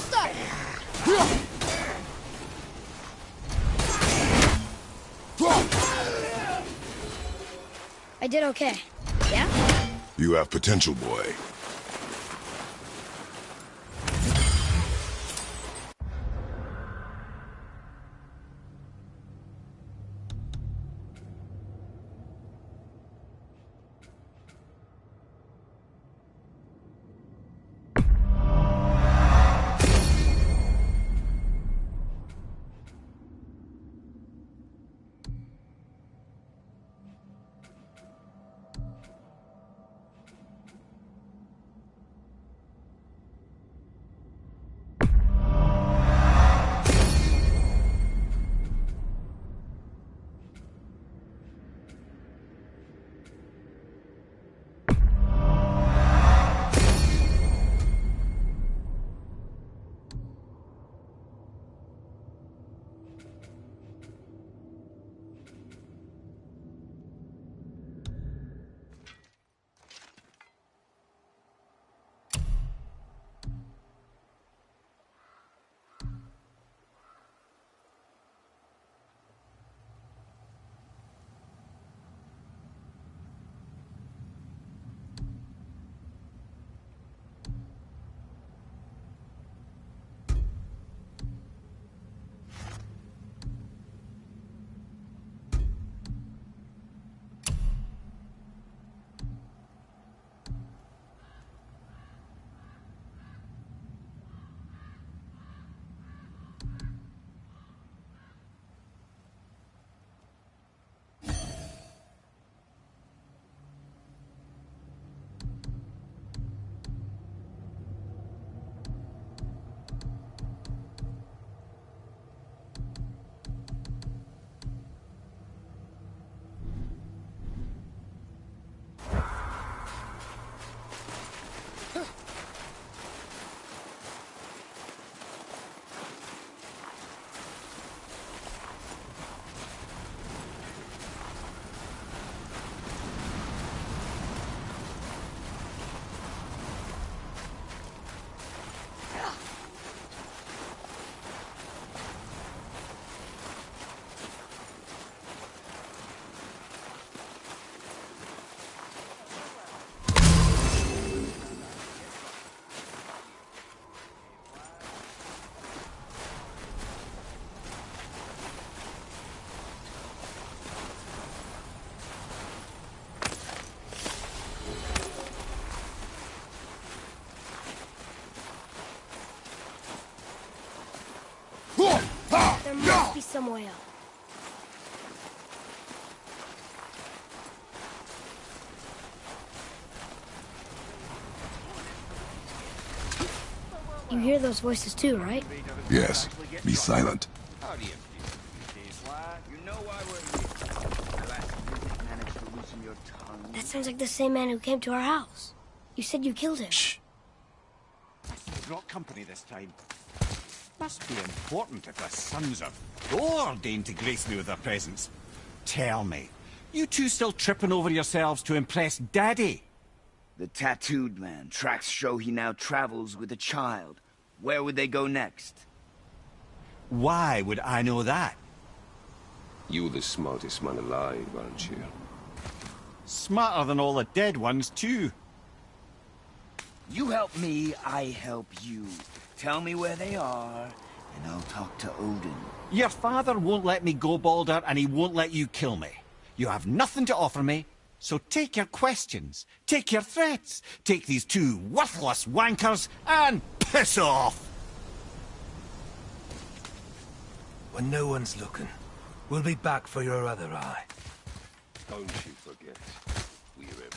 stuck! I did okay. Yeah? You have potential, boy. There must be some way up. You hear those voices too, right? Yes. Be silent. That sounds like the same man who came to our house. You said you killed him. Shh. Brought company this time. Must be important if the sons of Thor deigned to grace me with their presence. Tell me, you two still tripping over yourselves to impress Daddy? The tattooed man. Tracks show he now travels with a child. Where would they go next? Why would I know that? You're the smartest man alive, aren't you? Smarter than all the dead ones, too. You help me, I help you. Tell me where they are, and I'll talk to Odin. Your father won't let me go, Baldur, and he won't let you kill me. You have nothing to offer me, so take your questions, take your threats, take these two worthless wankers, and piss off! When no one's looking, we'll be back for your other eye. Don't you forget, we're everywhere.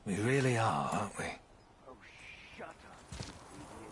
We really are, aren't we? Oh, shut up, you idiot.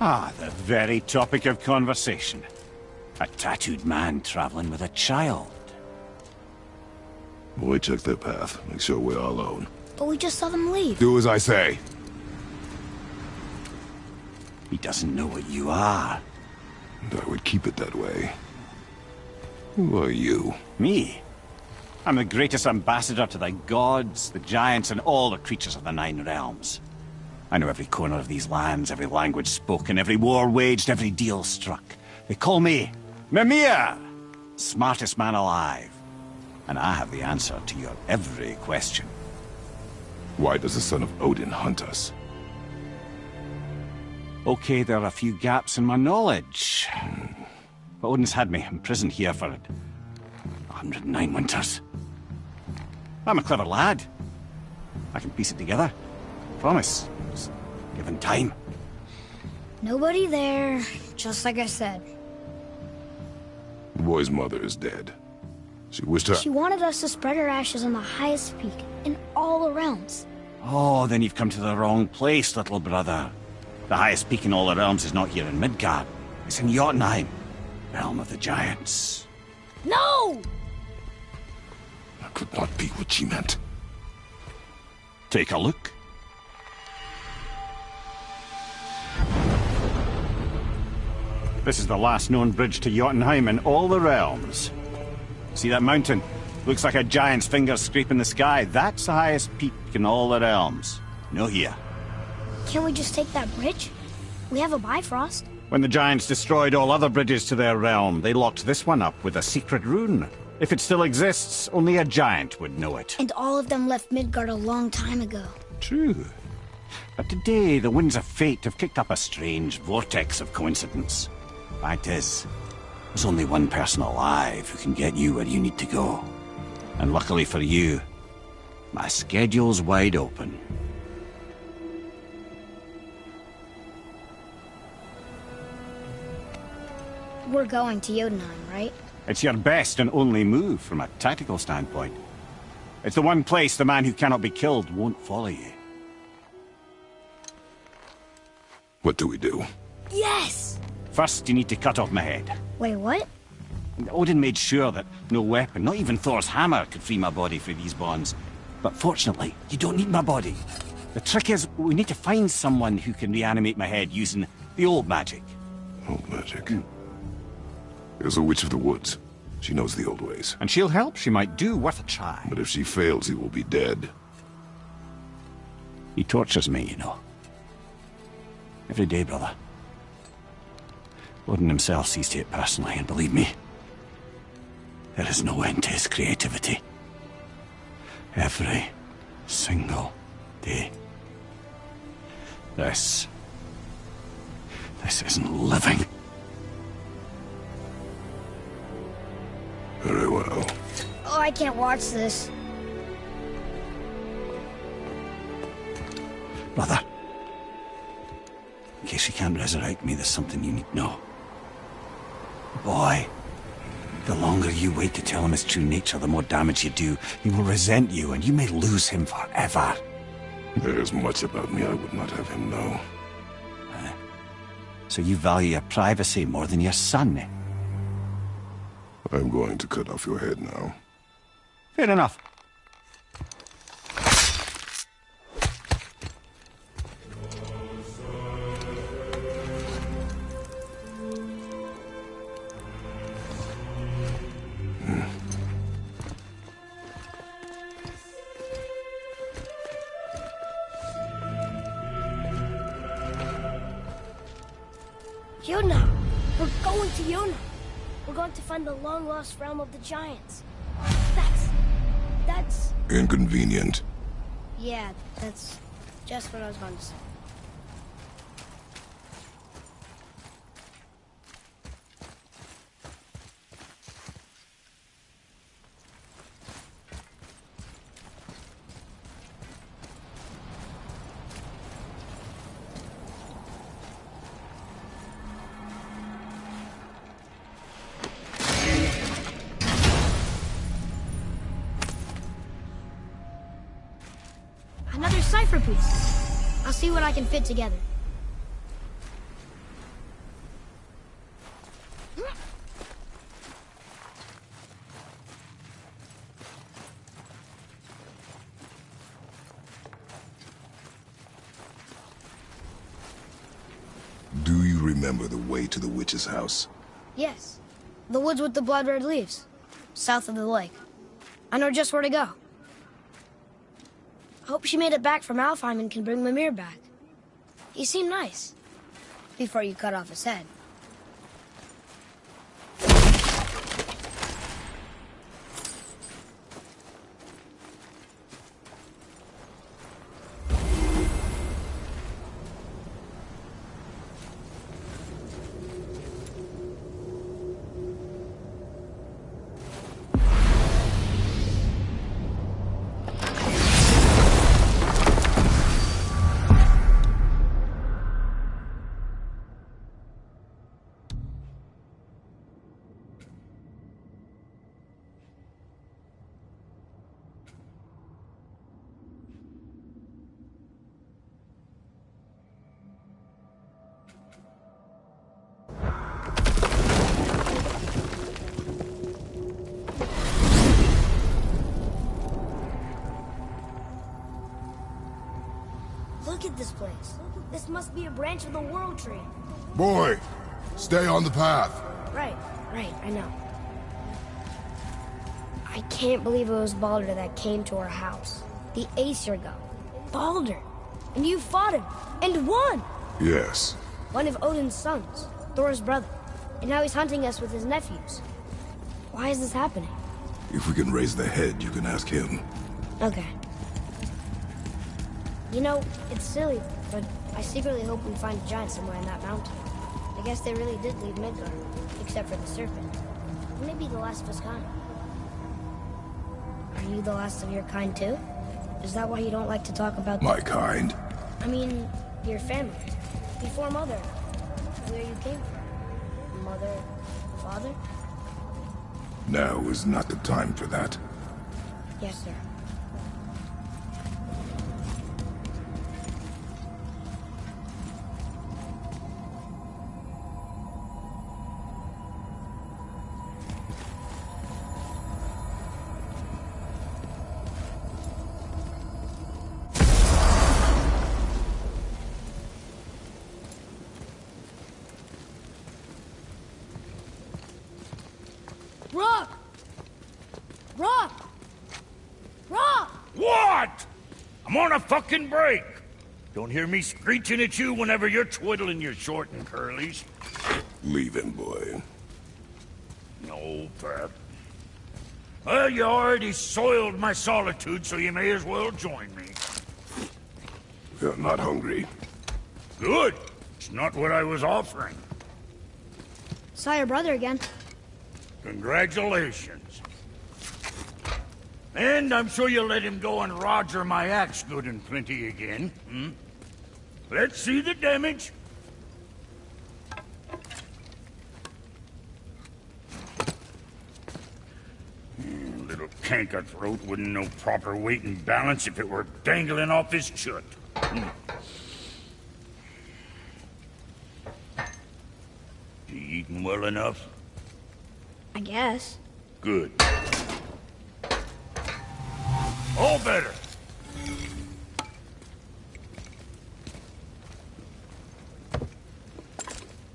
Ah, the very topic of conversation. A tattooed man traveling with a child. Boy, check their path. Make sure we're all alone. But we just saw them leave. Do as I say. He doesn't know what you are. And I would keep it that way. Who are you? Me? I'm the greatest ambassador to the gods, the giants, and all the creatures of the Nine Realms. I know every corner of these lands, every language spoken, every war waged, every deal struck. They call me Mímir, smartest man alive. And I have the answer to your every question. Why does the son of Odin hunt us? Okay, there are a few gaps in my knowledge. But Odin's had me imprisoned here for 109 winters. I'm a clever lad. I can piece it together. Promise. Just given time. Nobody there, just like I said. The boy's mother is dead. She wished her... She wanted us to spread her ashes on the highest peak in all the realms. Oh, then you've come to the wrong place, little brother. The highest peak in all the realms is not here in Midgard. It's in Jötunheim, realm of the giants. No! That could not be what she meant. Take a look. This is the last known bridge to Jötunheim in all the realms. See that mountain? Looks like a giant's finger scraping the sky. That's the highest peak in all the realms. No here. Can't we just take that bridge? We have a Bifröst. When the giants destroyed all other bridges to their realm, they locked this one up with a secret rune. If it still exists, only a giant would know it. And all of them left Midgard a long time ago. True. But today, the winds of fate have kicked up a strange vortex of coincidence. Fact is, there's only one person alive who can get you where you need to go. And luckily for you, my schedule's wide open. We're going to Jötunheim, right? It's your best and only move from a tactical standpoint. It's the one place the man who cannot be killed won't follow you. What do we do? Yes! First, you need to cut off my head. Wait, what? Odin made sure that no weapon, not even Thor's hammer, could free my body from these bonds. But fortunately, you don't need my body. The trick is, we need to find someone who can reanimate my head using the old magic. Old magic? There's a witch of the woods. She knows the old ways. And she'll help, she might do, worth a try. But if she fails, he will be dead. He tortures me, you know. Every day, brother. Odin himself sees to it personally, and believe me, there is no end to his creativity. Every single day. This isn't living. Very well. Oh, I can't watch this. Brother, in case you can't resurrect me, there's something you need to know. Boy, the longer you wait to tell him his true nature, the more damage you do. He will resent you, and you may lose him forever. There is much about me I would not have him know. So you value your privacy more than your son, eh? I'm going to cut off your head now. Fair enough. Jötunheim! We're going to Jötunheim! We're going to find the long-lost realm of the giants. That's... Inconvenient. Yeah, that's just what I was going to say. Another cipher piece. I'll see what I can fit together. Do you remember the way to the witch's house? Yes. The woods with the blood-red leaves. South of the lake. I know just where to go. Hope she made it back from Alfheim and can bring Mímir back. He seemed nice. Before you cut off his head. Look at this place. This must be a branch of the World Tree. Boy, stay on the path. Right, I know. I can't believe it was Baldur that came to our house. The Aesir god. Baldur! And you fought him, and won! Yes. One of Odin's sons, Thor's brother. And now he's hunting us with his nephews. Why is this happening? If we can raise the head, you can ask him. Okay. You know, it's silly, but I secretly hope we find a giant somewhere in that mountain. I guess they really did leave Midgard, except for the serpent. Maybe the last of his kind. Are you the last of your kind too? Is that why you don't like to talk about... My kind? I mean, your family. Before Mother. Where you came from. Mother, father? Now is not the time for that. Yes, sir. Rock! Rock! Rock! What? I'm on a fucking break. Don't hear me screeching at you whenever you're twiddling your short and curlies. Leave him, boy. No, Pep. Well, you already soiled my solitude, so you may as well join me. You're not hungry. Good. It's not what I was offering. Saw your brother again. Congratulations. And I'm sure you'll let him go and roger my axe good and plenty again, hmm? Let's see the damage. Little canker throat wouldn't know proper weight and balance if it were dangling off his chut. You eating well enough? I guess. Good. All better.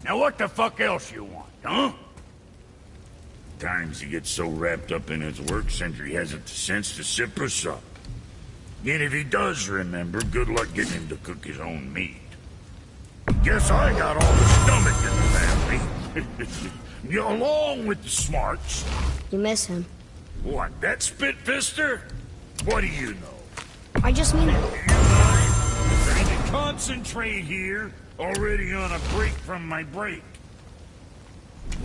Now what the fuck else you want, huh? Times he gets so wrapped up in his work, Sentry hasn't the sense to sip us up. And if he does remember, good luck getting him to cook his own meat. Guess I got all the stomach in the family. Along with the smarts. You miss him. What, that spit-fister? What do you know? I just mean... Trying to concentrate here. Already on a break from my break.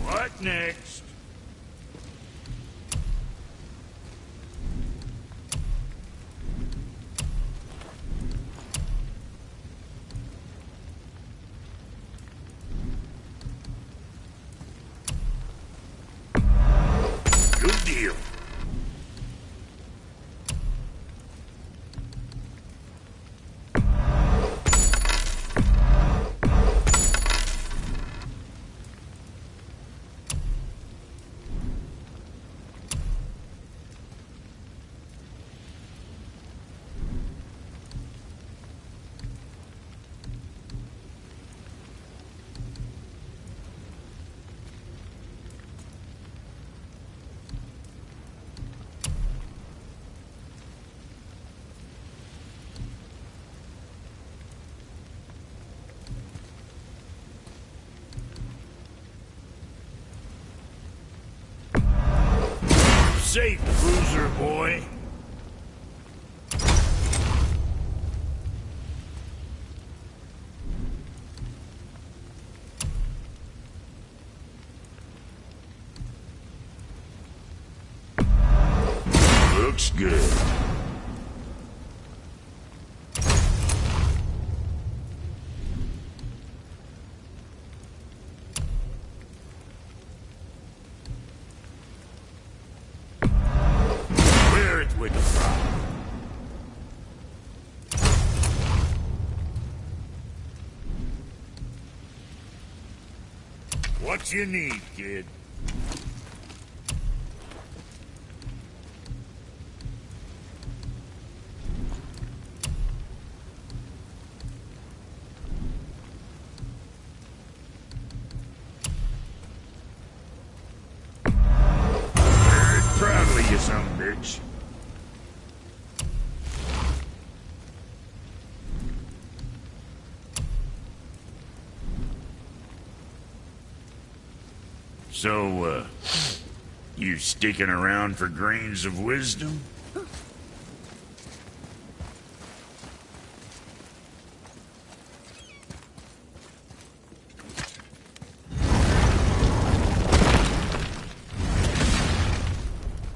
What next? Good deal. safe, bruiser boy. Looks good. Wear it with pride. What you need, kid? Proudly, you son of a bitch. So, you sticking around for grains of wisdom?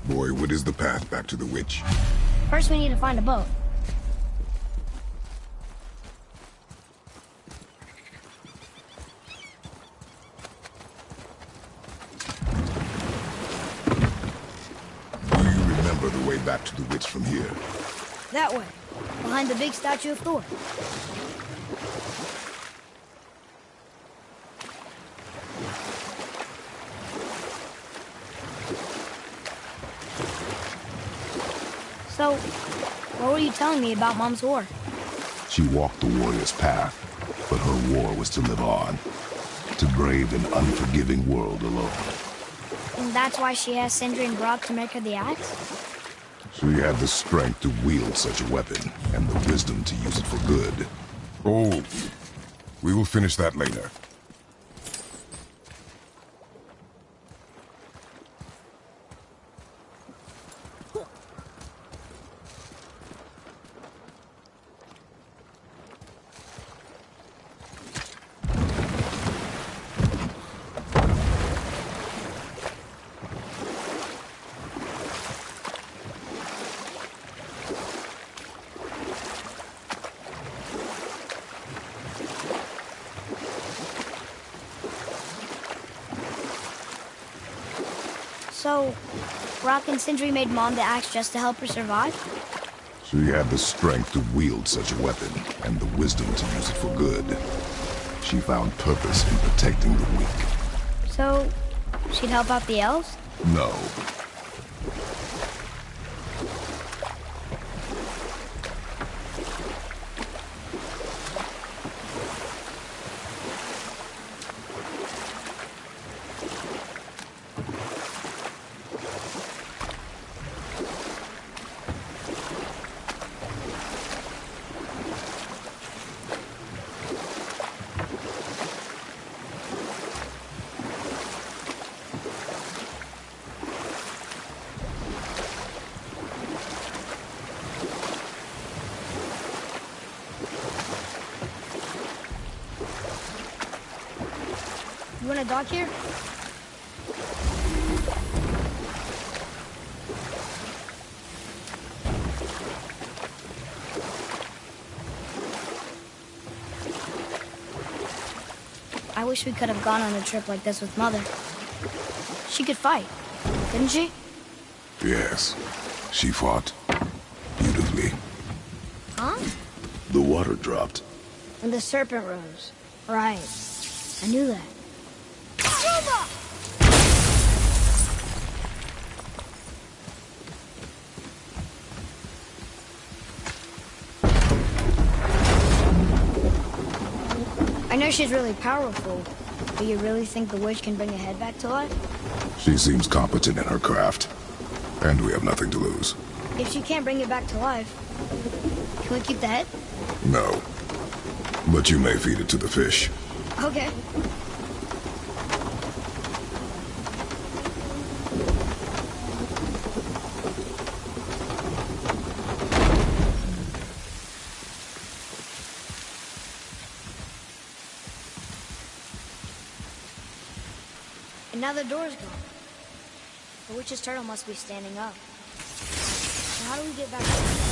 Boy, what is the path back to the witch? First we need to find a boat. Do you remember the way back to the witch from here? That way, behind the big statue of Thor. So, what were you telling me about Mom's war? She walked the warrior's path, but her war was to live on. To brave an unforgiving world alone. And that's why she asked Sindri and Brock to make her the axe? She had the strength to wield such a weapon, and the wisdom to use it for good. Oh, we will finish that later. So, Brock and Sindri made Mom the axe just to help her survive? She had the strength to wield such a weapon, and the wisdom to use it for good. She found purpose in protecting the weak. So, she'd help out the elves? No. You want to dock here? I wish we could have gone on a trip like this with Mother. She could fight, couldn't she? Yes. She fought. Beautifully. Huh? The water dropped. And the serpent rose. Right. I knew that. I know she's really powerful, but you really think the witch can bring a head back to life? She seems competent in her craft. And we have nothing to lose. If she can't bring it back to life, can we keep the head? No. But you may feed it to the fish. Okay. And now the door's gone. The witch's turtle must be standing up. So how do we get back there?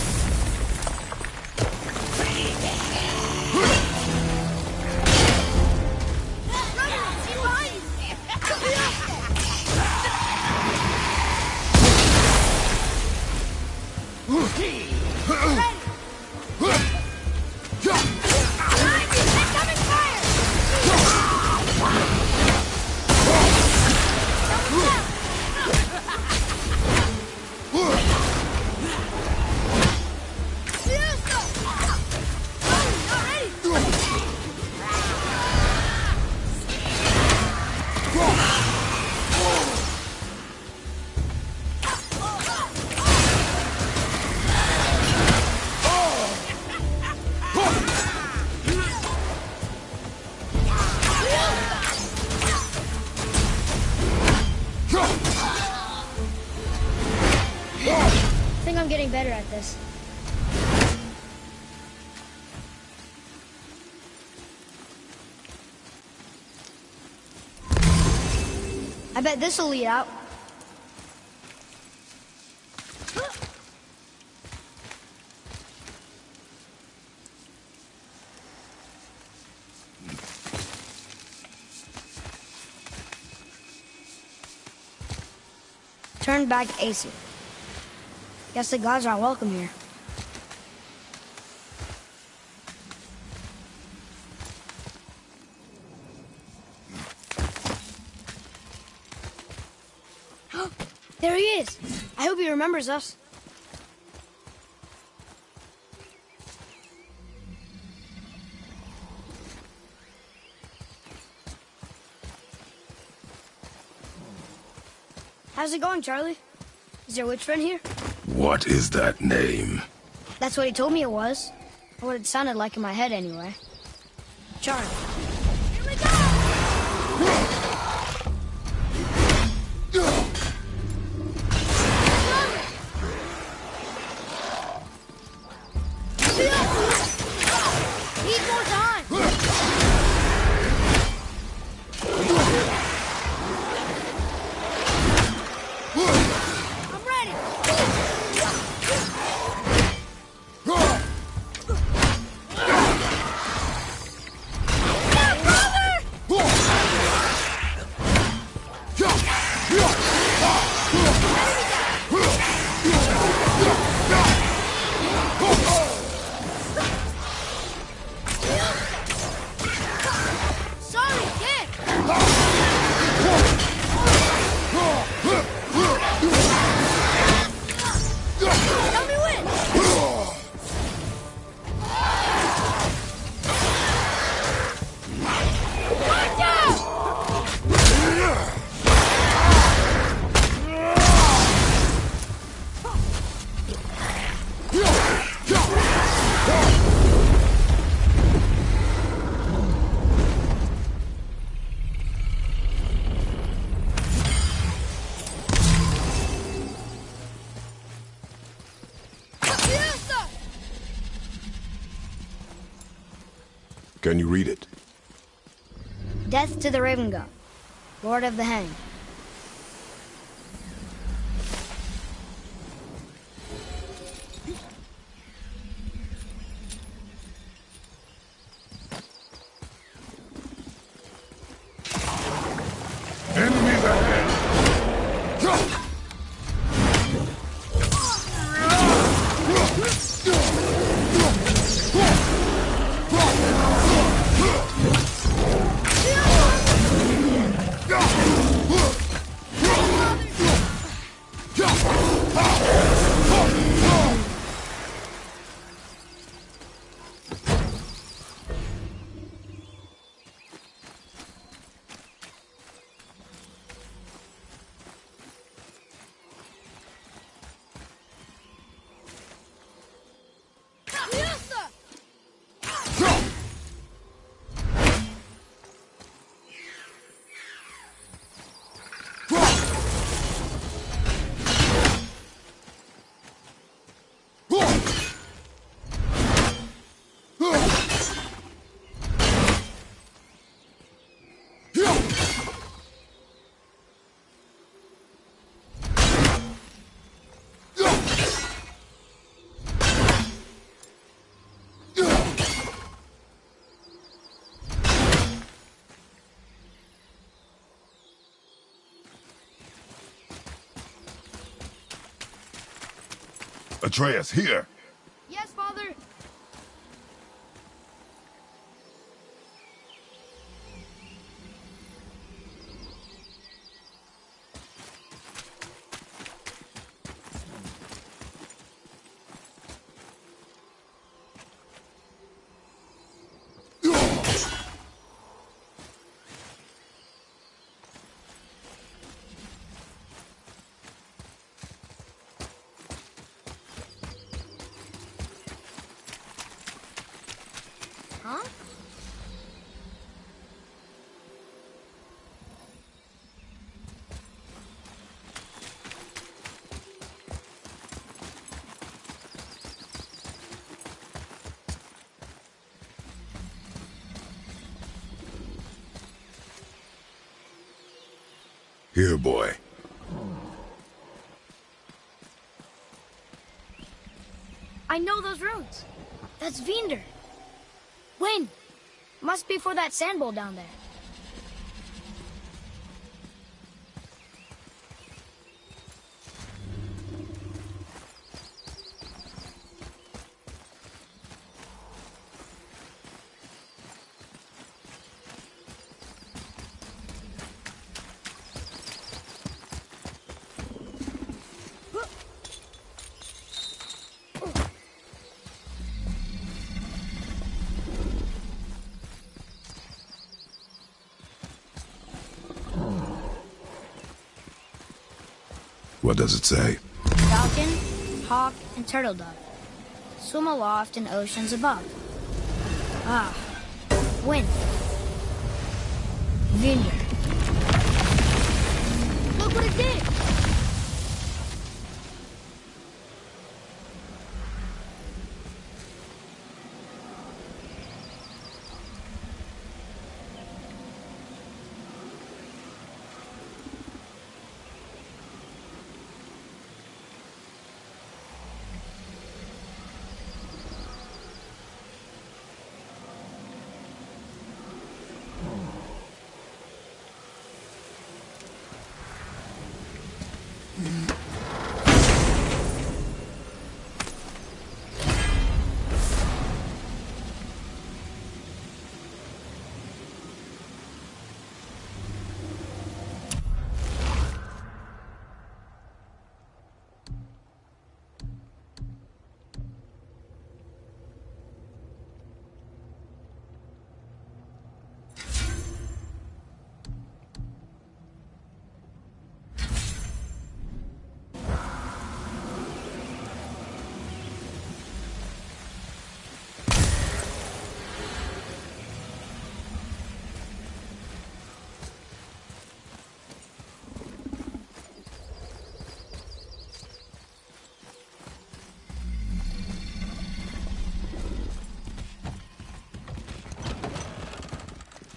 I'm getting better at this. I bet this'll lead out. Turn back AC. Guess the gods aren't welcome here. There he is! I hope he remembers us. How's it going, Charlie? Is your witch friend here? What is that name? That's what he told me it was. Or what it sounded like in my head, anyway. Charlie. Here we go! Need more time! I'm ready! Can you read it? Death to the Raven God, Lord of the Hanged. Enemies ahead! Atreus, here! Yes, Father! Huh? Here, boy. I know those runes. That's Vinder. When? Must be for that sand bowl down there. What does it say? Falcon, hawk, and turtle dove. Swim aloft in oceans above. Ah, wind. Vinder. Look what it did!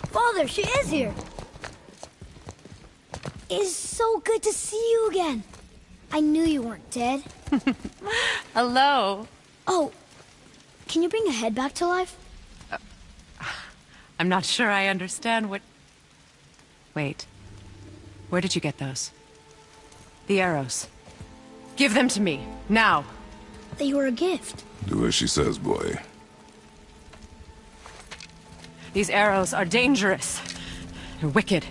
Father, she is here! It is so good to see you again. I knew you weren't dead. Hello. Oh, can you bring a head back to life? I'm not sure I understand what... Wait. Where did you get those? The arrows. Give them to me, now. They were a gift. Do as she says, boy. These arrows are dangerous. They're wicked.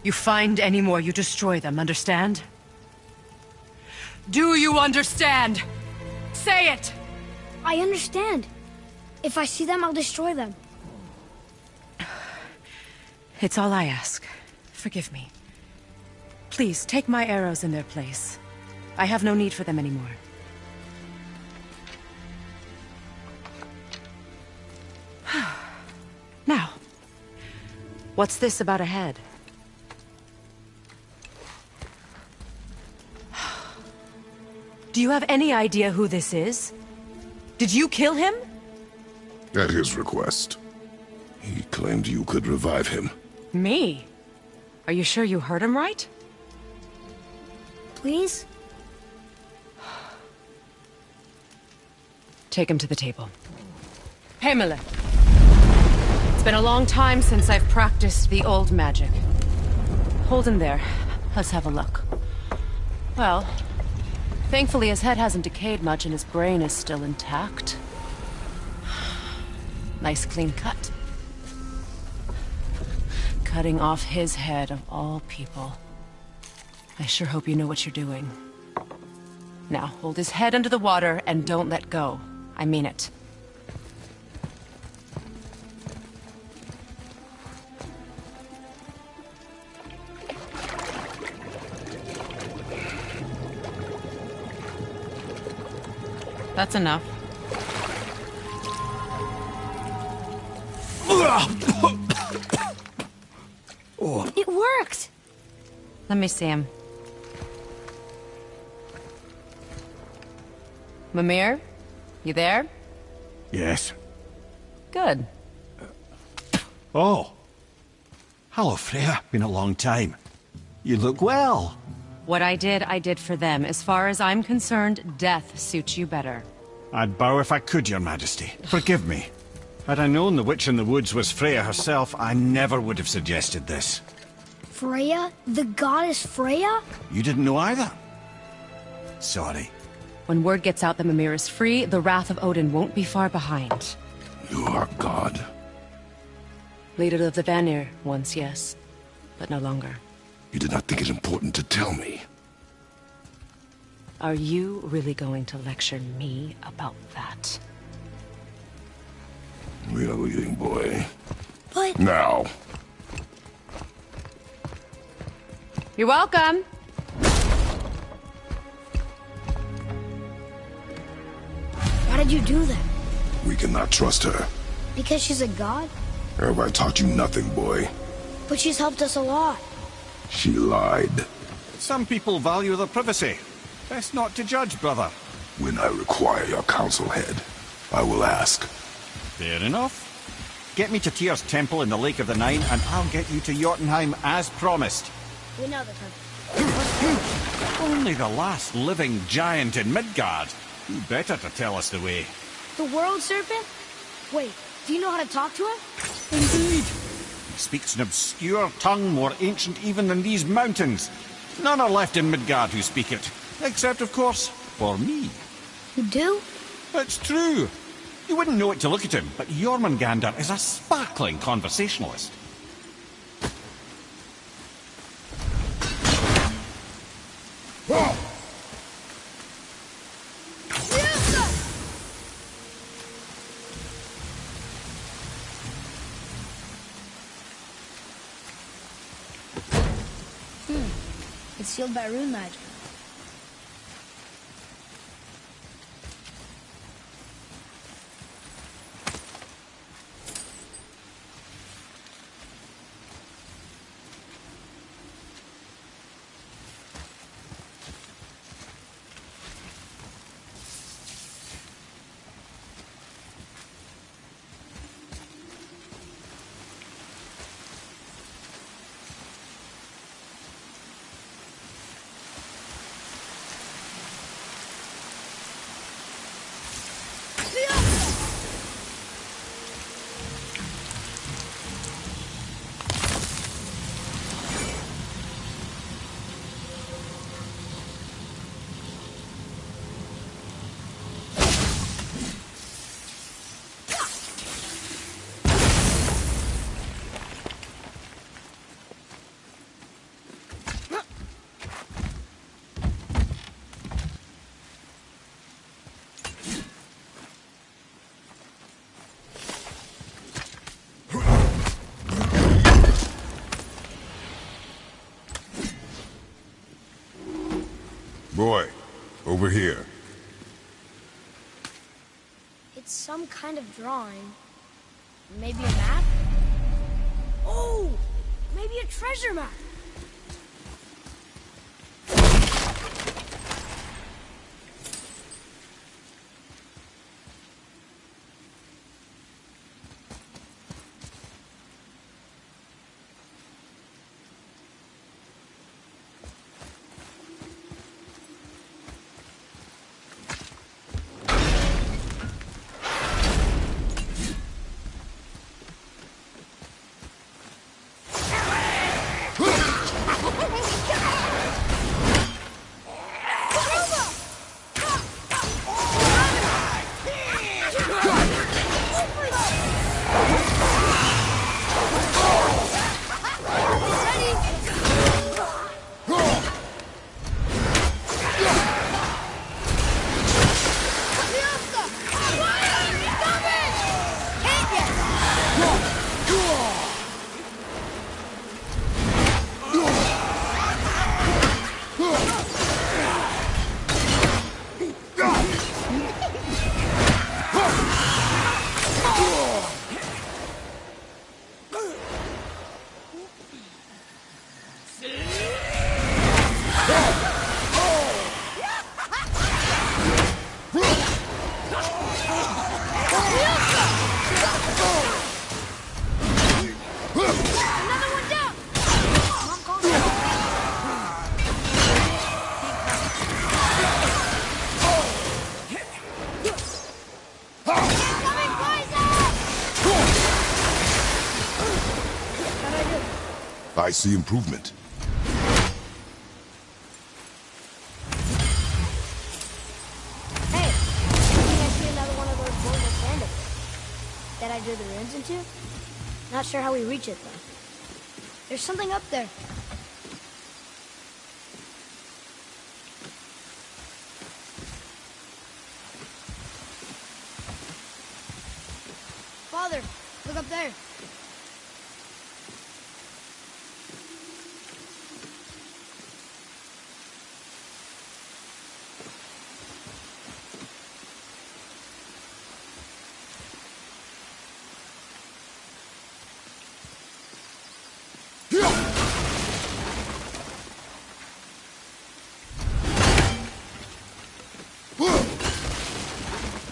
You find any more, you destroy them, understand? Do you understand? Say it! I understand. If I see them, I'll destroy them. It's all I ask. Forgive me. Please, take my arrows in their place. I have no need for them anymore. Now, what's this about a head? Do you have any idea who this is? Did you kill him? At his request. He claimed you could revive him. Me? Are you sure you heard him right? Please? Take him to the table. Pamela. It's been a long time since I've practiced the old magic. Hold him there. Let's have a look. Well, Thankfully, his head hasn't decayed much and his brain is still intact. Nice clean cut. Cutting off his head of all people. I sure hope you know what you're doing. Now, hold his head under the water and don't let go. I mean it. That's enough. It worked! Let me see him. Mímir? You there? Yes. Good. Oh. Hello, Freya. Been a long time. You look well. What I did for them. As far as I'm concerned, death suits you better. I'd bow if I could, Your Majesty. Forgive me. Had I known the witch in the woods was Freya herself, I never would have suggested this. Freya? The goddess Freya? You didn't know either? Sorry. When word gets out that Mímir is free, the wrath of Odin won't be far behind. You are God. Leader of the Vanir, once, yes. But no longer. You did not think it important to tell me. Are you really going to lecture me about that? We are leaving, boy. But... Now. You're welcome! Why did you do that? We cannot trust her. Because she's a god? Have I taught you nothing, boy? But she's helped us a lot. She lied. Some people value their privacy. Best not to judge, brother. When I require your counsel, head, I will ask. Fair enough. Get me to Tyr's temple in the Lake of the Nine, and I'll get you to Jötunheim as promised. We know the temple. Only the last living giant in Midgard. Who better to tell us the way? The World Serpent? Wait, do you know how to talk to him? Indeed. He speaks an obscure tongue more ancient even than these mountains. None are left in Midgard who speak it. Except, of course, for me. You do? It's true. You wouldn't know it to look at him, but Jörmungandr is a sparkling conversationalist. It's sealed by rune magic. Boy, over here. It's some kind of drawing. Maybe a map? Oh! Maybe a treasure map! Another one down! Mom called me. Incoming poison! How'd I do? I see improvement. Hey, I think I see another one of those golden sandals that I drew the runes into. Not sure how we reach it, though. There's something up there. Father, look up there.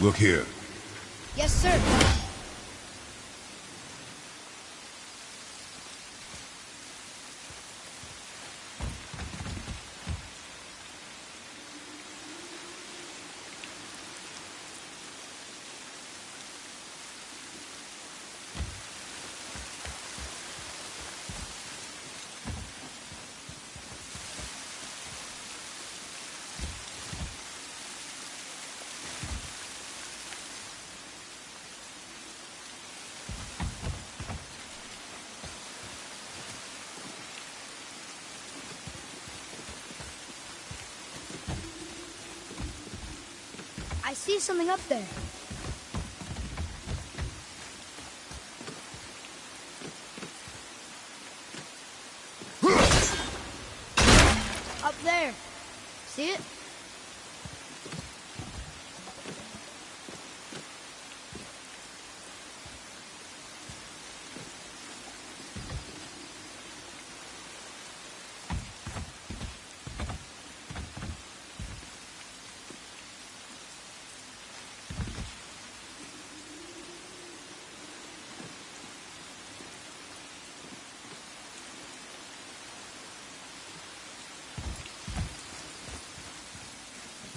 Look here. Yes, sir. I see something up there. Up there. See it?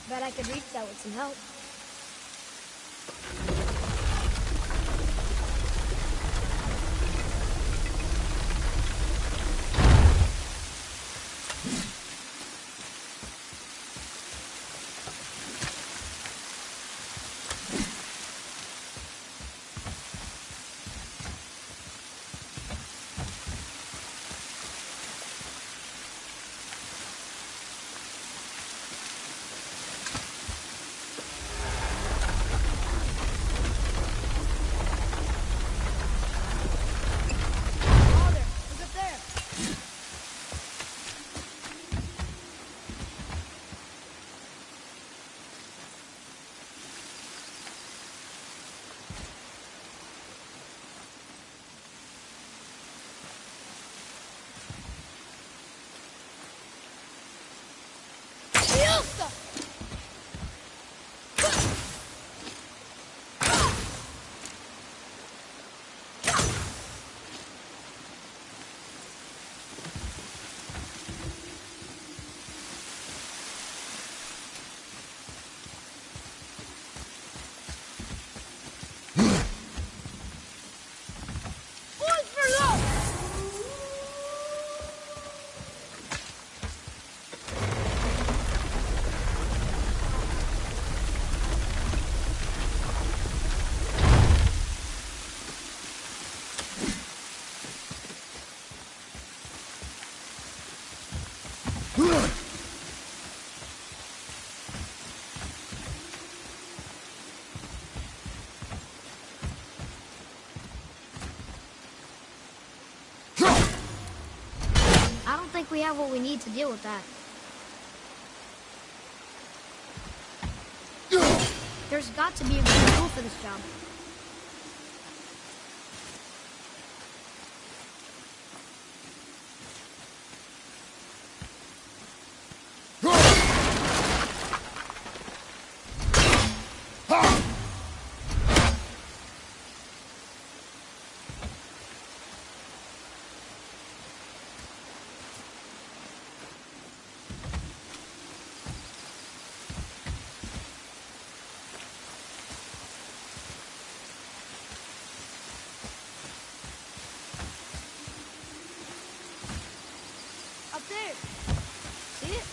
Bet I could reach that with some help. I don't think we have what we need to deal with that. There's got to be a good tool for this job. here. See it?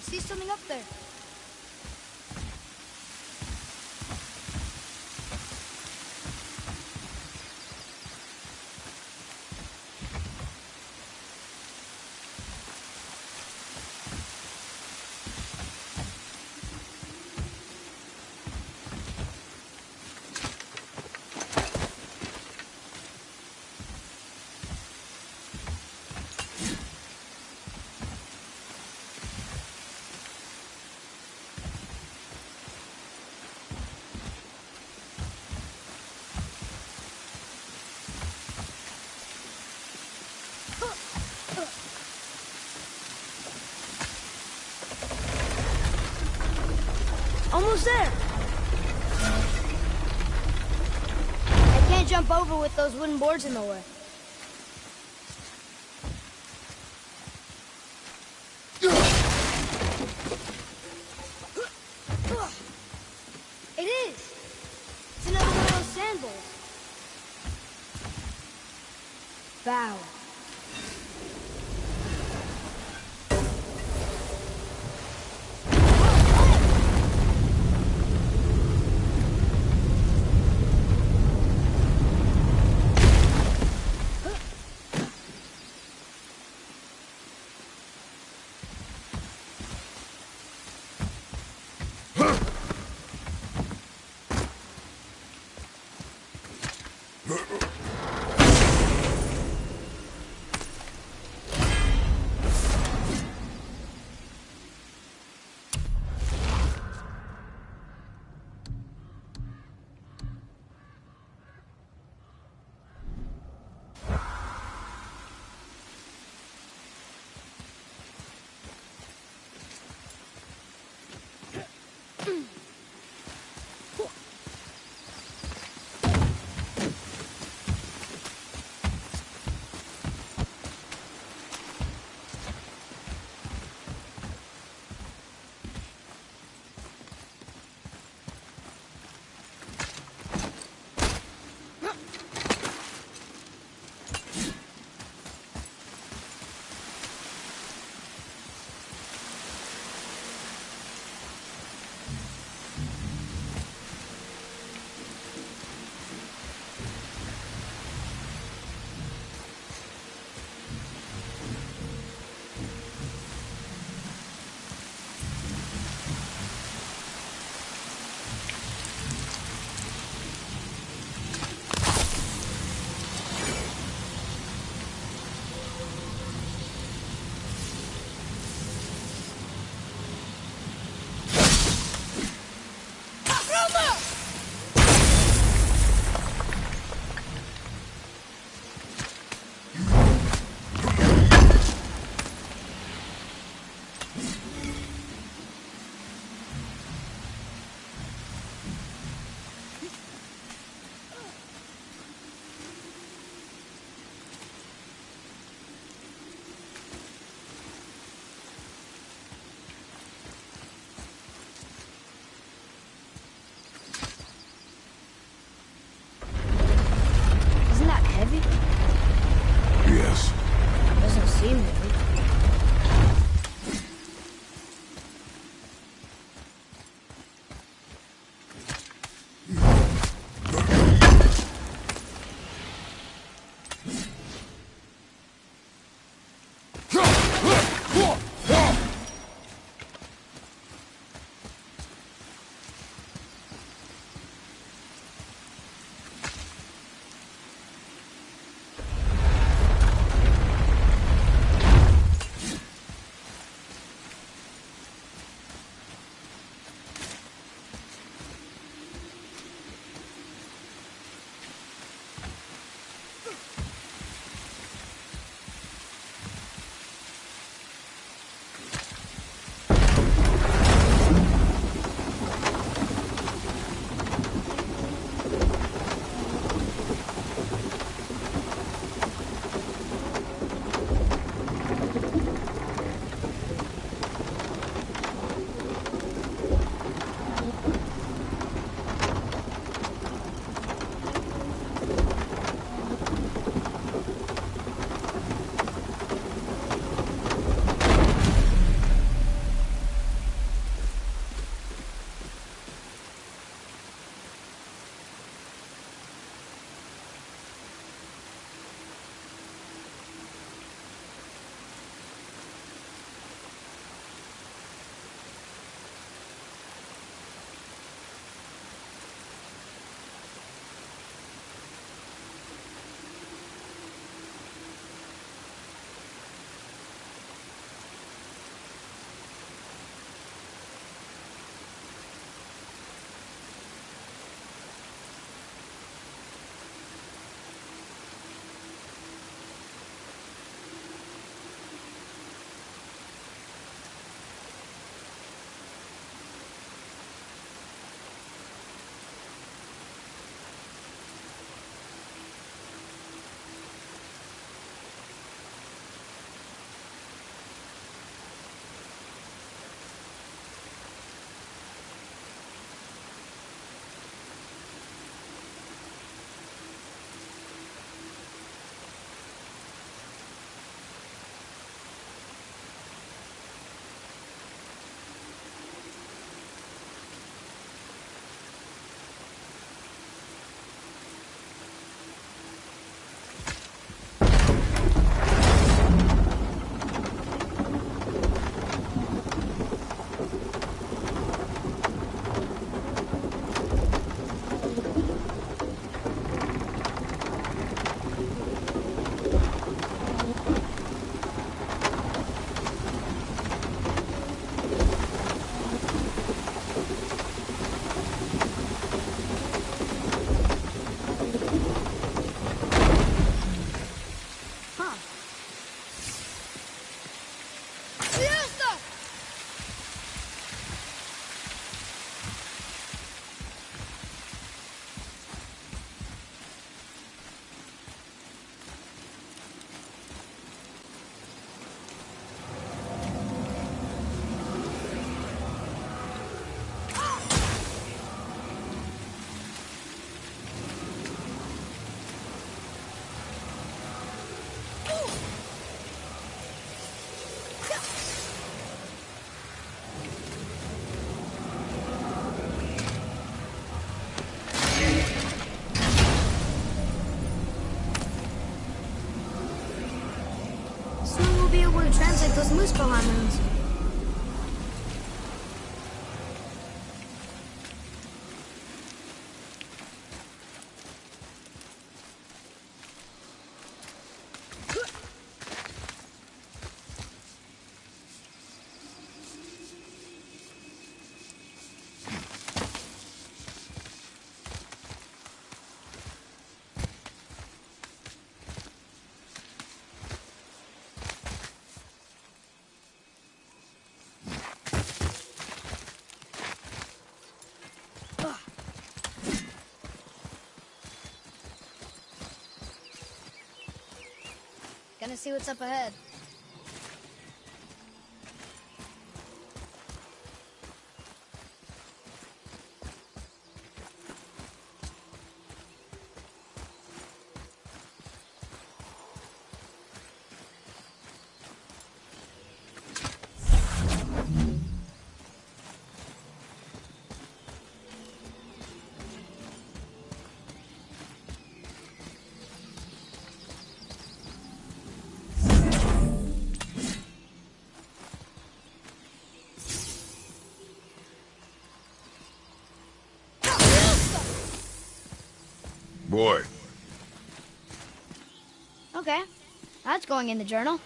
See something up there. Almost there. I can't jump over with those wooden boards in the way. It is. It's another one of those sand bowls. Bow. translate those Muspelheim runes. Gonna see what's up ahead. Boy. Okay, that's going in the journal.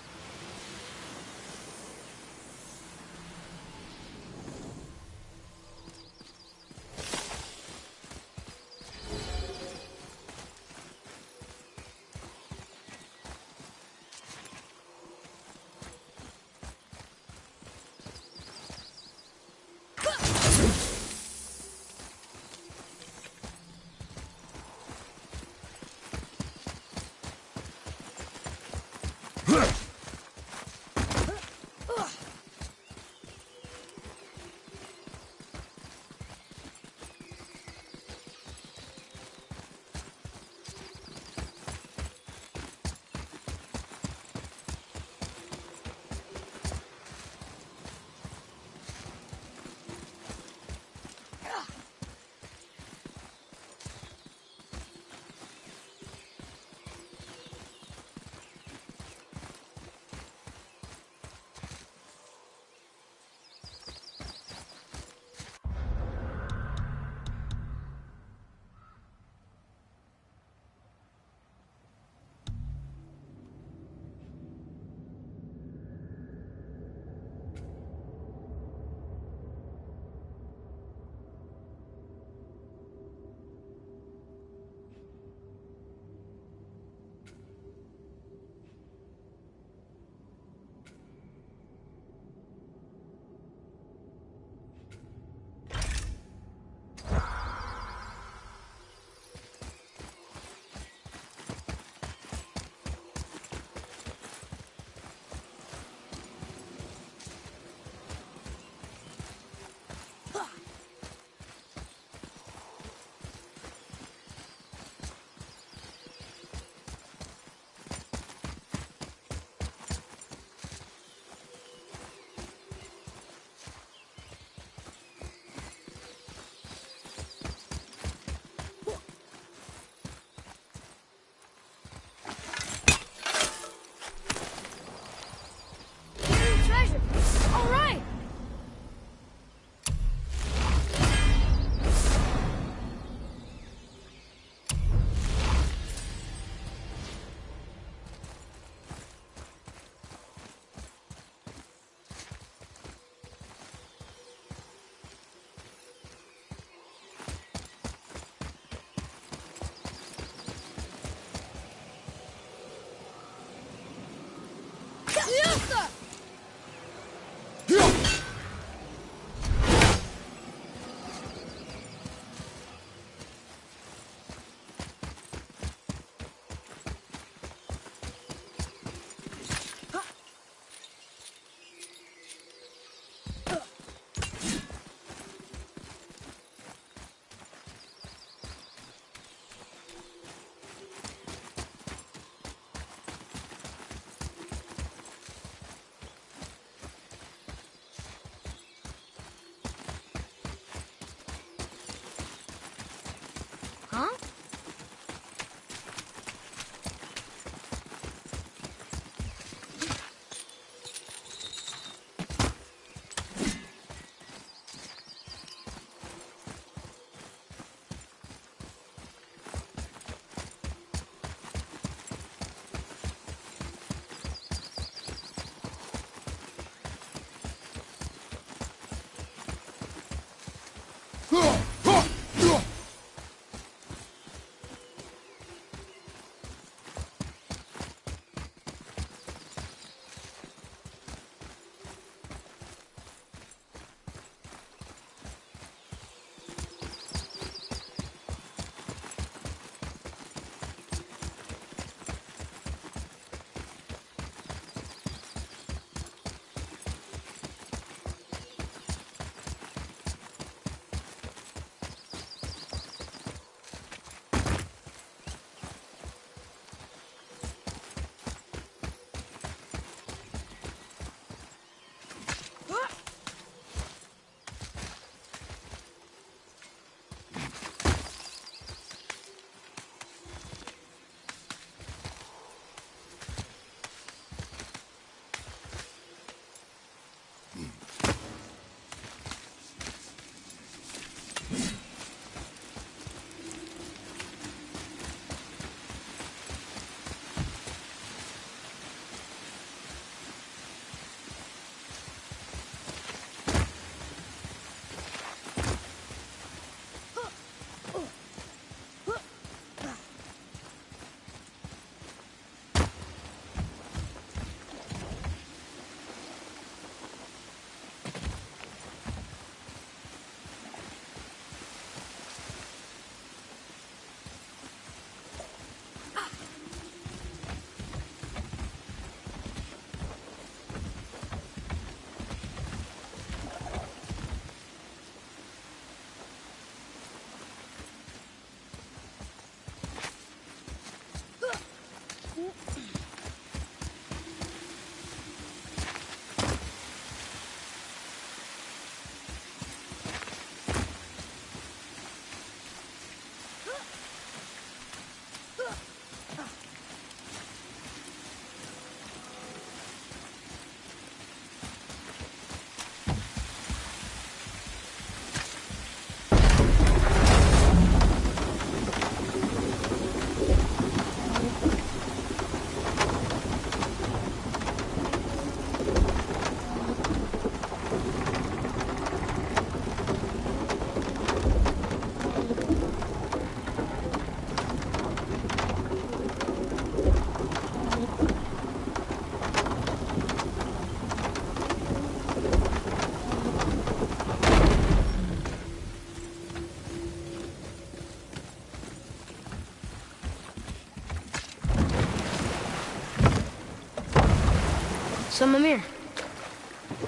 So, Mímir,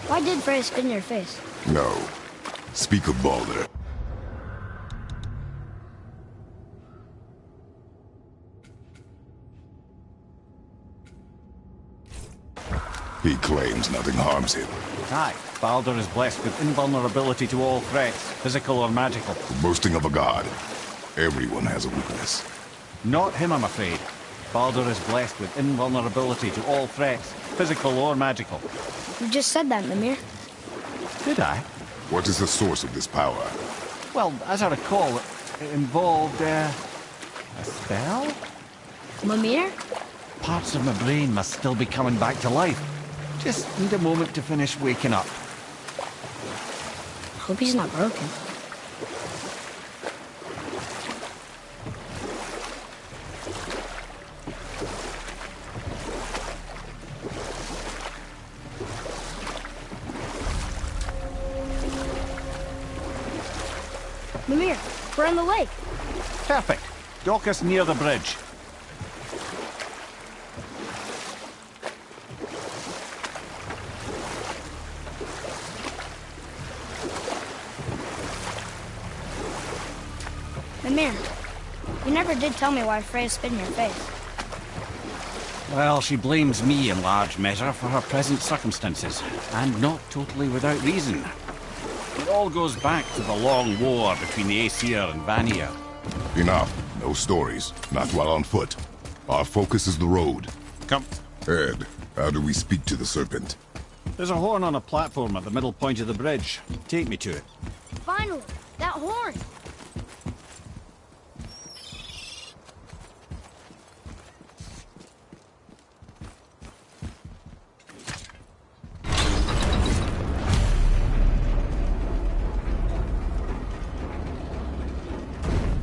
why did Freya spit in your face? No. Speak of Baldur. He claims nothing harms him. Aye, Baldur is blessed with invulnerability to all threats, physical or magical. The boasting of a god. Everyone has a weakness. Not him, I'm afraid. Baldur is blessed with invulnerability to all threats, physical or magical. You just said that, Mímir. Did I? What is the source of this power? Well, as I recall, it involved, a spell? Mímir? Parts of my brain must still be coming back to life. Just need a moment to finish waking up. Hope he's not broken. Mímir, we're on the lake. Perfect. Dock us near the bridge. Mímir, you never did tell me why Freya spit in your face. Well, she blames me in large measure for her present circumstances, and not totally without reason. It all goes back to the long war between the Aesir and Vanir. Enough. No stories. Not while on foot. Our focus is the road. Come. Ed, how do we speak to the Serpent? There's a horn on a platform at the middle point of the bridge. Take me to it. Finally, that horn!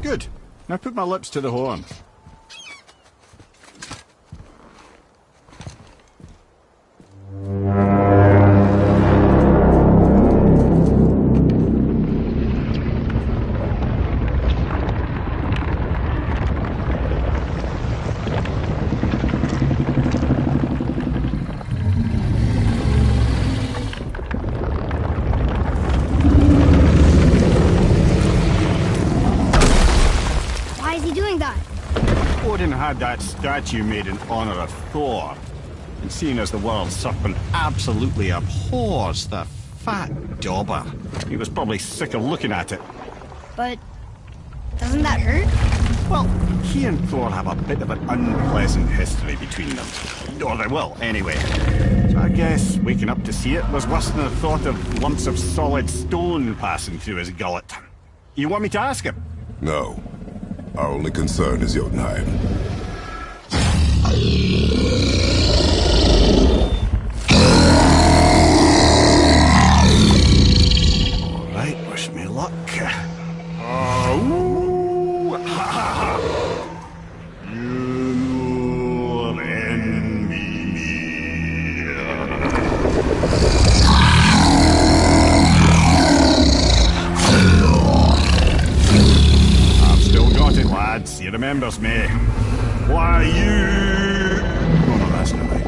Good. Now put my lips to the horn. Odin had that statue made in honor of Thor. And seeing as the World Serpent absolutely abhors the fat dauber, he was probably sick of looking at it. But doesn't that hurt? Well, he and Thor have a bit of an unpleasant history between them. Or they will, anyway. So I guess waking up to see it was worse than the thought of lumps of solid stone passing through his gullet. You want me to ask him? No. Our only concern is Jötunheim. All right, wish me luck. Jörmungandr and Mímir. I've still got it, lads. He remembers me. Why, you... Oh, no, that's not right.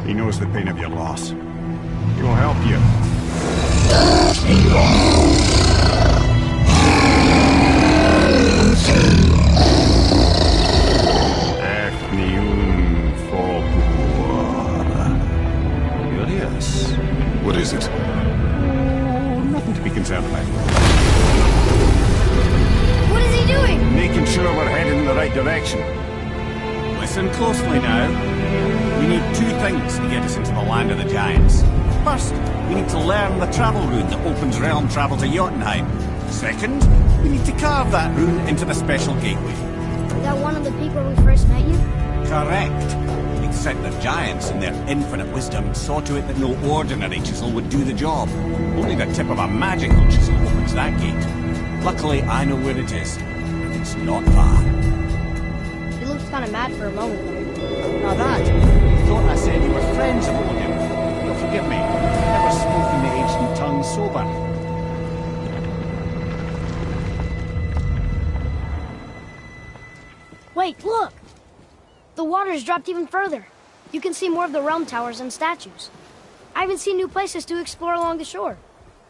He knows the pain of your loss. He will help you. Curious. What is it? Oh, nothing to be concerned about. What is he doing? Making sure we're headed in the right direction. Listen closely now. We need two things to get us into the land of the giants. First, we need to learn the travel rune that opens realm travel to Jötunheim. Second, we need to carve that rune into the special gateway. Is that one of the people we first met you? Correct. except the giants, in their infinite wisdom, saw to it that no ordinary chisel would do the job. Only the tip of a magical chisel opens that gate. Luckily, I know where it is, and it's not far. You looked kind of mad for a moment there. Now that, you thought I said you were friends of Odin. You'll forgive me. I've never spoken the ancient tongue sober. Wait, look! The water's dropped even further. You can see more of the realm towers and statues. I even see new places to explore along the shore.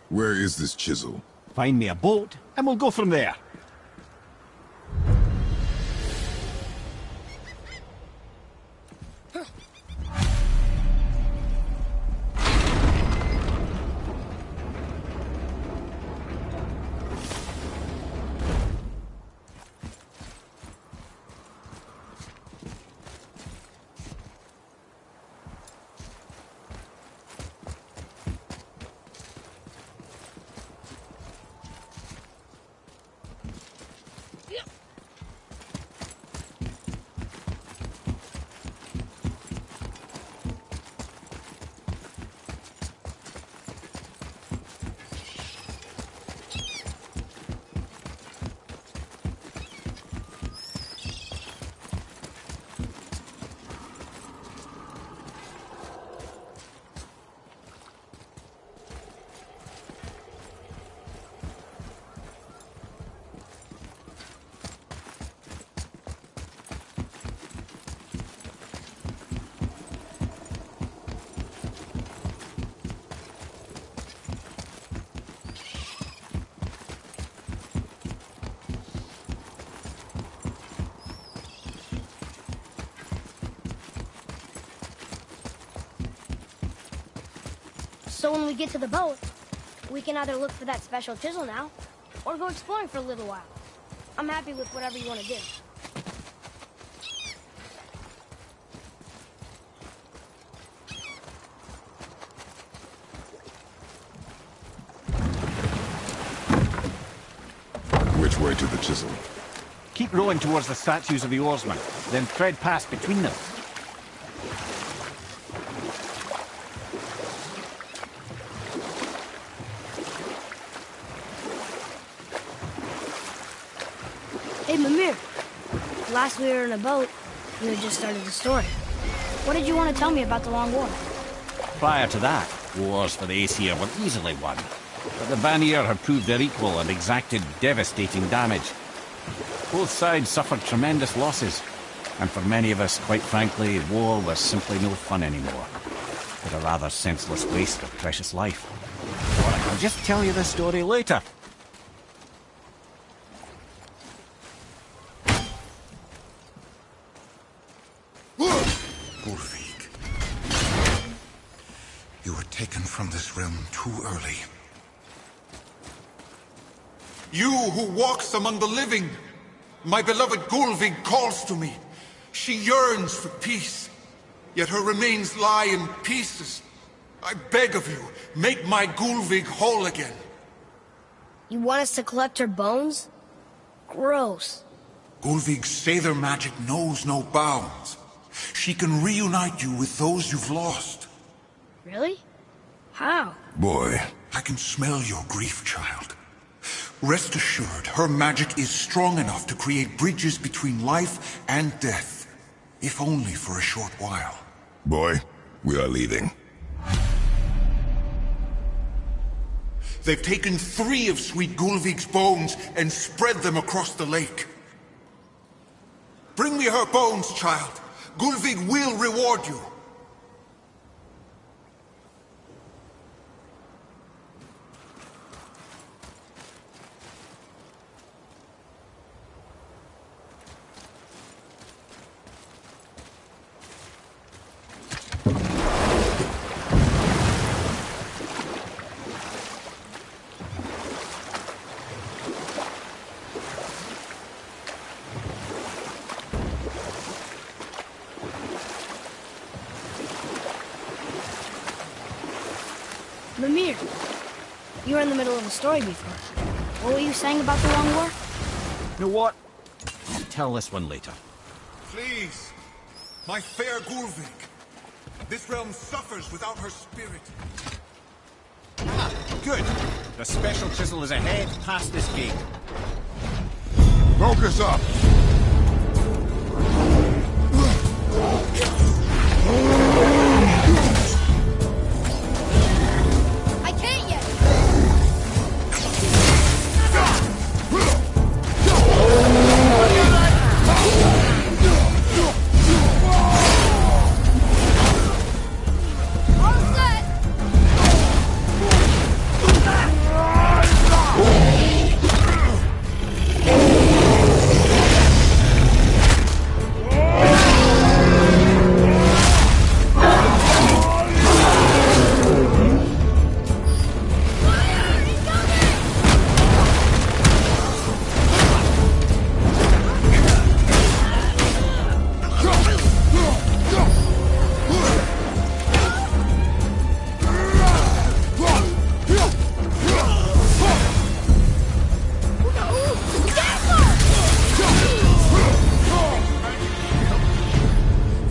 Where is this chisel? Find me a boat, and we'll go from there. So when we get to the boat, we can either look for that special chisel now, or go exploring for a little while. I'm happy with whatever you want to do. Which way to the chisel? Keep rowing towards the statues of the oarsmen, then thread past between them. Hey, Mímir. Last we were in a boat, you had just started the story. What did you want to tell me about the Long War? Prior to that, wars for the Aesir were easily won. But the Vanir had proved their equal and exacted devastating damage. Both sides suffered tremendous losses. And for many of us, quite frankly, war was simply no fun anymore. But a rather senseless waste of precious life. Or I can just tell you the story later. You were taken from this realm too early. You who walks among the living! My beloved Gulvig calls to me. She yearns for peace, yet her remains lie in pieces. I beg of you, make my Gulvig whole again. You want us to collect her bones? Gross. Gulvig's Sather magic knows no bounds. She can reunite you with those you've lost. Really? How? Boy. I can smell your grief, child. Rest assured, her magic is strong enough to create bridges between life and death. If only for a short while. Boy, we are leaving. They've taken 3 of Sweet Gulvig's bones and spread them across the lake. Bring me her bones, child. Gulvig will reward you. Mímir, you were in the middle of a story before. What were you saying about the Long War? You know what? I'll tell this one later. Please, My fair Gulvik. This realm suffers without her spirit. Ah, good. The special chisel is ahead, past this gate. Focus up! I can't yet! All set!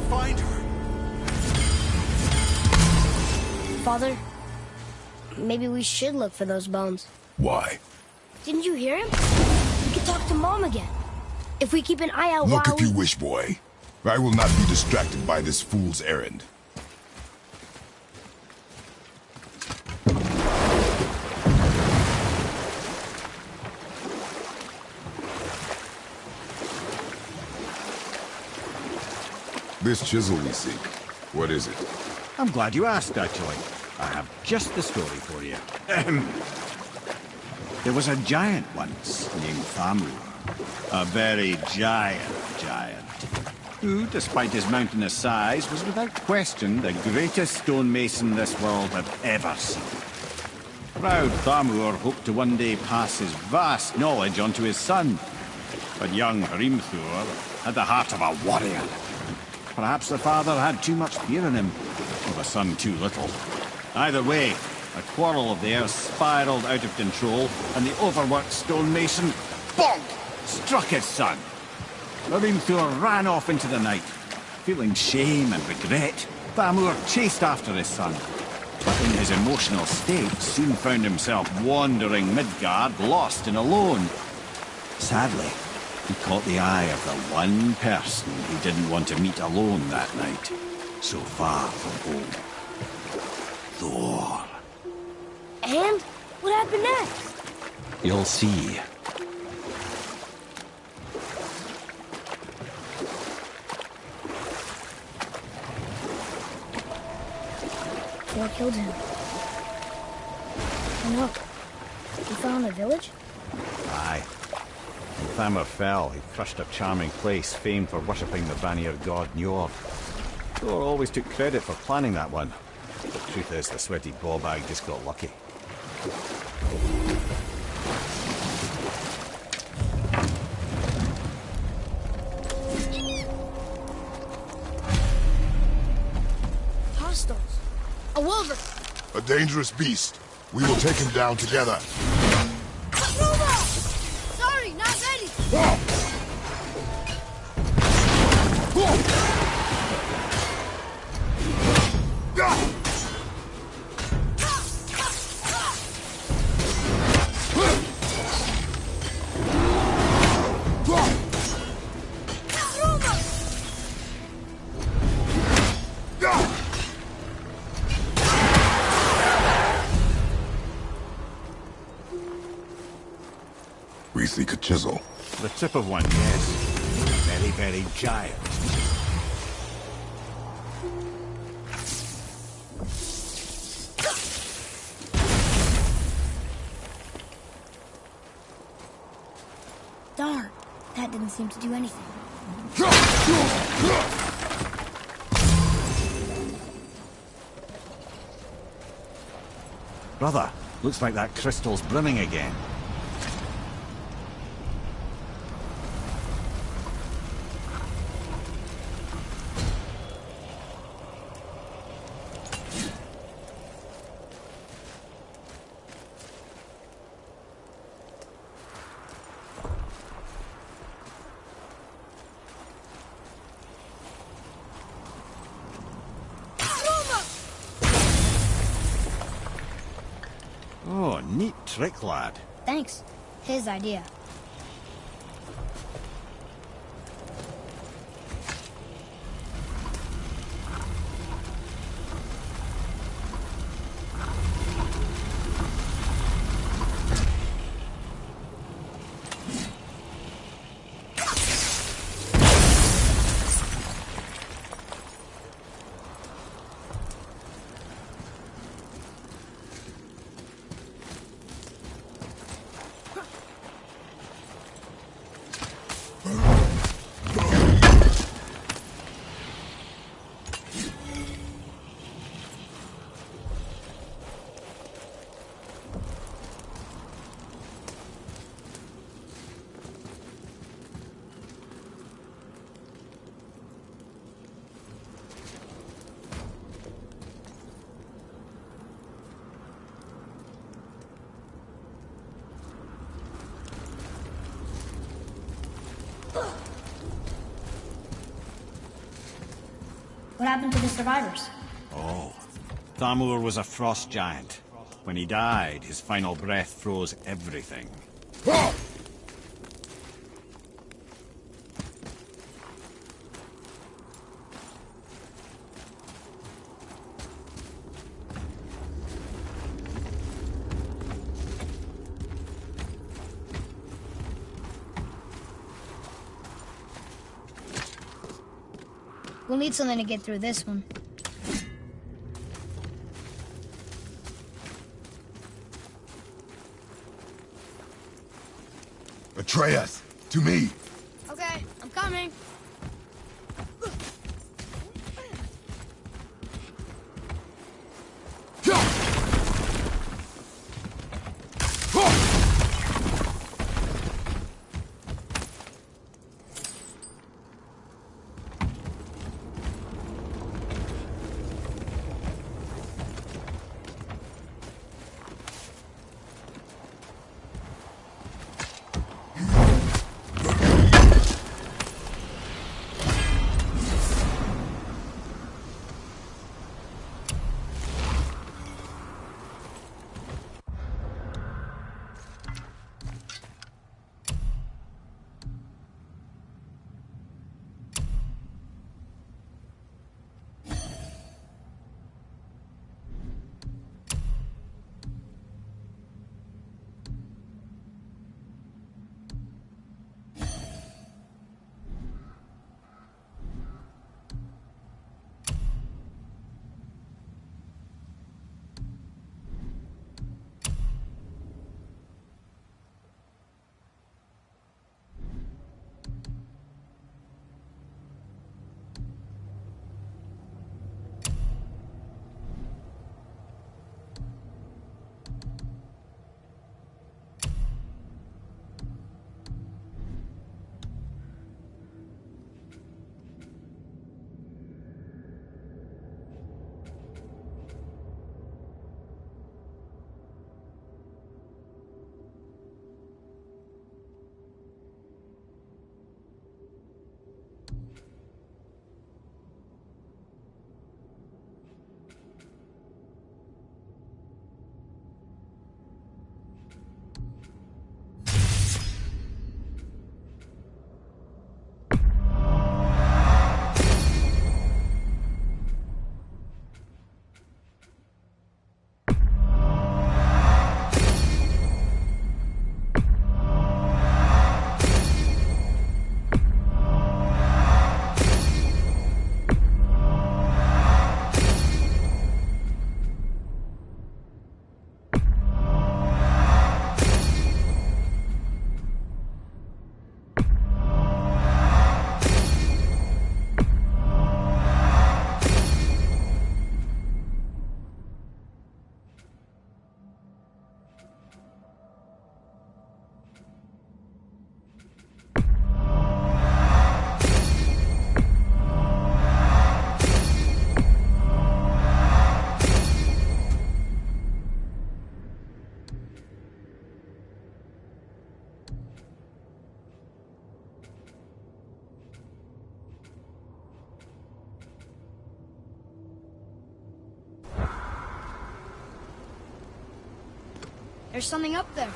Find her. Father, maybe we should look for those bones. Why? Didn't you hear him? We could talk to Mom again. If we keep an eye out Look while if you wish, boy. I will not be distracted by this fool's errand. This chisel we seek, what is it? I'm glad you asked, actually. I have just the story for you. There was a giant once named Thamur. A very giant, who, despite his mountainous size, was without question the greatest stonemason this world had ever seen. Proud Thamur hoped to one day pass his vast knowledge onto his son. But young Hrimthur had the heart of a warrior. Perhaps the father had too much fear in him, or the son too little. Either way, a quarrel of theirs spiraled out of control, and the overworked stonemason, bonk, struck his son. Hrimthur ran off into the night. Feeling shame and regret, Thamur chased after his son. But in his emotional state, soon found himself wandering Midgard, lost and alone. Sadly, he caught the eye of the one person he didn't want to meet alone that night, so far from home. Thor. And what happened next? You'll see. Thor killed him. And look, he found a village? Aye. When Thamur fell, he crushed a charming place famed for worshipping the Vanir god Njord. Thor always took credit for planning that one. The truth is, the sweaty ballbag just got lucky. Hostiles. A wolver. A dangerous beast. We will take him down together. Ruma! Sorry, not ready. We seek a chisel. The tip of one, yes. Very, very giant. Darn, that didn't seem to do anything. Brother, looks like that crystal's brimming again. neat trick, lad. Thanks. His idea. What happened to the survivors? Oh, Thamur was a frost giant. When he died, his final breath froze everything. We'll need something to get through this one. Atreus, to me! Okay, I'm coming. There's something up there.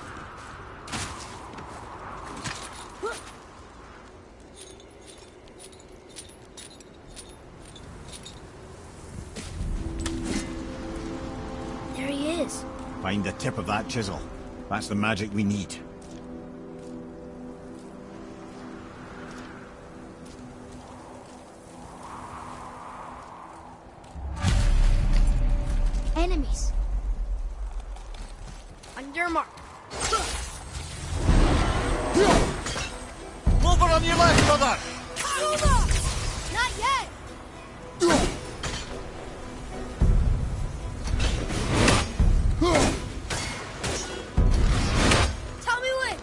There he is. Find the tip of that chisel. That's the magic we need. Enemies. On your mark. Over on your left, brother! Not yet! Tell me when!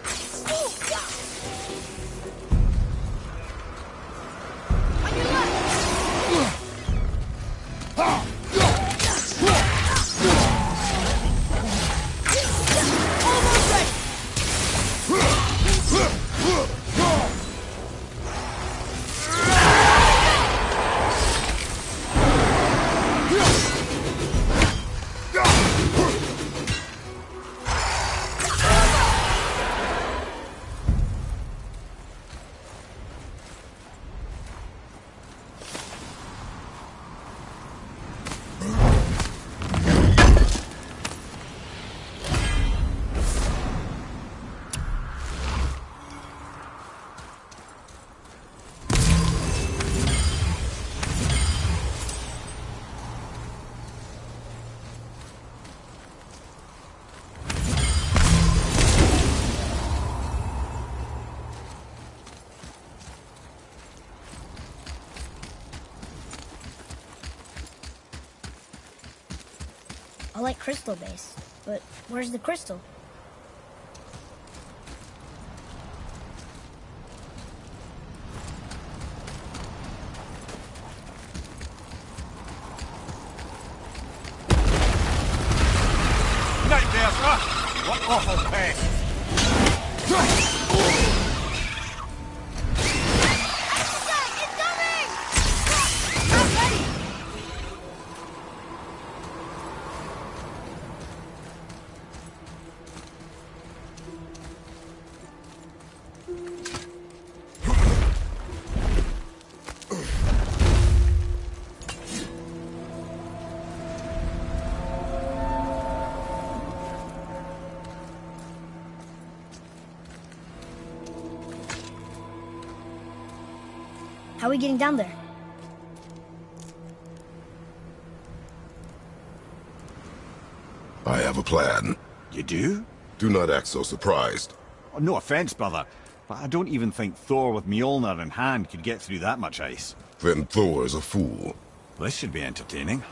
On your left! Almost ready! I like crystal base, but where's the crystal? Nightmares! Ah! What awful pest! How are we getting down there? I have a plan. You do? Do not act so surprised. Oh, no offense, brother, but I don't even think Thor with Mjolnir in hand could get through that much ice. Then Thor is a fool. This should be entertaining.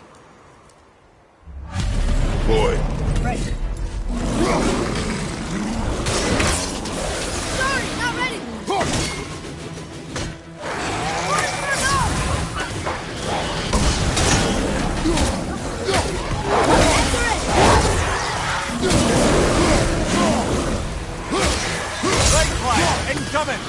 Boy. Right. Sorry, not ready! Right flag, incoming!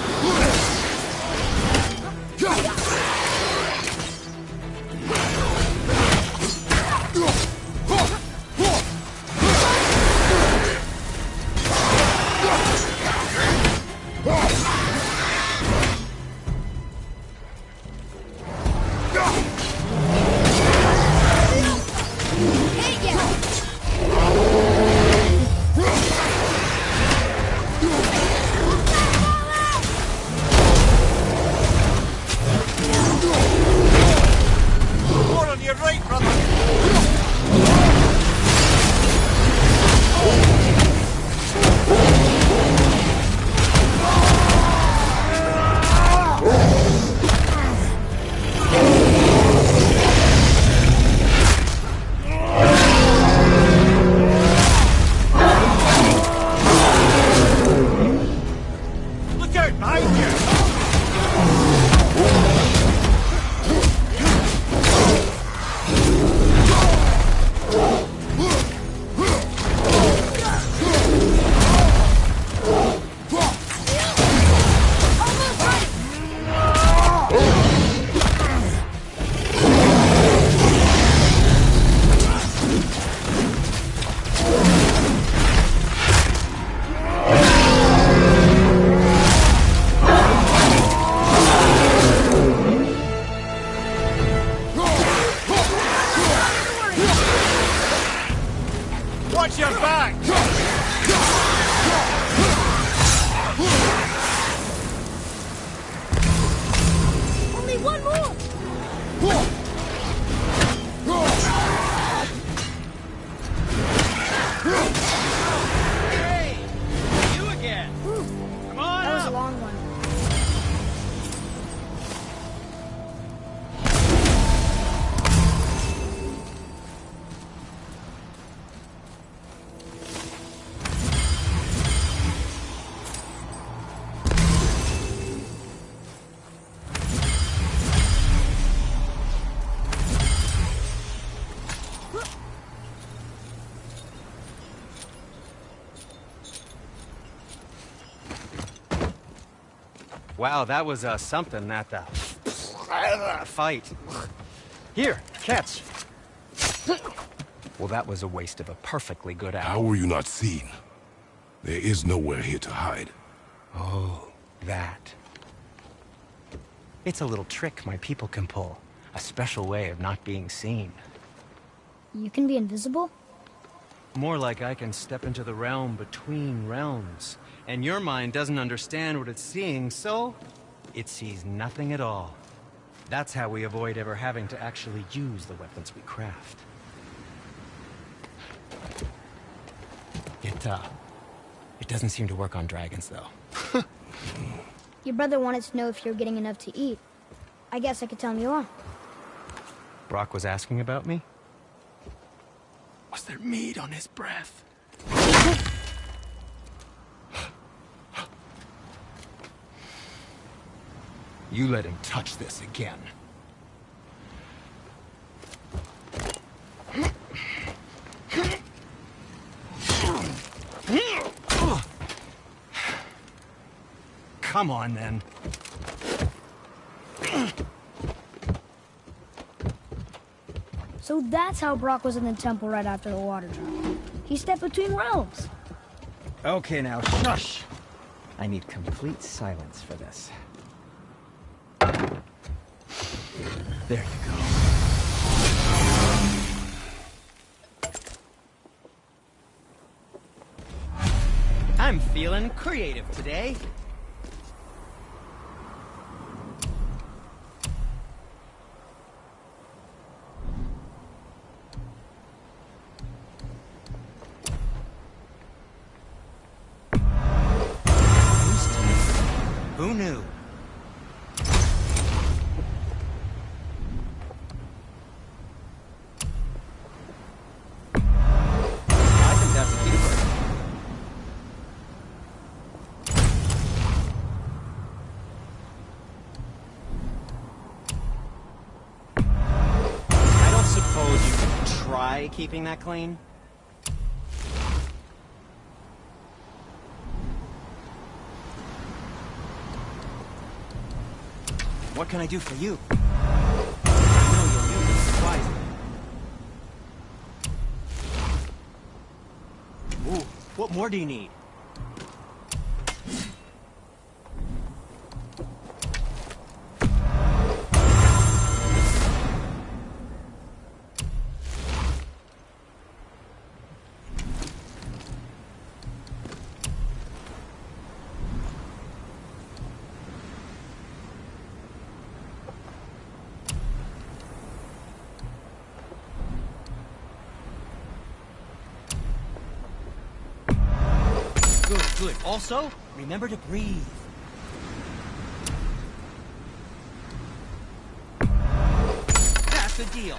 Wow, that was something at the fight. Here, catch. Well, that was a waste of a perfectly good apple. How were you not seen? There is nowhere here to hide. Oh, that. It's a little trick my people can pull. A special way of not being seen. You can be invisible? More like I can step into the realm between realms. And your mind doesn't understand what it's seeing, so it sees nothing at all. That's how we avoid ever having to actually use the weapons we craft. It doesn't seem to work on dragons, though. Your brother wanted to know if you're getting enough to eat. I guess I could tell him you are. Brock was asking about me? Was there meat on his breath? You let him touch this again. Come on, then. So that's how Brock was in the temple right after the water drop. He stepped between realms. Okay, now, shush! I need complete silence for this. There you go. I'm feeling creative today. Who knew? I think that's a keeper. I don't suppose you could try keeping that clean? What can I do for you? I know you'll use it wisely. Ooh, what more do you need? Good. Also, remember to breathe. That's the deal.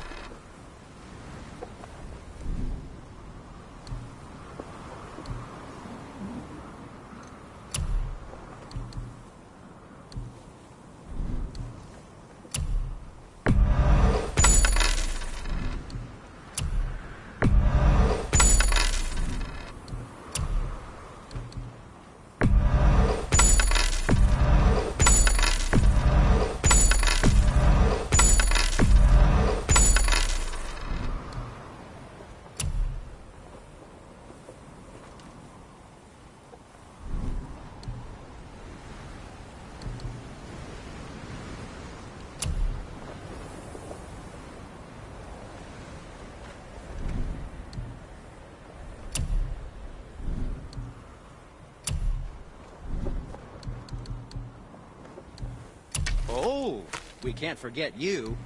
Oh, we can't forget you.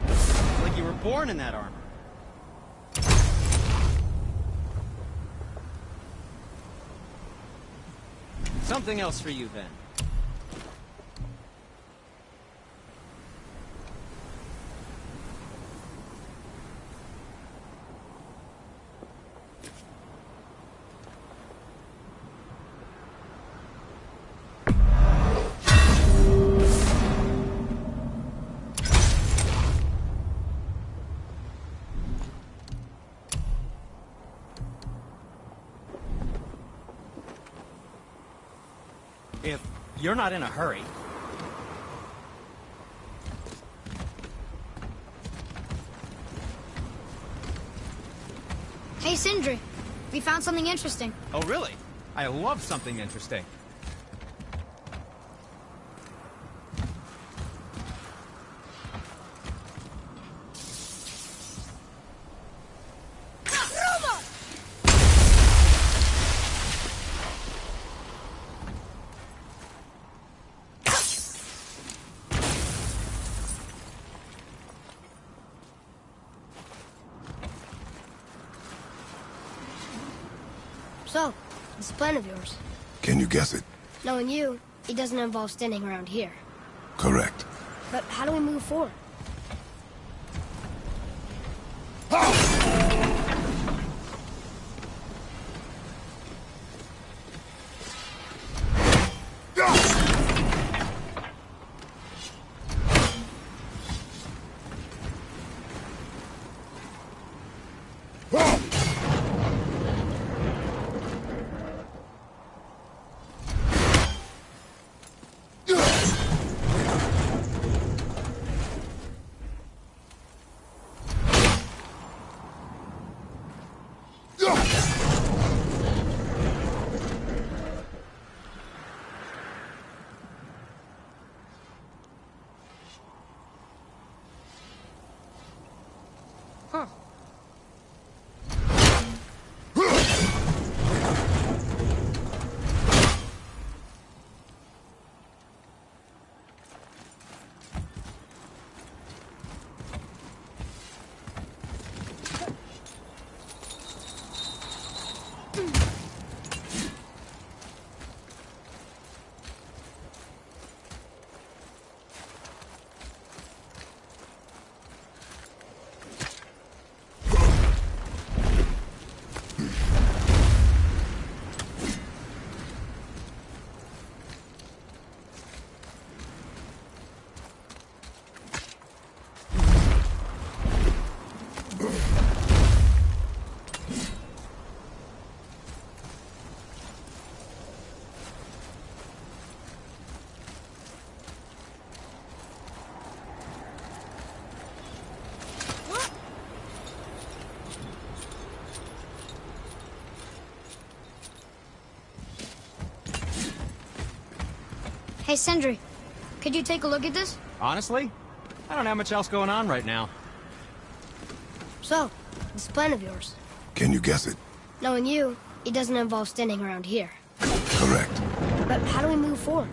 It's like you were born in that armor. Something else for you, then. If you're not in a hurry. Hey, Sindri. We found something interesting. Oh, really? I love something interesting. So, this plan of yours. Can you guess it? Knowing you, it doesn't involve standing around here. Correct. But how do we move forward? Huh. Hey, Sindri, could you take a look at this? Honestly, I don't have much else going on right now. So, this plan of yours. Can you guess it? Knowing you, it doesn't involve standing around here. Correct. But how do we move forward?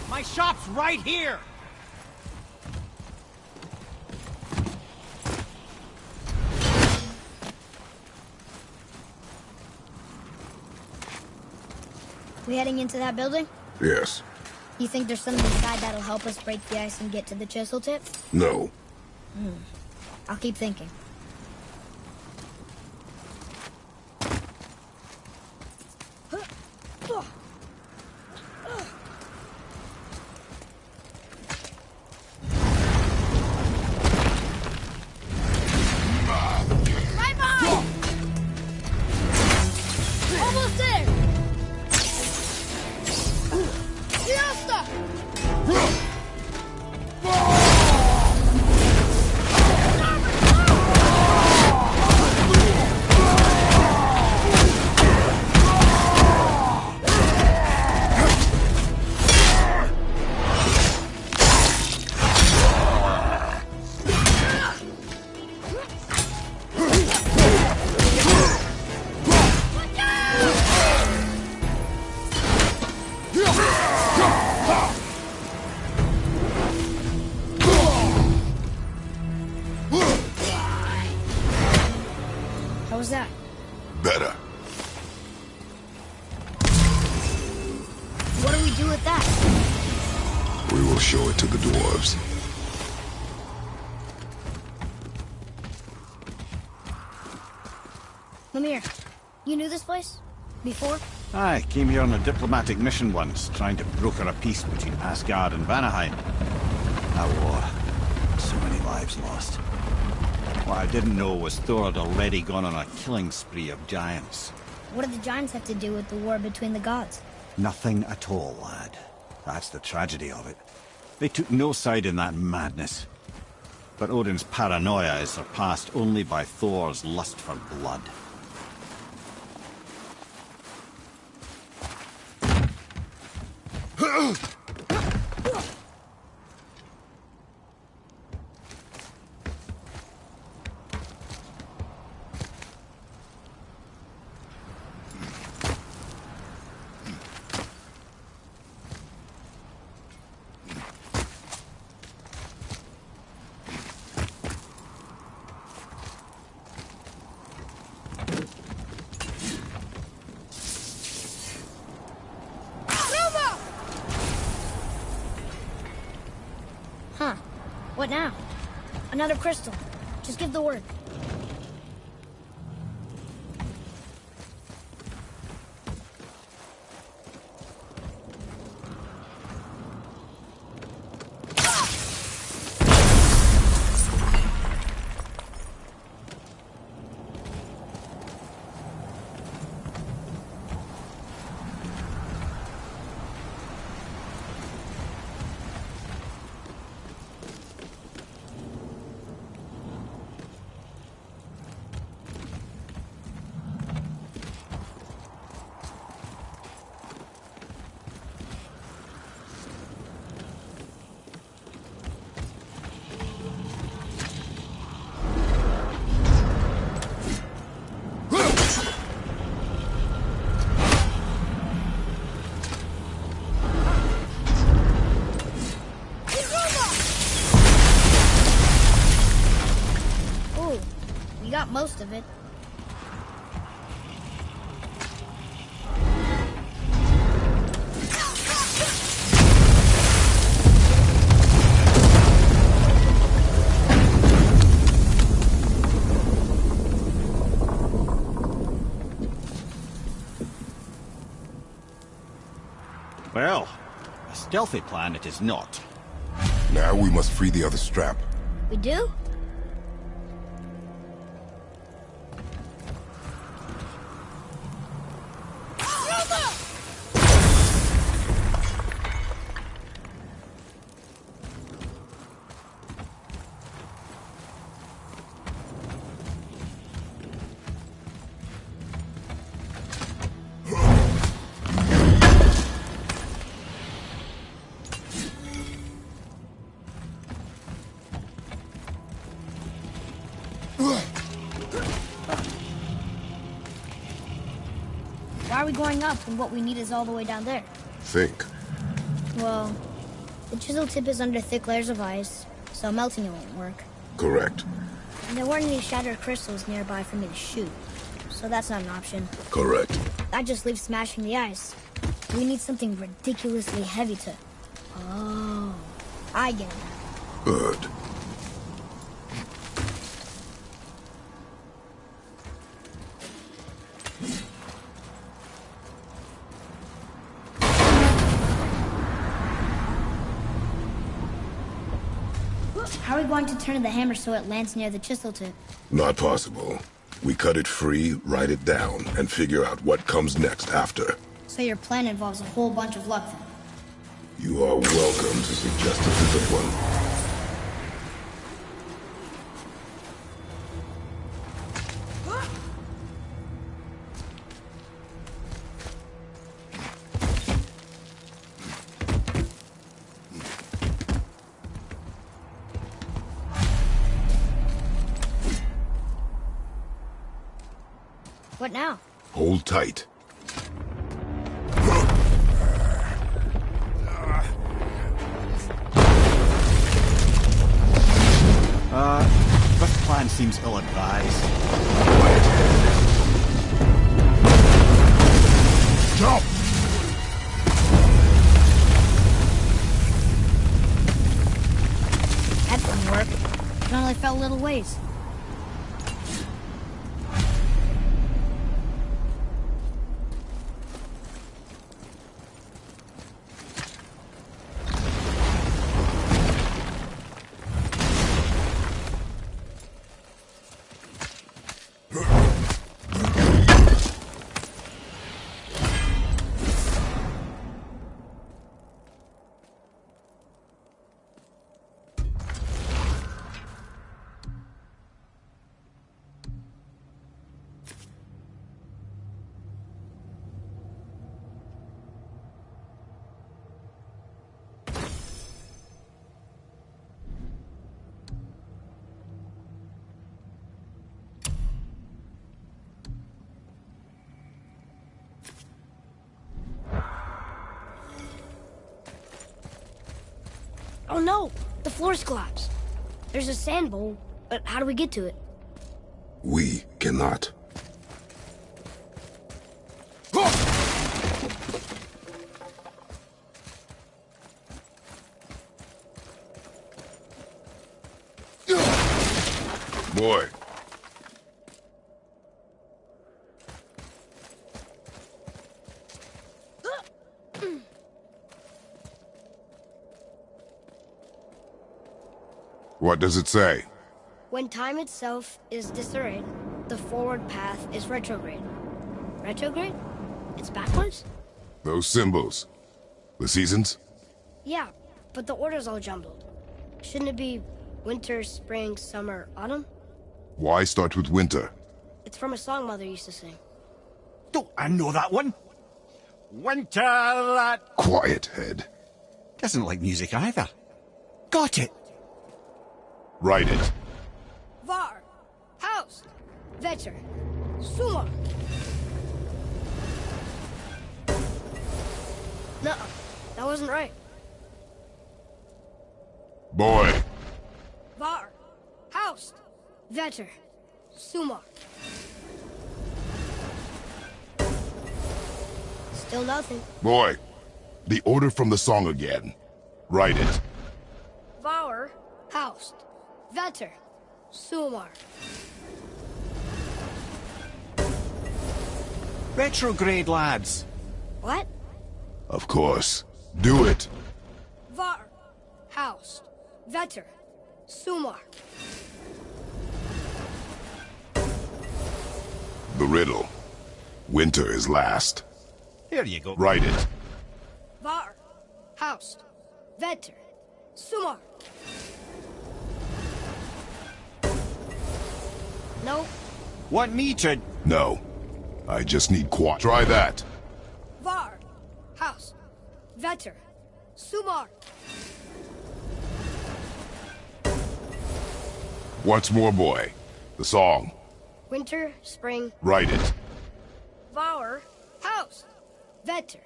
My shop's right here! We heading into that building? Yes. You think there's something inside that'll help us break the ice and get to the chisel tip? No. I'll keep thinking. How was that? Better. What do we do with that? We will show it to the dwarves. Mímir, you knew this place? Before? I came here on a diplomatic mission once, trying to broker a peace between Asgard and Vanaheim. That war. So many lives lost. What I didn't know was Thor had already gone on a killing spree of giants. What did the giants have to do with the war between the gods? Nothing at all, lad. That's the tragedy of it. They took no side in that madness. But Odin's paranoia is surpassed only by Thor's lust for blood. Huh. What now? Another crystal. Just give the word. Got most of it. Well, a stealthy plan it is not. Now we must free the other strap. We do? Why are we going up when what we need is all the way down there? Think. Well, the chisel tip is under thick layers of ice, so melting it won't work. Correct. And there weren't any shattered crystals nearby for me to shoot, so that's not an option. Correct. That just leaves smashing the ice. We need something ridiculously heavy to... Oh, I get it. Good. How are we going to turn the hammer so it lands near the chisel tip? Not possible. We cut it free, write it down, and figure out what comes next after. So your plan involves a whole bunch of luck then? You are welcome to suggest a different one. What now? Hold tight. This plan seems ill-advised. Quiet. Oh no! The floor's collapsed. There's a sand bowl, but how do we get to it? We cannot. Boy. What does it say? When time itself is disarrayed, the forward path is retrograde. Retrograde? It's backwards? Those symbols. The seasons? Yeah, but the order's all jumbled. Shouldn't it be winter, spring, summer, autumn? Why start with winter? It's from a song Mother used to sing. Don't I know that one? Winter that... Quiet, head. Doesn't like music either. Got it. Write it. Var, Haust, Vetter, Summa. Nuh-uh, that wasn't right. Boy. Var, Haust, Vetter, Summa. Still nothing. Boy. The order from the song again. Write it. Var, Haust, Vetter, Sumar. Retrograde, lads. What? Of course. Do it. Var, Haust, Vetter, Sumar. The riddle. Winter is last. Here you go. Write it. Var, Haust, Vetter, Sumar. No. Want me to... No. I just need quiet. Try that. Var, Haust, Vetter, Sumar. What's more, boy? The song. Winter, spring, Write it. Var, Haust, Vetter,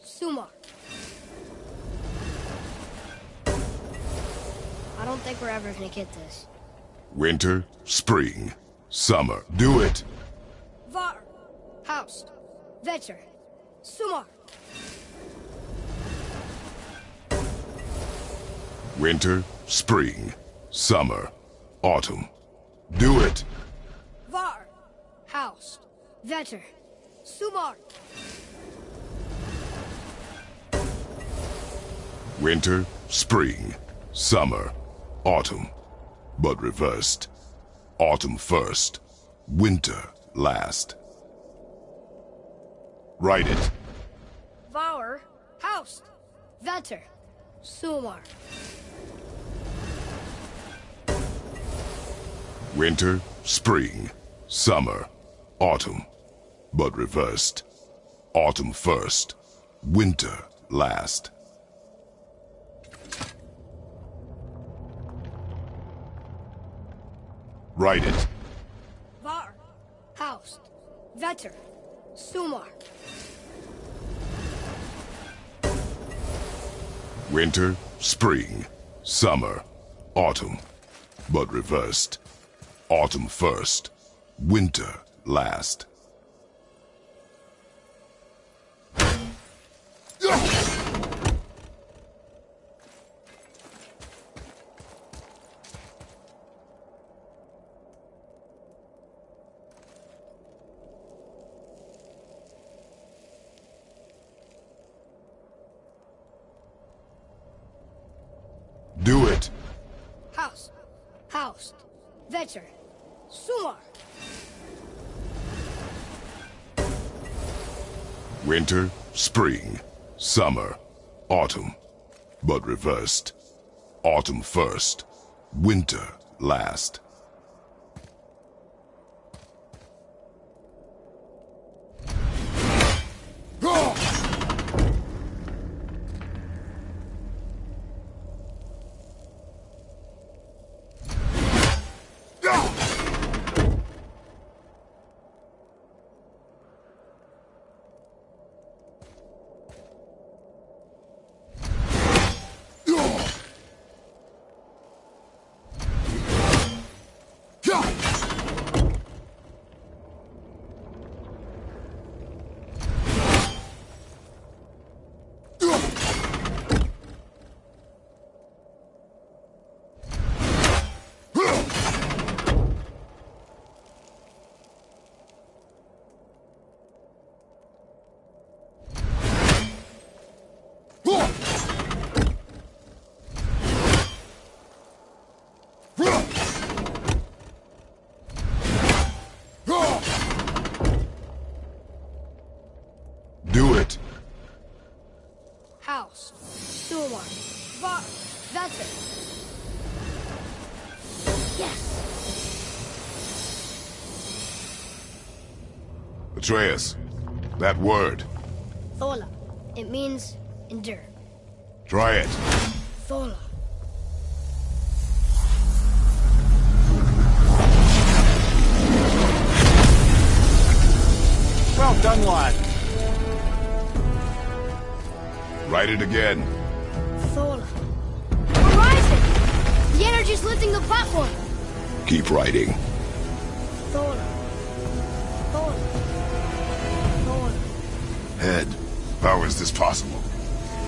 Sumar. I don't think we're ever gonna get this. Winter, spring, summer. Do it. Var, Haust, Vetter, Sumar. Winter, spring, summer, autumn. Do it. Var, Haust, Vetter, Sumar. Winter, spring, summer, autumn. But reversed. Autumn first, winter last. Write it. Var, Haust, Vetter, Sumar. Winter, spring, summer, autumn. But reversed. Autumn first, winter last. Write it. Var, Haust, Vetter, Sumar. Winter, spring, summer, autumn. But reversed. Autumn first, winter last. Do it. Haust, Haust, Vetter, Sumar. Winter, spring, summer, autumn. But reversed. Autumn first, winter last. lost. So am I. But that's it. Yes! Atreus, that word. Thola. It means endure. Try it. Thola. Well done, lad. Write it again. Thola. We're rising! The energy's lifting the platform! Keep writing. Thola. Thola. Thola. Head, how is this possible?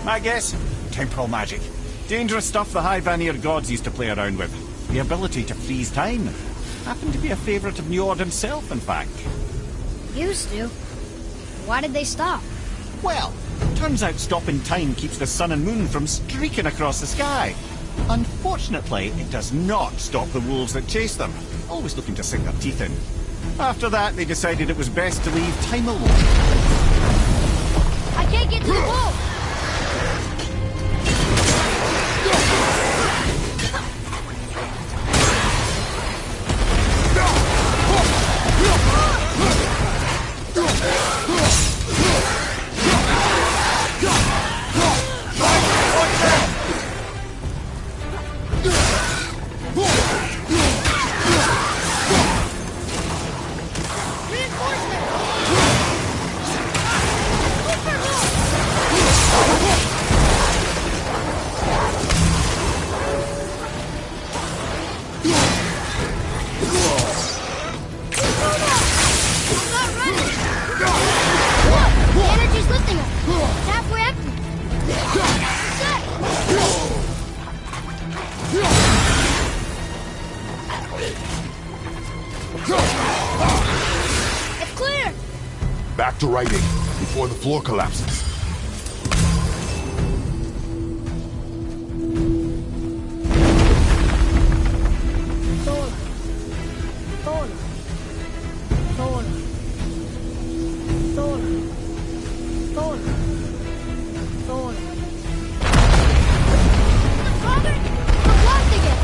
My guess? Temporal magic. Dangerous stuff the High Vanir gods used to play around with. The ability to freeze time. Happened to be a favourite of Njord himself, in fact. Used to. Why did they stop? Well, turns out stopping time keeps the sun and moon from streaking across the sky. Unfortunately, it does not stop the wolves that chase them, always looking to sink their teeth in. After that, they decided it was best to leave time alone. I can't get to the wall! Back to writing, before the floor collapses. Thola. Thola. Thola. Thola. Thola. Thola. Robert! We're blasting it!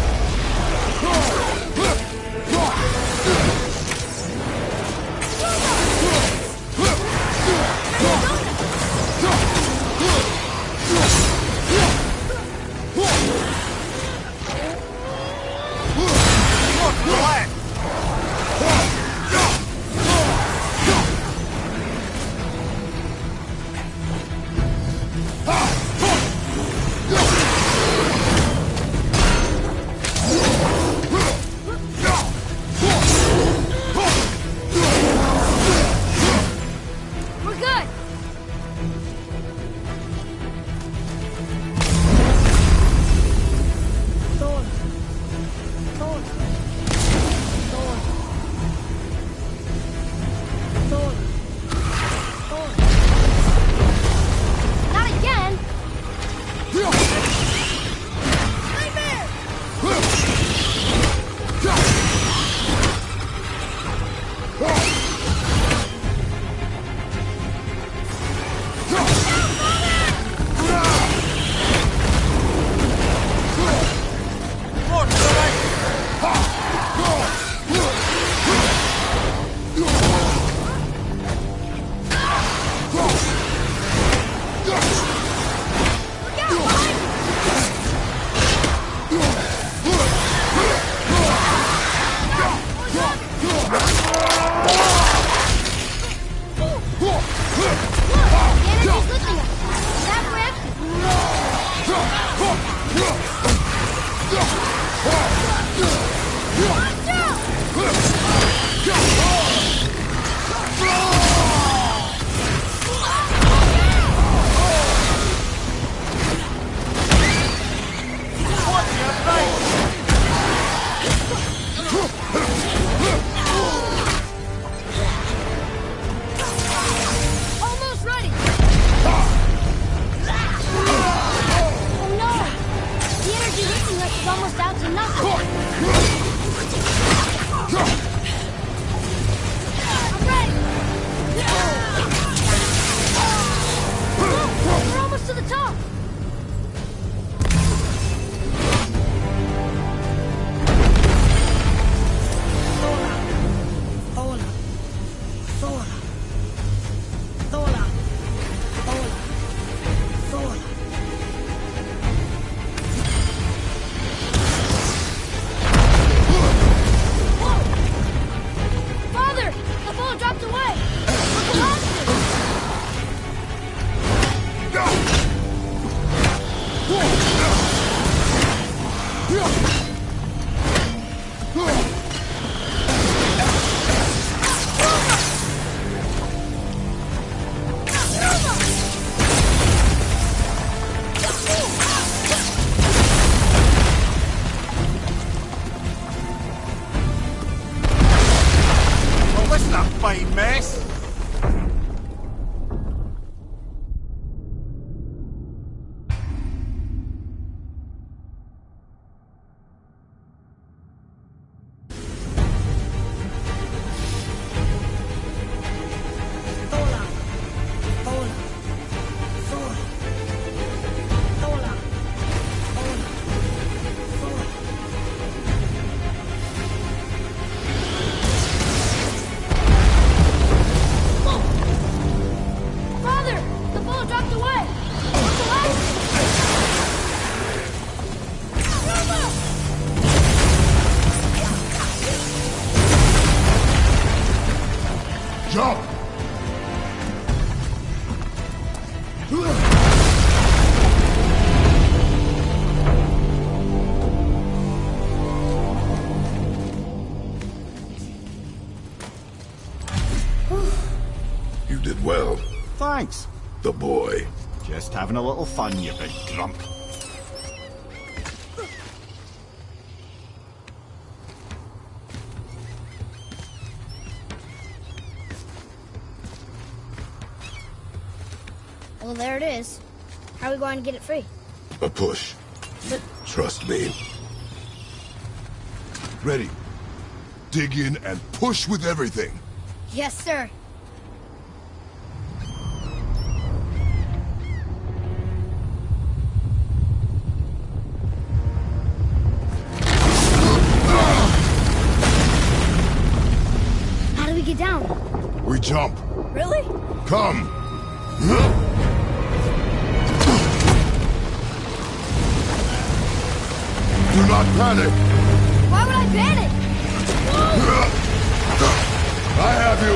Thora. Thora. Thora. Thora. Whoa! Father! The ball dropped away! Look around Well, this is a fine mess. Jump! You did well. Thanks. The boy. Just having a little fun, you big grump. Well, there it is. How are we going to get it free? A push. But Trust me. Ready. Dig in and push with everything. yes, sir. How do we get down? We jump. Really? Come. Do not panic. Why would I panic? I have you.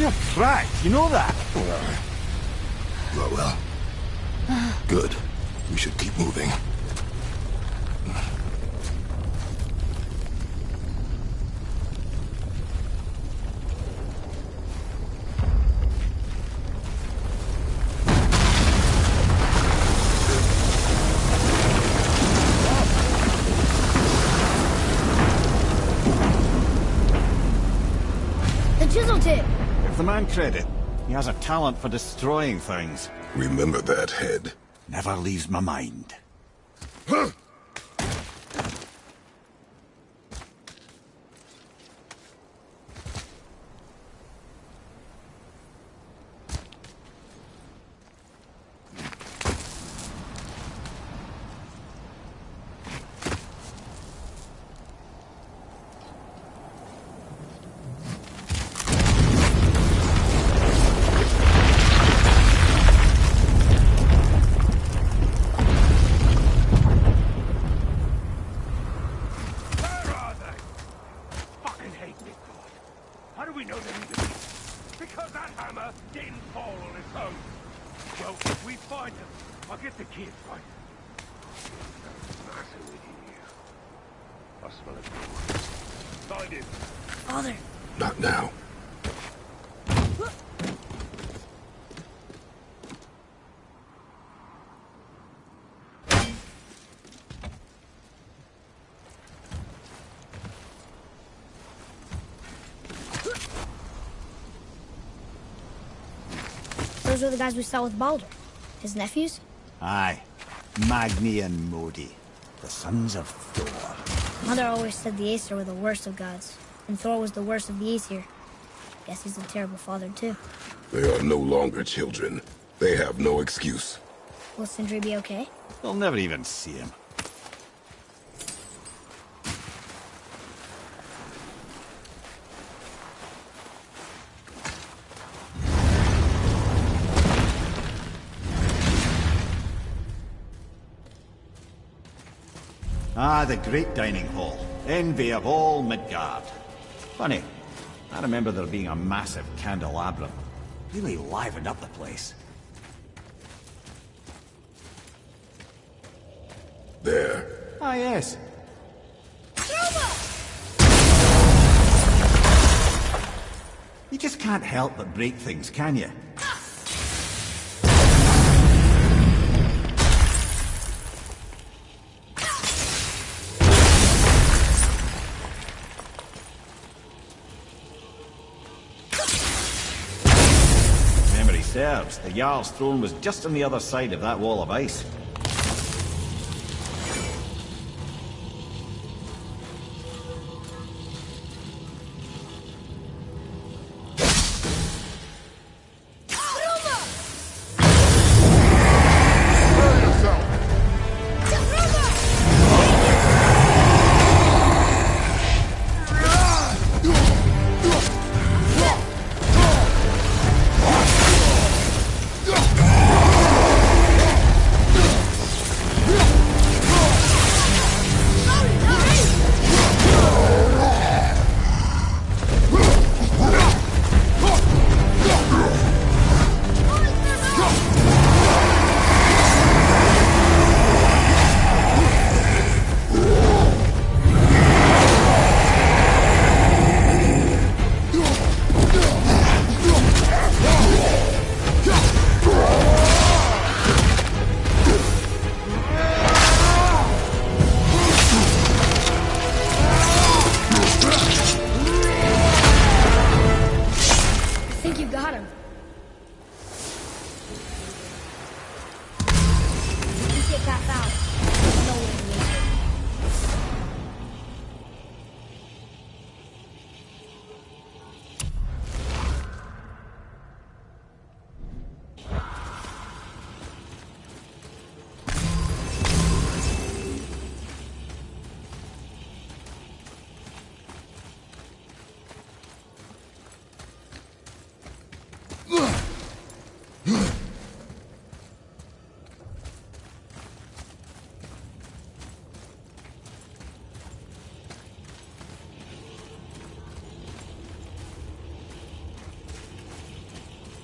You're cracked, you know that? Well. Good. We should keep moving. Give the man credit. He has a talent for destroying things. Remember that head. Never leaves my mind. Father. Not now. Those are the guys we saw with Baldur. His nephews? Aye. Magni and Modi. The sons of Thor. Mother always said the Aesir were the worst of gods, and Thor was the worst of the Aesir. Guess he's a terrible father, too. They are no longer children. They have no excuse. Will Sindri be okay? They'll never even see him. Ah, the great dining hall. Envy of all Midgard. Funny, I remember there being a massive candelabrum. Really livened up the place. There. Ah, yes. You just can't help but break things, can you? Memory serves, the Jarl's throne was just on the other side of that wall of ice.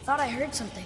Thought I heard something.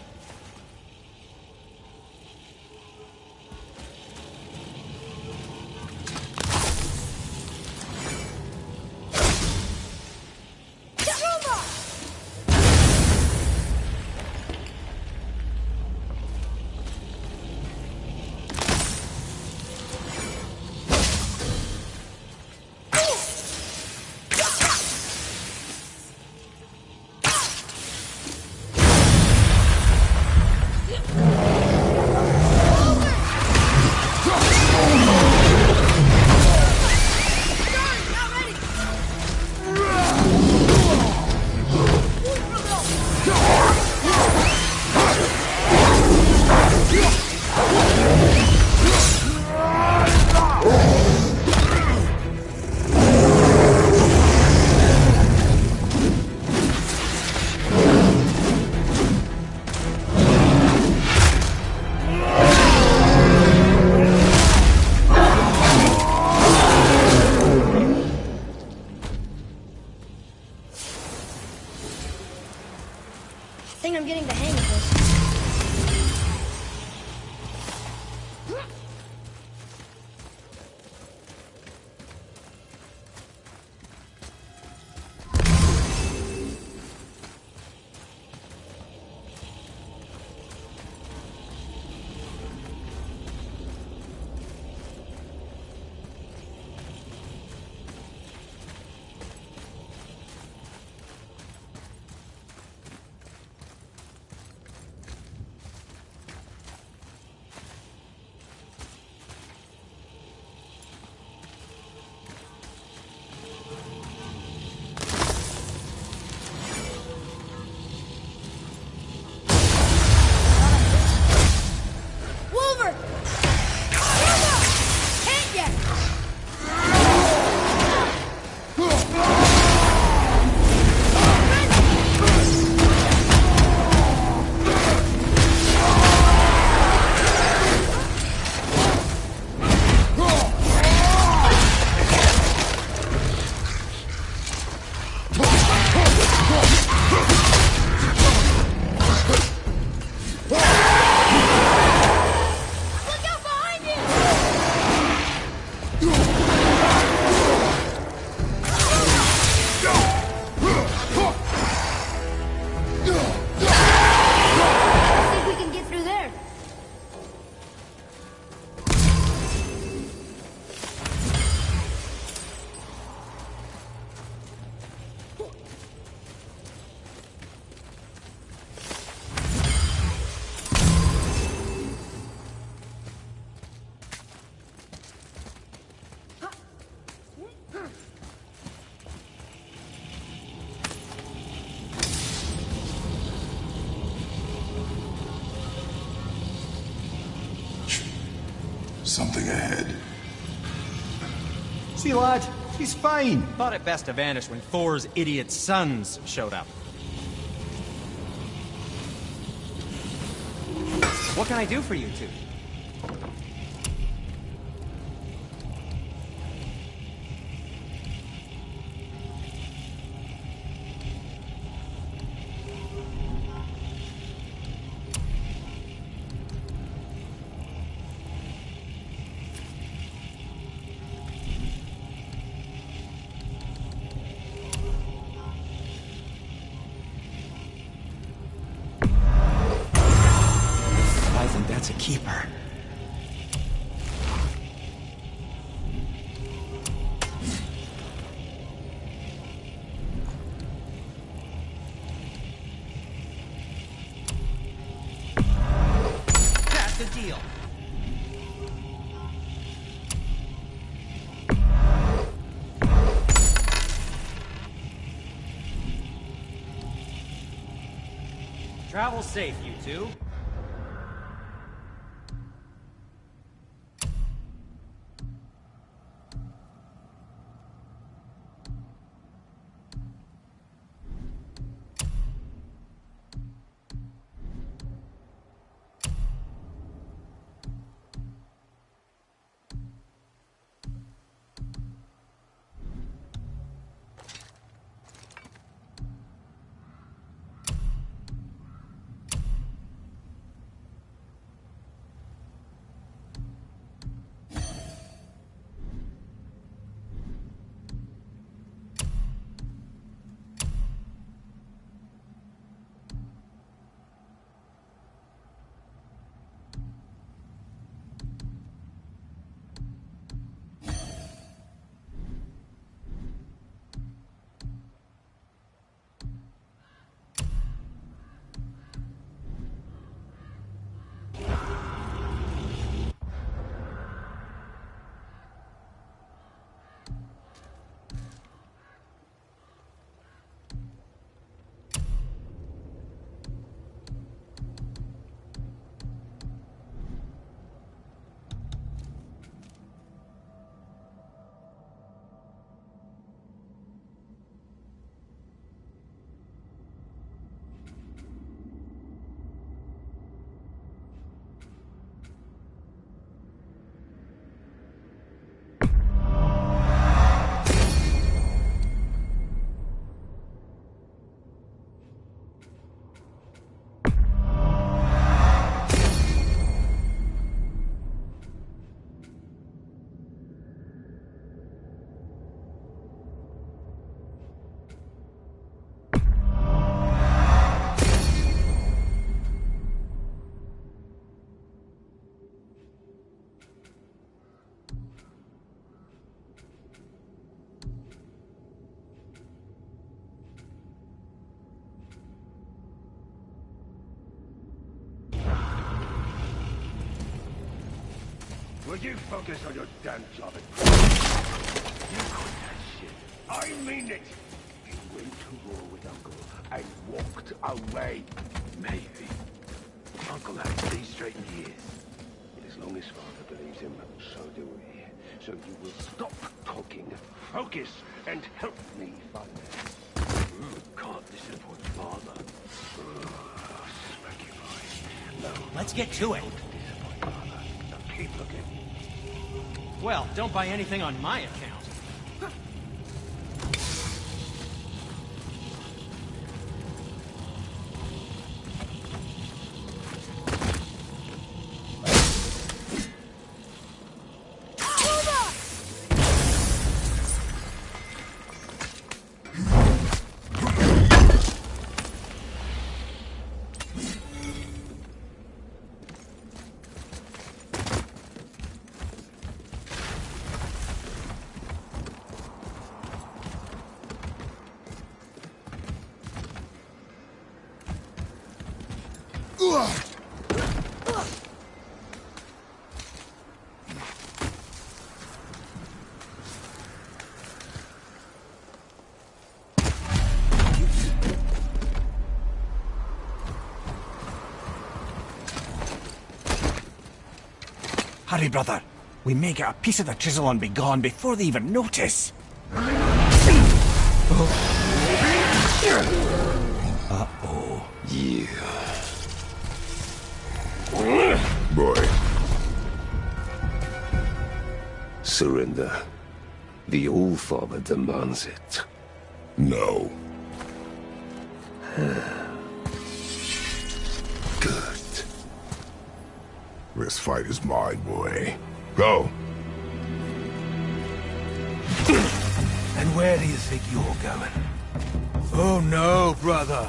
I think I'm getting the hang of this. something ahead. See, lad, he's fine. Thought it best to vanish when Thor's idiot sons showed up. What can I do for you two? That's a keeper. That's a deal. Travel safe, you two. Will you focus on your damn job and... You quit that shit. I mean it! You went to war with Uncle and walked away. Maybe. Uncle had 3 straight years. But as long as Father believes him, so do we. So you will stop talking, focus, and help me find them. Can't disappoint Father. Smack your boy. No. Let's get to it. Disappoint Father. Now keep looking. Well, don't buy anything on my account. Hurry, brother. We may get a piece of the chisel and be gone before they even notice. Uh-oh. Yeah. Boy. Surrender. The All-Father demands it. No. Good. This fight is mine, boy. Go. And where do you think you're going? Oh no, brother.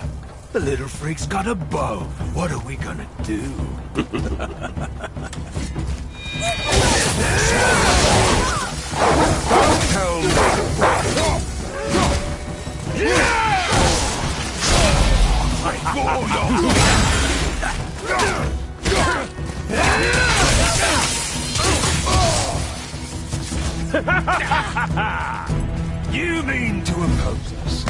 The little freak's got a bow. What are we gonna do? Don't tell me. You mean to oppose us?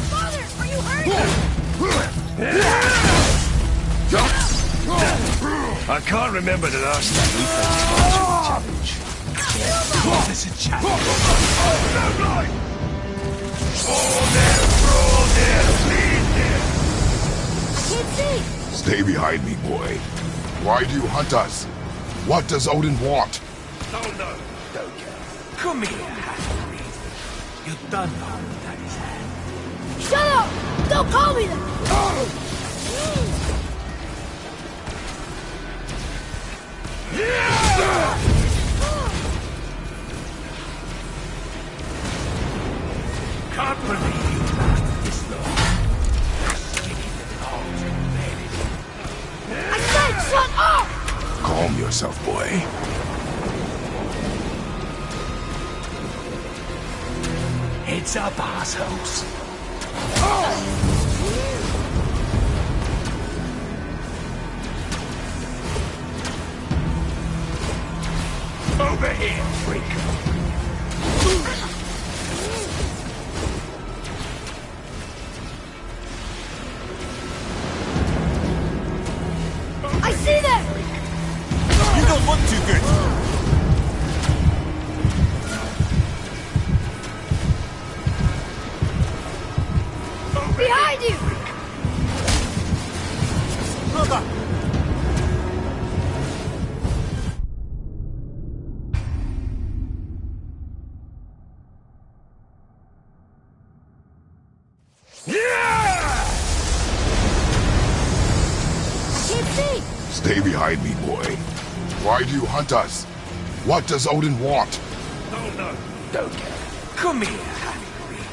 Father, are you hurt? I can't remember the last time we faced a challenge. Was this a challenge? I can't see. Stay behind me, boy. Why do you hunt us? What does Odin want? Oh no, don't care. Come here, half-breed. You done know that is hand. Shut up! Don't call me that! Can't believe you lasted this long. Skinny little arms and belly. I said shut up! Calm yourself, boy. Heads up, assholes. Over here, freak. I see them! You don't look too good. Behind you! Brother! Stay behind me, boy. Why do you hunt us? What does Odin want? Oh no, don't care. Come here, half-breed.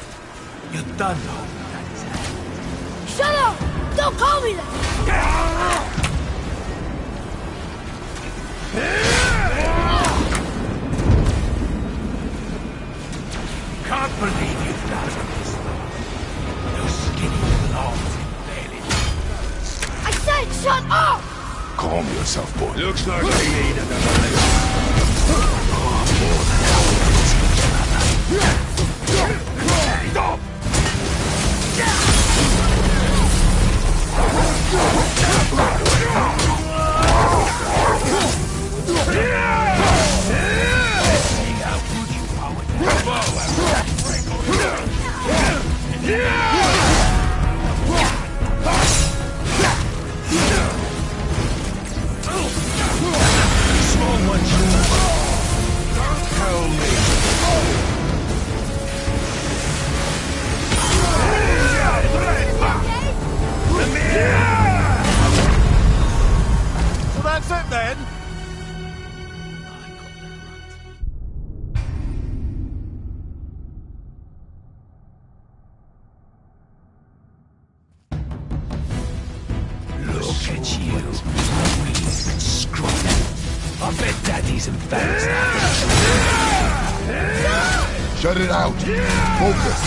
You done know that is hand. Shut up! Don't call me that! Can't believe you've lasted this long. Your skinny little arms and belly. I said shut up! Calm yourself, boy. Looks like we need another Stop! Small one, don't tell me. So that's it then? Look at you, weak and scrawny. I bet Daddy's embarrassed. Shut it out. Focus.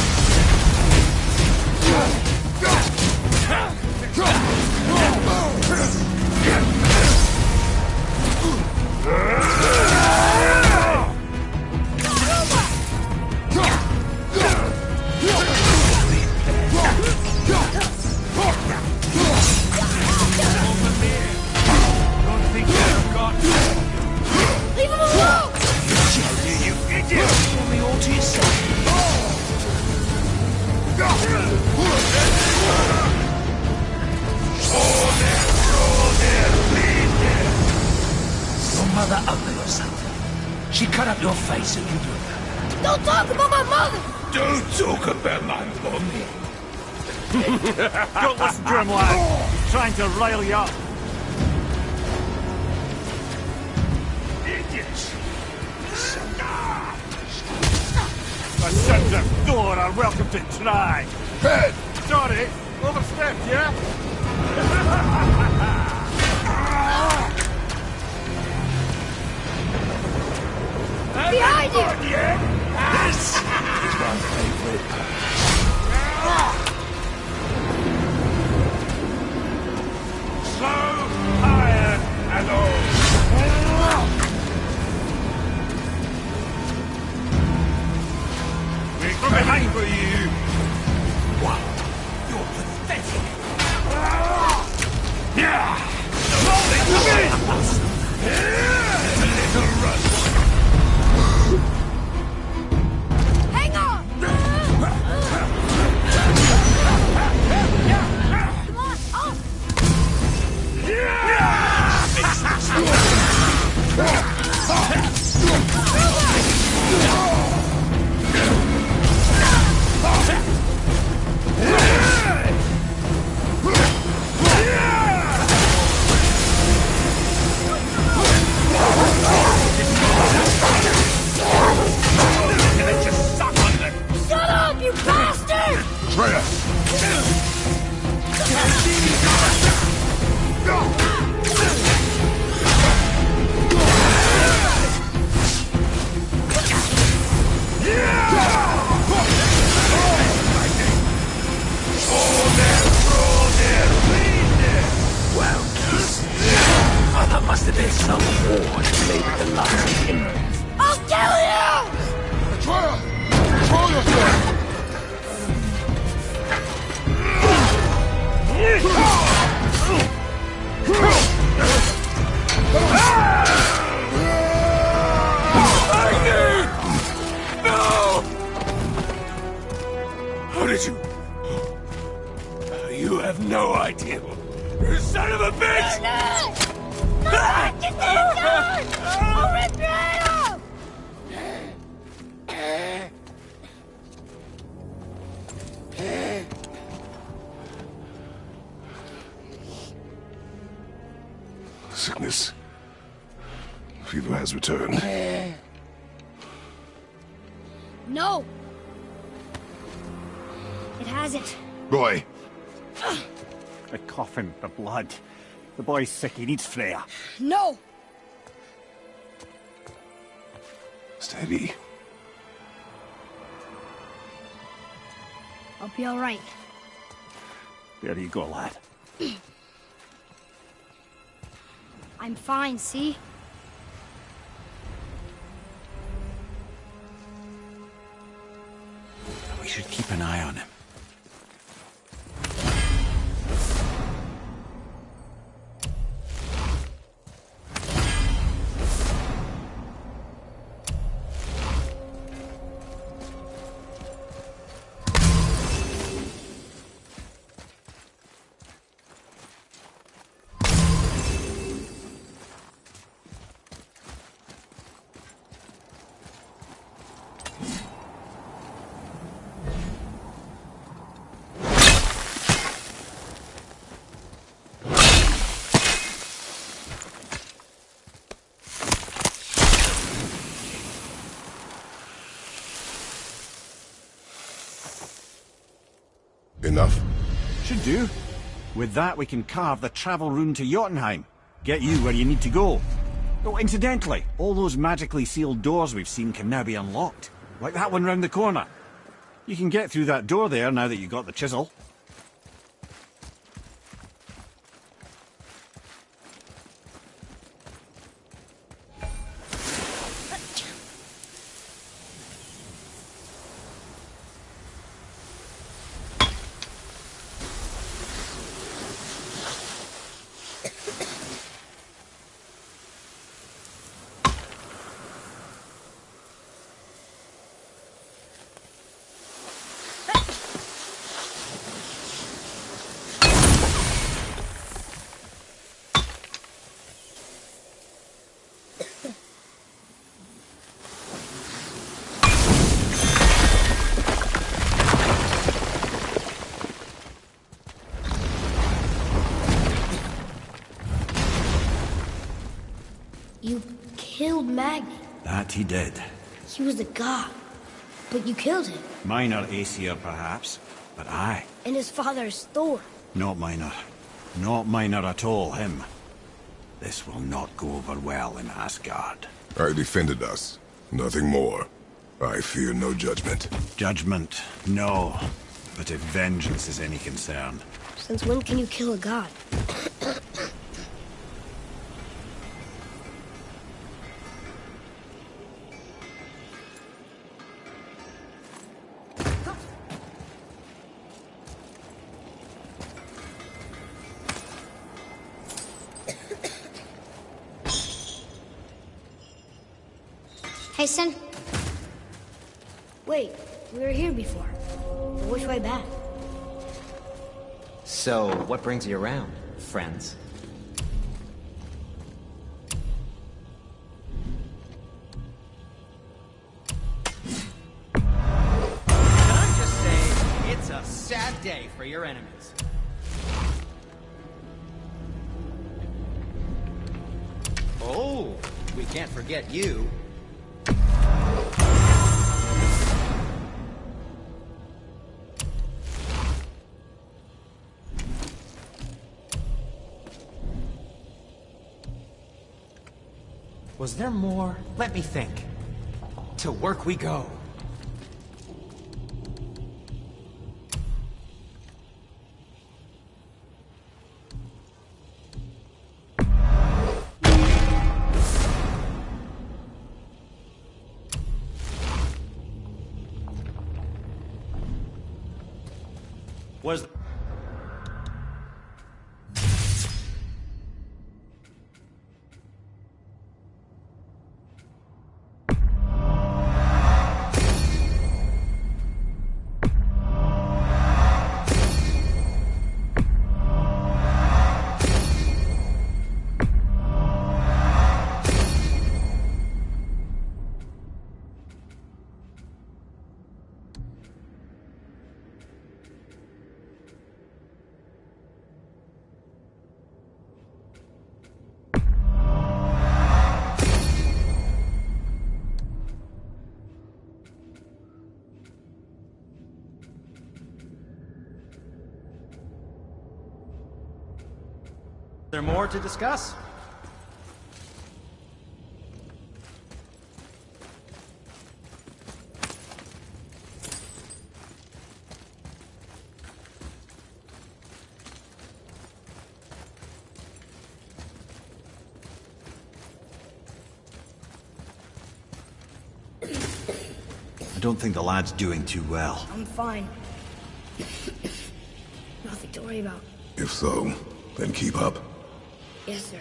mother ugly or something? She cut up your face and you do that. Don't talk about my mother! Don't talk about my mommy. Don't listen to him, lad. Trying to rile you up. Idiots. The sons of Thor are welcome to try. Head! Sorry, overstepped, yeah? Behind you! This is my favorite. Slow, iron, and old. We're from behind for you. Wow, you're pathetic. Yeah! Little rust. Hang on! Come on, up! Shut up, you bastard! Freya! Well, mother must have been some war to make the last of him. I'll kill you! Freya! Control yourself! How did you... You have no idea. You son of a bitch! No! Get this gun! I'll rip your head off! Sickness. Fever has returned. No! It hasn't. Boy, The coffin, the blood. The boy's sick, he needs Freya. No! steady. I'll be alright. There you go, lad. I'm fine, see? We should keep an eye on him. Enough? Should do. With that, we can carve the travel rune to Jötunheim. Get you where you need to go. Oh, incidentally, all those magically sealed doors we've seen can now be unlocked. Like that one round the corner. You can get through that door there now that you've got the chisel. killed Magni. That he did. He was a god. But you killed him. Minor Aesir, perhaps, but I. And his father is Thor. Not minor. Not minor at all, him. This will not go over well in Asgard. I defended us. Nothing more. I fear no judgment. Judgment, no. But if vengeance is any concern. Since when can you kill a god? Hey, Sin. Wait, we were here before. But which way back? So, what brings you around, friends? Can I just say, it's a sad day for your enemies. Oh, we can't forget you. Was there more? Let me think. To work we go. Was... there more to discuss? I don't think the lad's doing too well. I'm fine. Nothing to worry about. If so, then keep up. Yes, sir.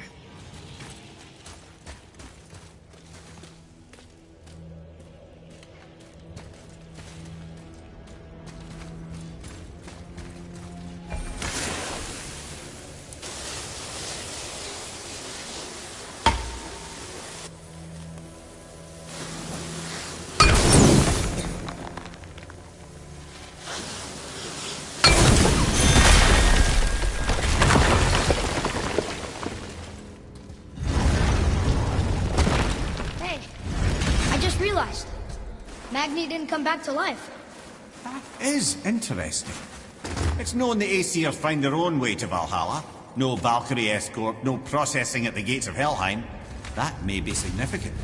Magni didn't come back to life. That is interesting. It's known the Aesir find their own way to Valhalla. No Valkyrie escort, no processing at the gates of Helheim. That may be significant.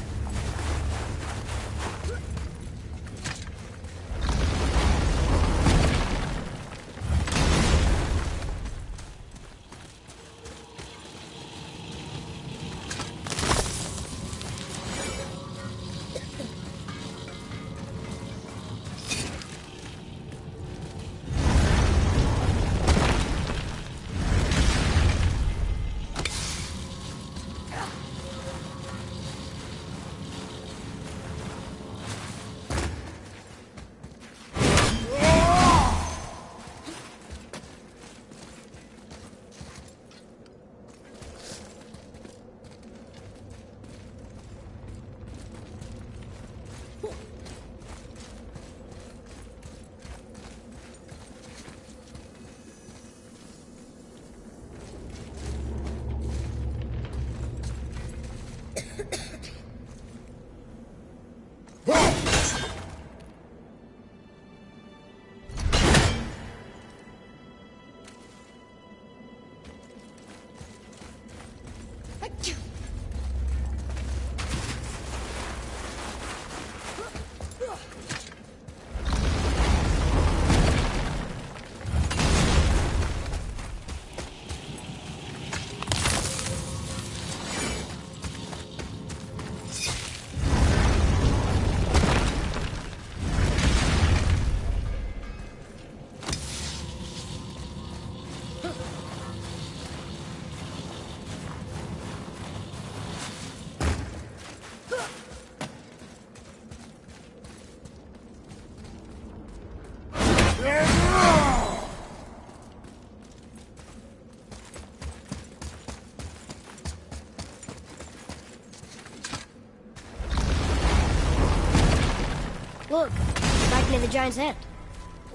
giant's hand.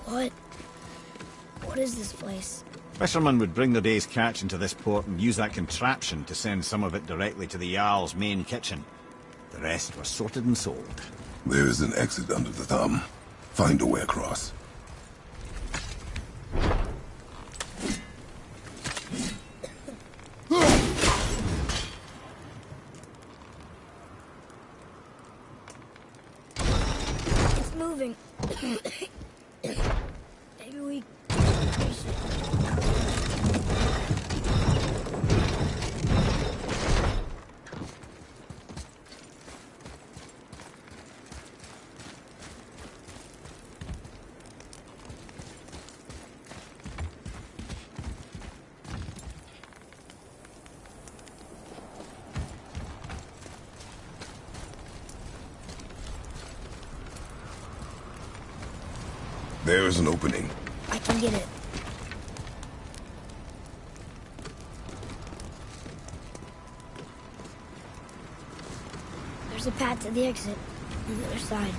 What? What is this place? Fishermen would bring their day's catch into this port and use that contraption to send some of it directly to the Jarl's main kitchen. The rest was sorted and sold. There is an exit under the thumb. Find a way across. It's moving. Maybe we... There is an opening. I can get it. There's a path to the exit on the other side.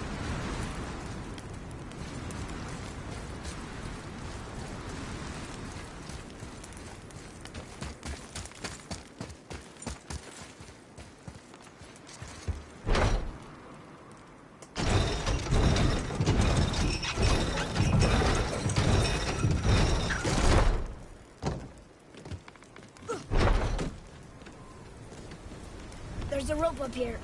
There's a rope up here.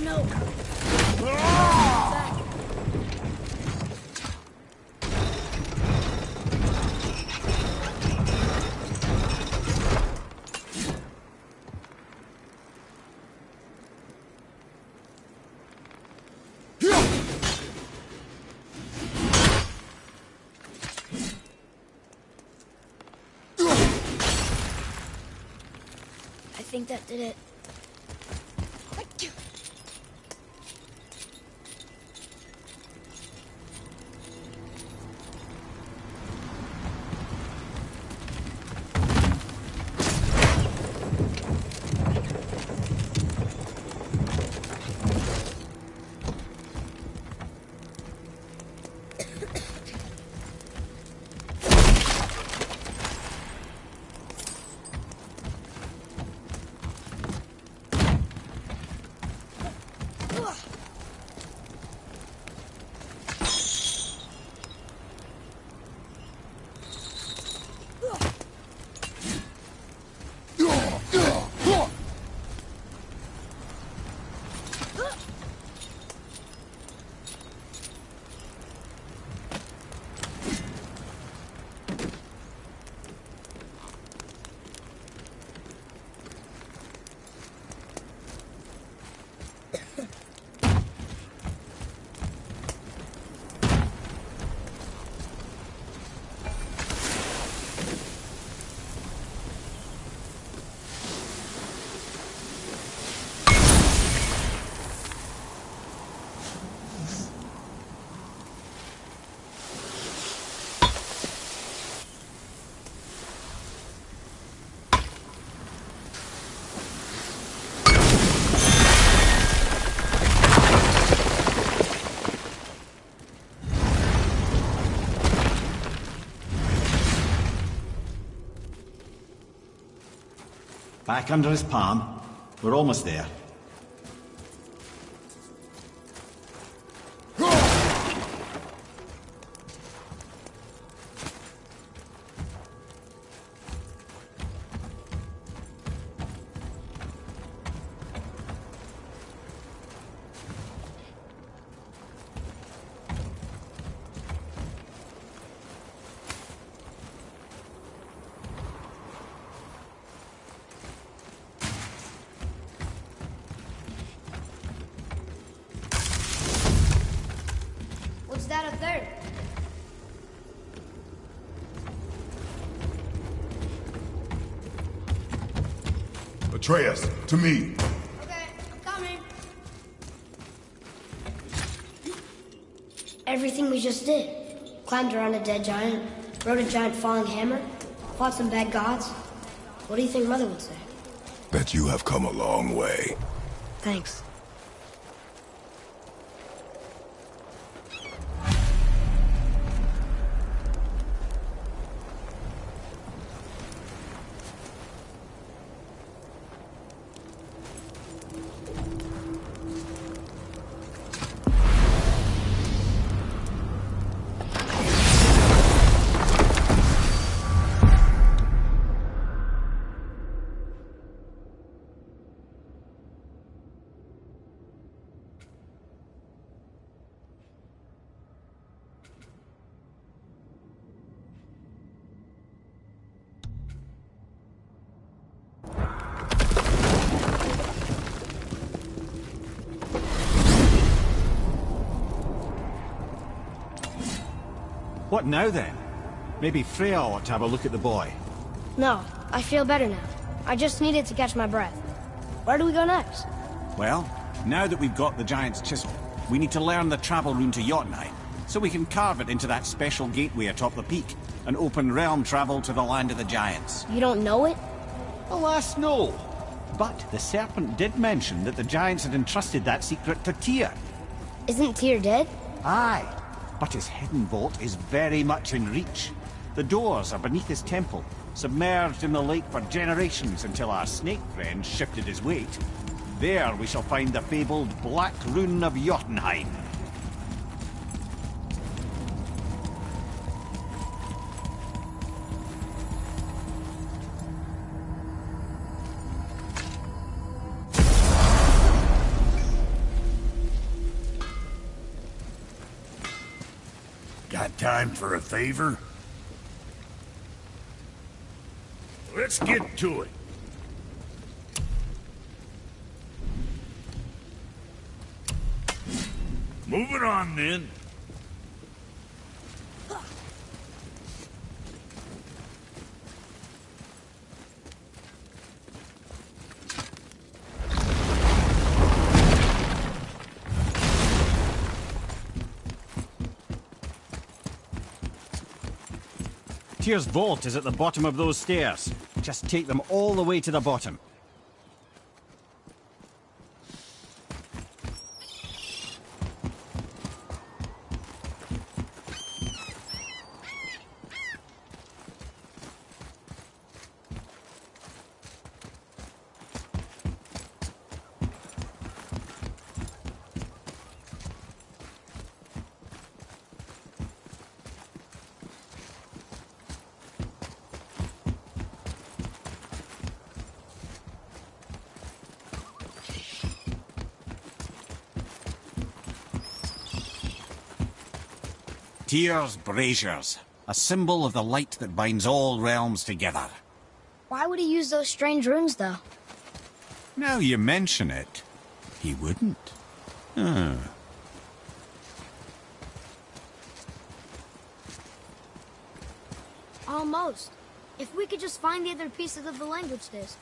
No. Back. I think that did it. Back under his palm. We're almost there. What's that up there? Atreus, to me. Okay, I'm coming. Everything we just did. Climbed around a dead giant, rode a giant falling hammer, fought some bad gods. What do you think Mother would say? That you have come a long way. Thanks. What now then? Maybe Freya ought to have a look at the boy. No, I feel better now. I just needed to catch my breath. Where do we go next? Well, now that we've got the giant's chisel, we need to learn the travel rune to Jötunheim, so we can carve it into that special gateway atop the peak, and open realm travel to the land of the giants. You don't know it? Alas, no. But the Serpent did mention that the giants had entrusted that secret to Tyr. Isn't Tyr dead? Aye, but his hidden vault is very much in reach. The doors are beneath his temple, submerged in the lake for generations until our snake friend shifted his weight. There we shall find the fabled Black Rune of Jötunheim. Got time for a favor? Let's get to it. Moving on, then. Tyr's vault is at the bottom of those stairs. Just take them all the way to the bottom. Tyr's braziers, a symbol of the light that binds all realms together. Why would he use those strange runes, though? Now you mention it, he wouldn't. Almost. If we could just find the other pieces of the language disc.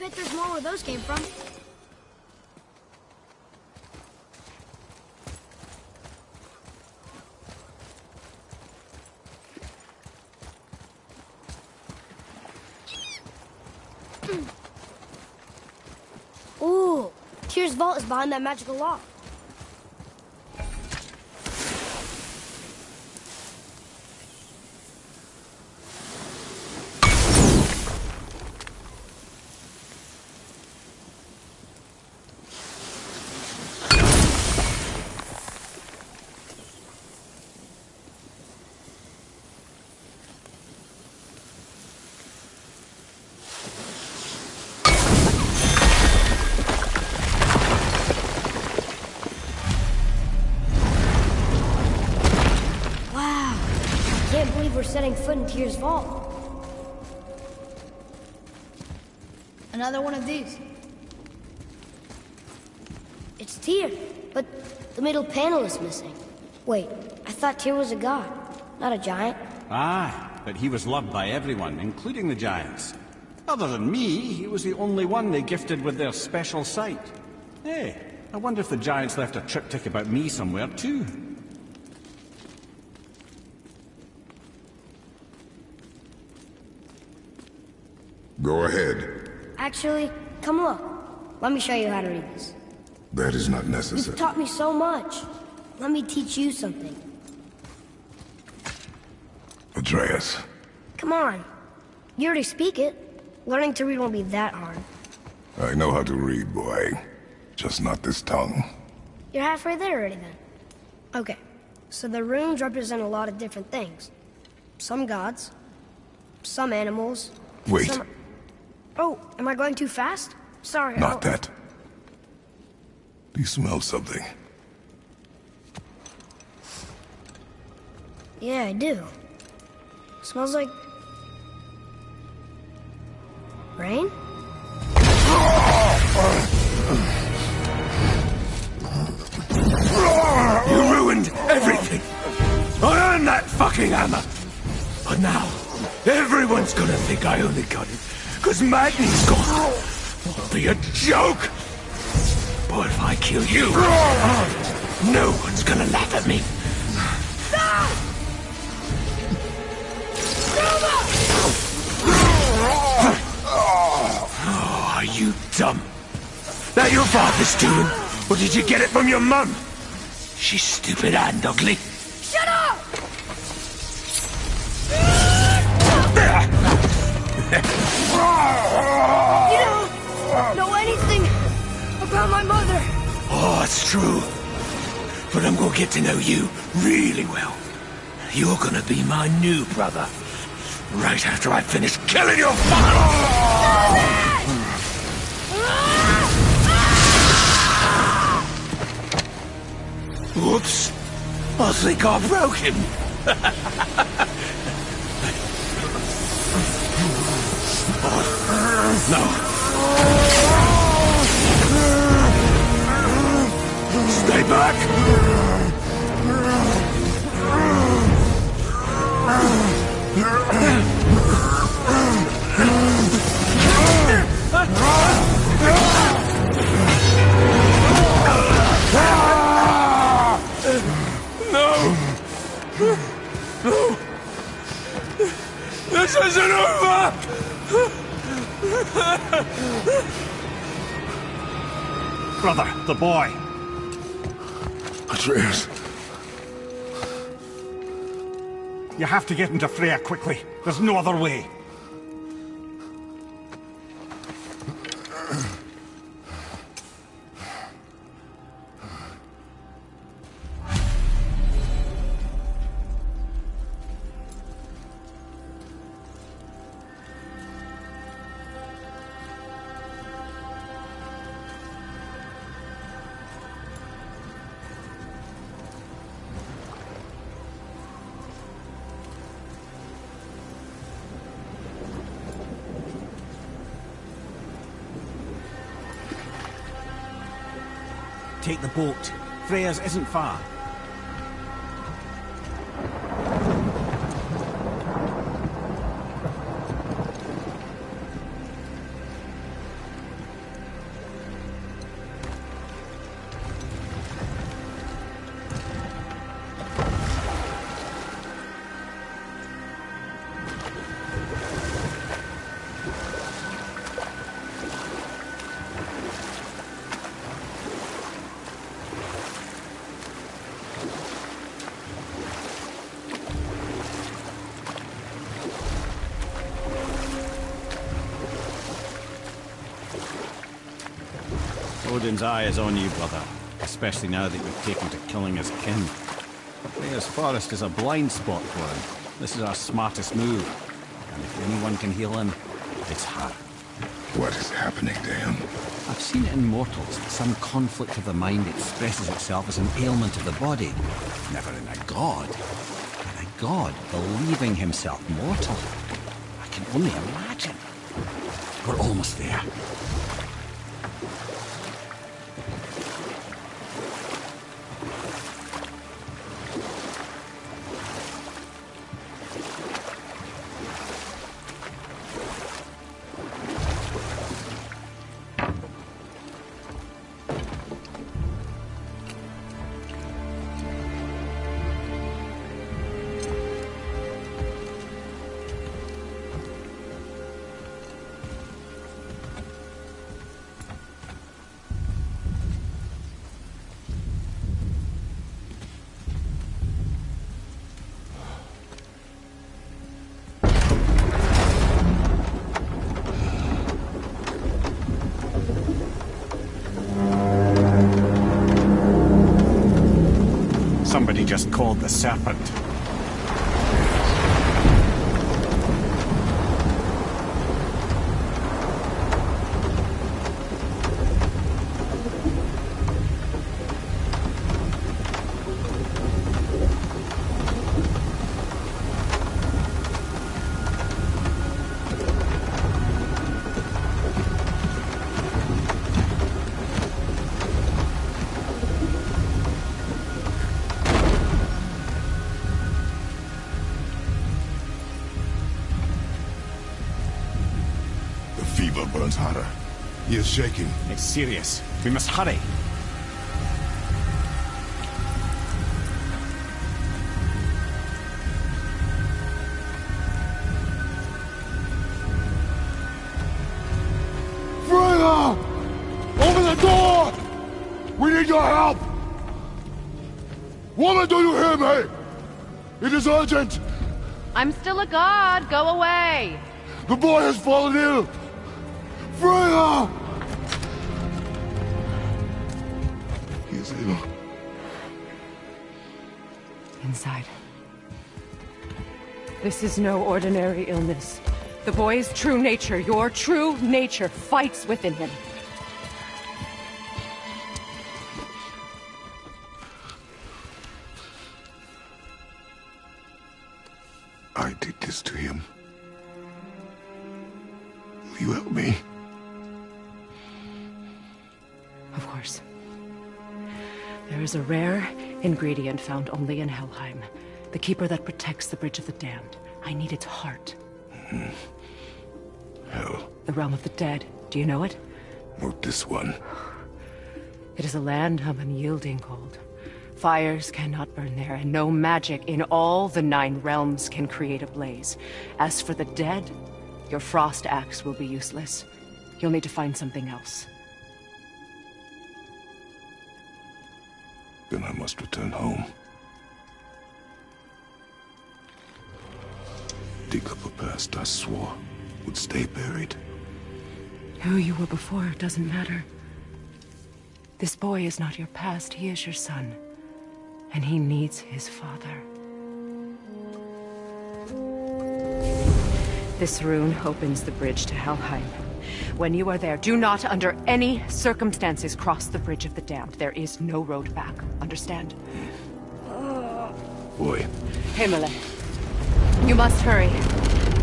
bet there's more where those came from. Ooh, Tyr's vault is behind that magical lock. We're setting foot in Tyr's vault. Another one of these. It's Tyr, but the middle panel is missing. Wait, I thought Tyr was a god, not a giant. Aye, but he was loved by everyone, including the giants. Other than me, he was the only one they gifted with their special sight. Hey, I wonder if the giants left a triptych about me somewhere too. Go ahead. Actually, come look. Let me show you how to read this. That is not necessary. You've taught me so much. Let me teach you something. Atreus. Come on. You already speak it. Learning to read won't be that hard. I know how to read, boy. Just not this tongue. You're halfway there already, then. Okay, so the runes represent a lot of different things. Some gods, some animals. Wait. Some... Oh, am I going too fast? Sorry. Not that. Do you smell something? Yeah, I do. Smells like... rain? You ruined everything! I earned that fucking hammer! But now, everyone's gonna think I only got it because Magni's gone. It'll be a joke! But if I kill you, no one's gonna laugh at me. Oh, are you dumb? That your father's doing? Or did you get it from your mum? She's stupid and ugly. Shut up! You don't know anything about my mother. Oh, it's true. But I'm gonna get to know you really well. You're gonna be my new brother. Right after I finish killing your father! Whoops. I think I broke him. No. Stay back. No! No! This isn't over! Brother, the boy. Atreus. You have to get into Freya quickly. There's no other way. Take the boat. Freya's isn't far. Odin's eye is on you, brother. Especially now that you've taken to killing his kin. Freya's forest is a blind spot for him. This is our smartest move. And if anyone can heal him, it's her. What is happening to him? I've seen it in mortals that some conflict of the mind expresses itself as an ailment of the body. Never in a god. In a god believing himself mortal. I can only imagine. We're almost there. Somebody just called the Serpent. Burns hotter. He is shaking. It's serious. We must hurry. Freya! Open the door! We need your help! Woman, do you hear me? It is urgent! I'm still a god. Go away. The boy has fallen ill! Freya! He is ill. Inside. This is no ordinary illness. The boy's true nature, your true nature, fights within him. I did this to him. Will you help me? Of course. There is a rare ingredient found only in Helheim. The keeper that protects the Bridge of the Damned. I need its heart. Hell. The realm of the dead. Do you know it? Not this one. It is a land of unyielding cold. Fires cannot burn there, and no magic in all the 9 realms can create a blaze. As for the dead, your frost axe will be useless. You'll need to find something else. Then I must return home. Dig up a past I swore would stay buried. Who you were before doesn't matter. This boy is not your past, he is your son. And he needs his father. This rune opens the bridge to Helheim. When you are there, do not under any circumstances cross the Bridge of the Damned. There is no road back. Understand? Boy. Himmele. You must hurry.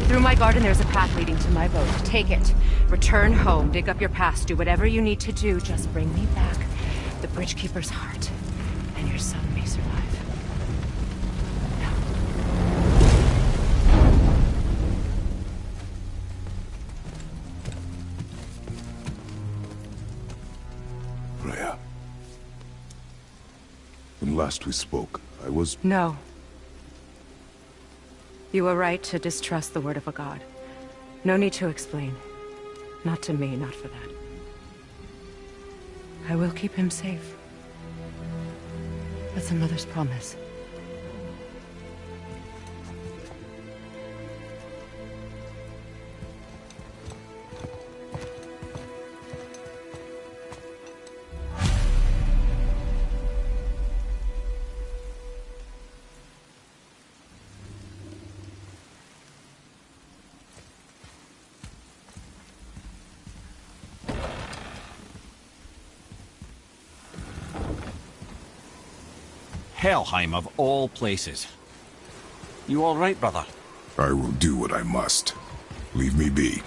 Through my garden there's a path leading to my boat. Take it. Return home. Dig up your past. Do whatever you need to do. Just bring me back the Bridgekeeper's heart. And your son may survive. Freya. When last we spoke, I was... No. You were right to distrust the word of a god. No need to explain. Not to me, not for that. I will keep him safe. That's a mother's promise. Helheim of all places. You all right, brother? I will do what I must. Leave me be.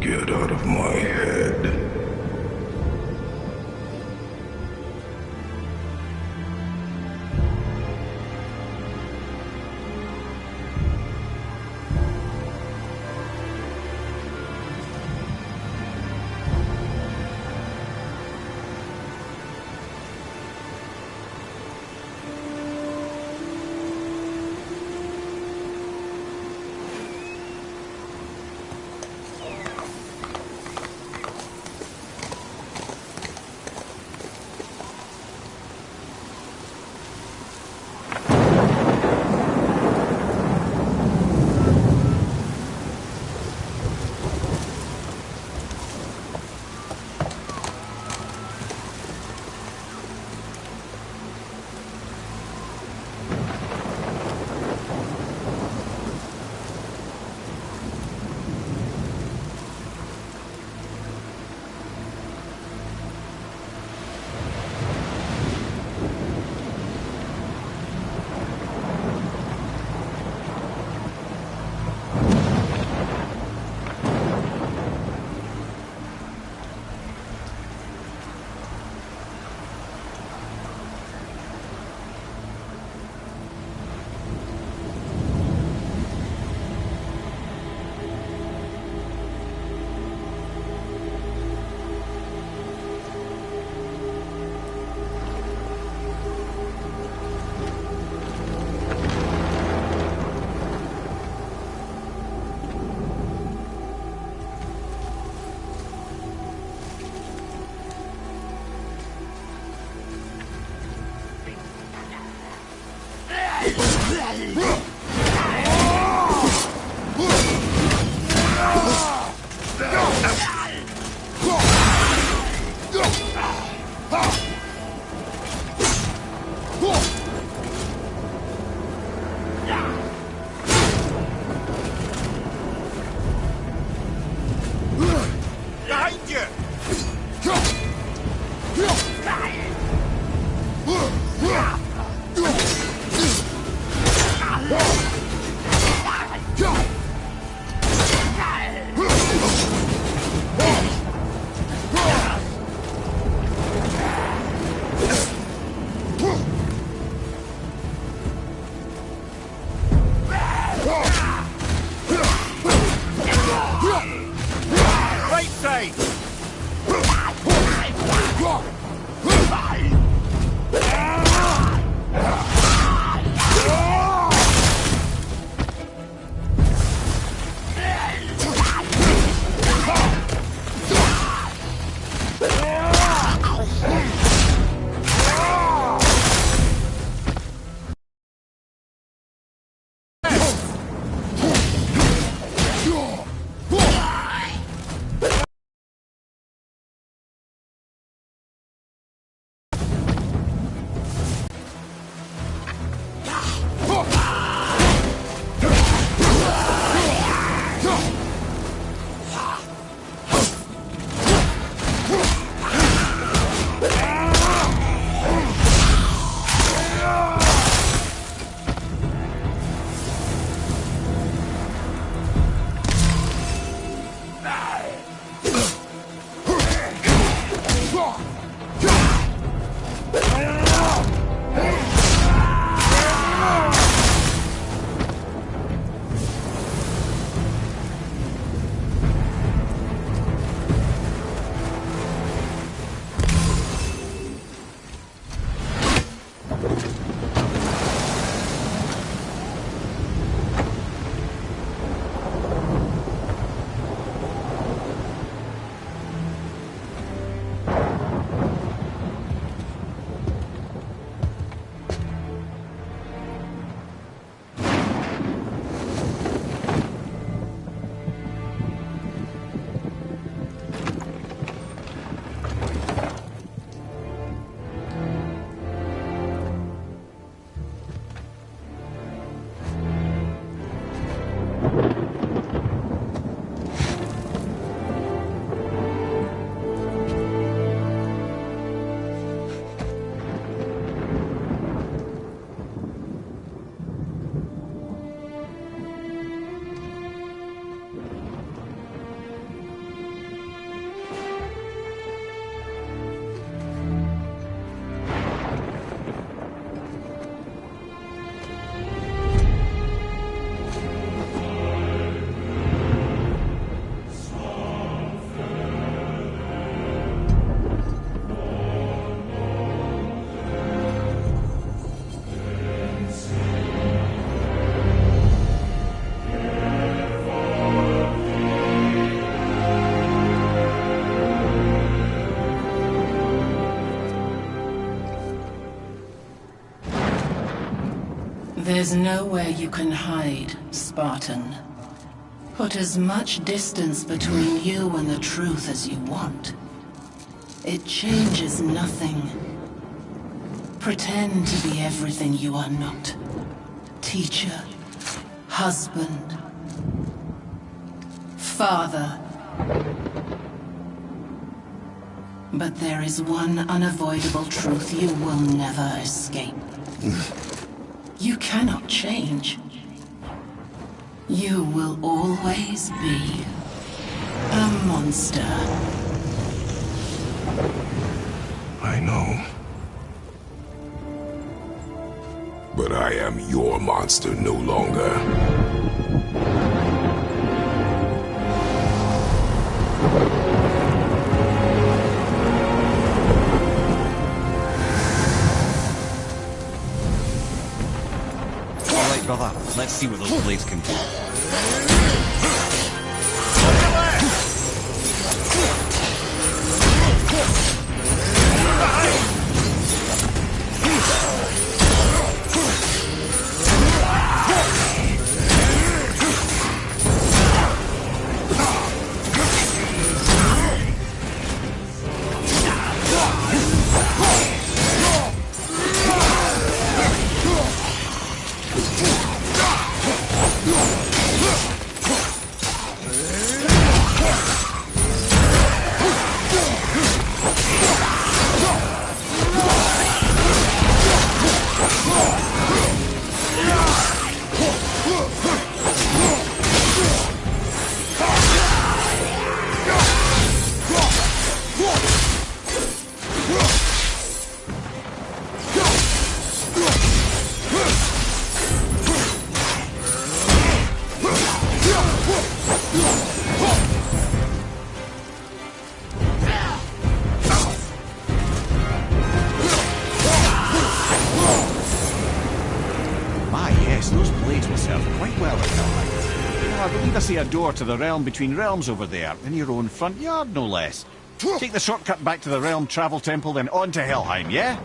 Get out of my head. There's nowhere you can hide, Spartan. Put as much distance between you and the truth as you want. It changes nothing. Pretend to be everything you are not. Teacher, husband, father. But there is one unavoidable truth you will never escape. You cannot change. You will always be a monster. I know. But I am your monster no longer. All right, brother. Let's see what those blades can do. A door to the realm between realms over there, in your own front yard, no less. Take the shortcut back to the realm travel temple, then on to Helheim, yeah?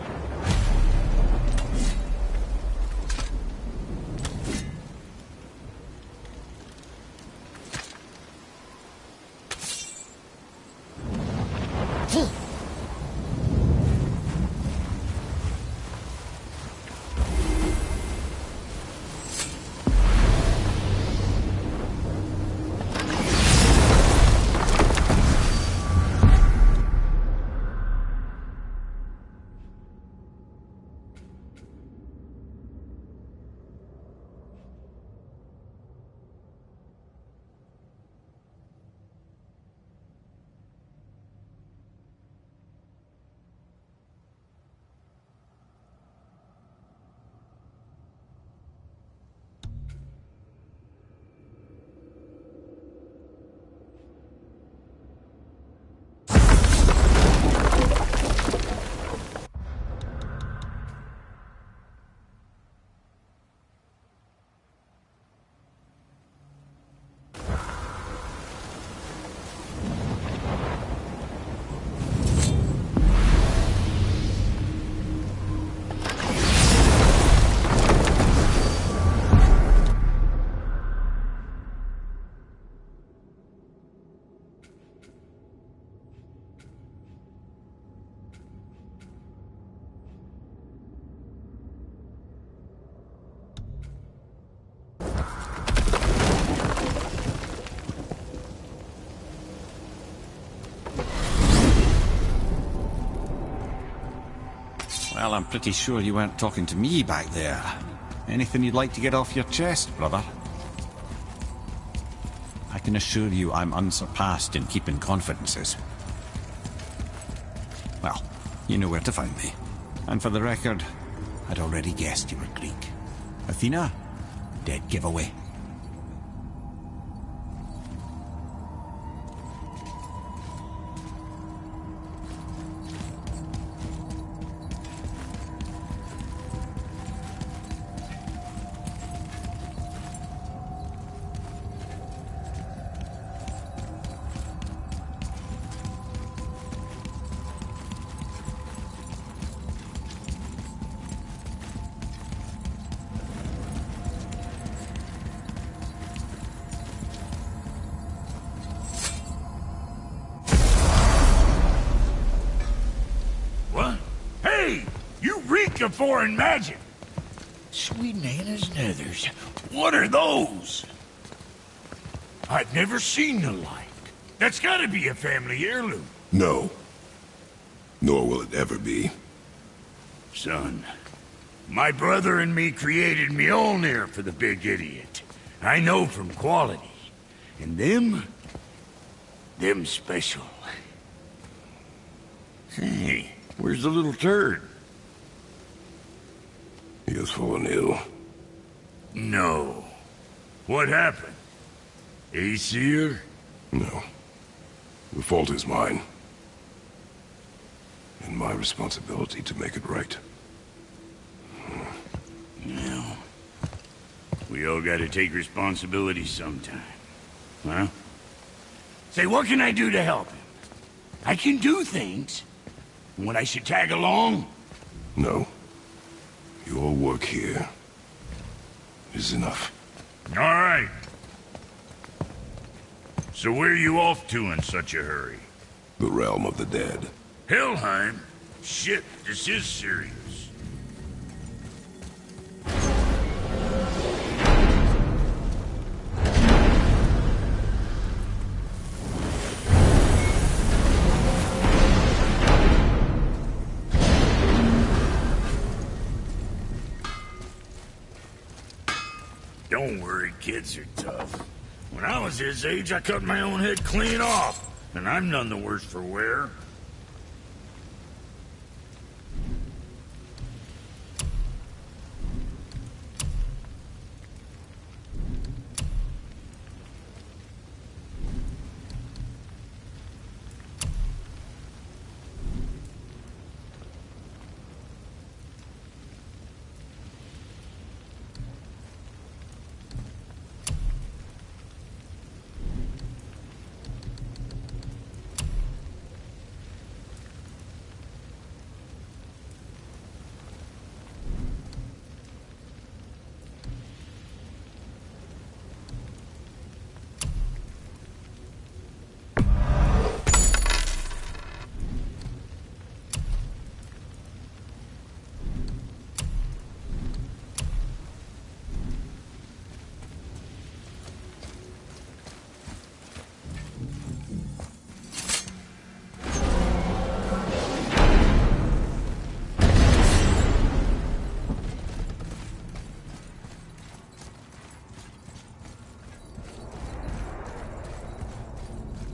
Well, I'm pretty sure you weren't talking to me back there. Anything you'd like to get off your chest, brother? I can assure you I'm unsurpassed in keeping confidences. Well, you know where to find me. And for the record, I'd already guessed you were Greek. Athena? Dead giveaway. of foreign magic. Sweet Nana's nethers. What are those? I've never seen the like. That's gotta be a family heirloom. No. Nor will it ever be. Son, my brother and me created Mjolnir for the big idiot. I know from quality. And them special. Hey, where's the little turd? He has fallen ill. No. What happened? Aesir? No. The fault is mine. And my responsibility to make it right. Well, we all gotta take responsibility sometime. Huh? Say, what can I do to help him? I can do things. When I should tag along? No. Your work here is enough. All right. So where are you off to in such a hurry? The realm of the dead. Helheim? Shit, this is serious. Don't worry, kids are tough. When I was his age, I cut my own head clean off, and I'm none the worse for wear.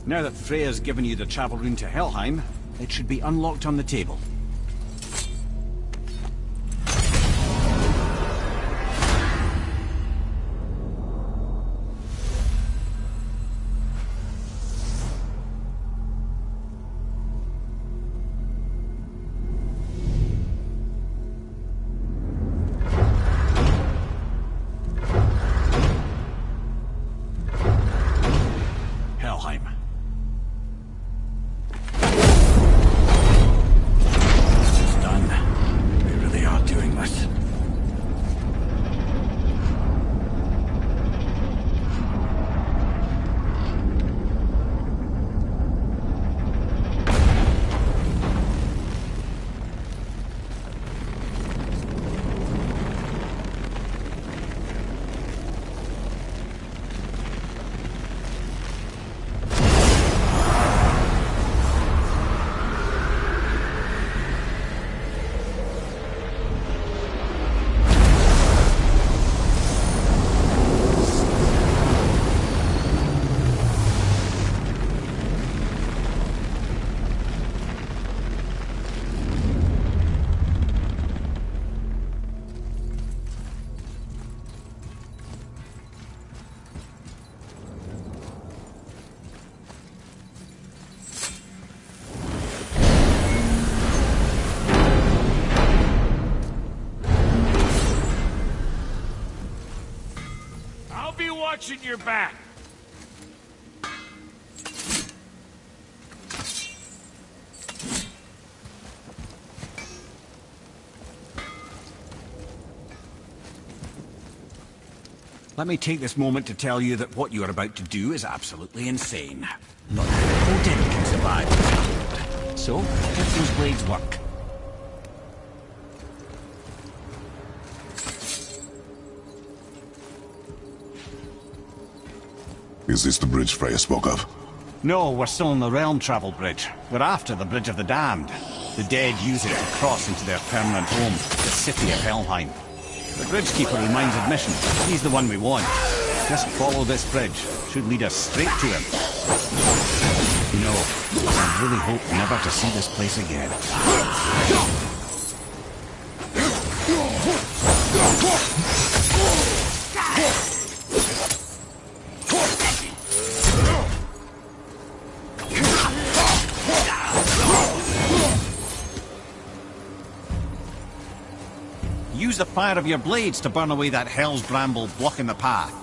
Now that Freya's given you the travel rune to Helheim, it should be unlocked on the table. Watching your back. Let me take this moment to tell you that what you are about to do is absolutely insane. Not Odin can survive. So, let those blades work. Is this the bridge Freya spoke of? No, we're still on the realm travel bridge. We're after the Bridge of the Damned. The dead use it to cross into their permanent home, the city of Helheim. The bridgekeeper reminds admission. He's the one we want. Just follow this bridge. Should lead us straight to him. You know, I really hope never to see this place again. Use the fire of your blades to burn away that hell's bramble blocking the path.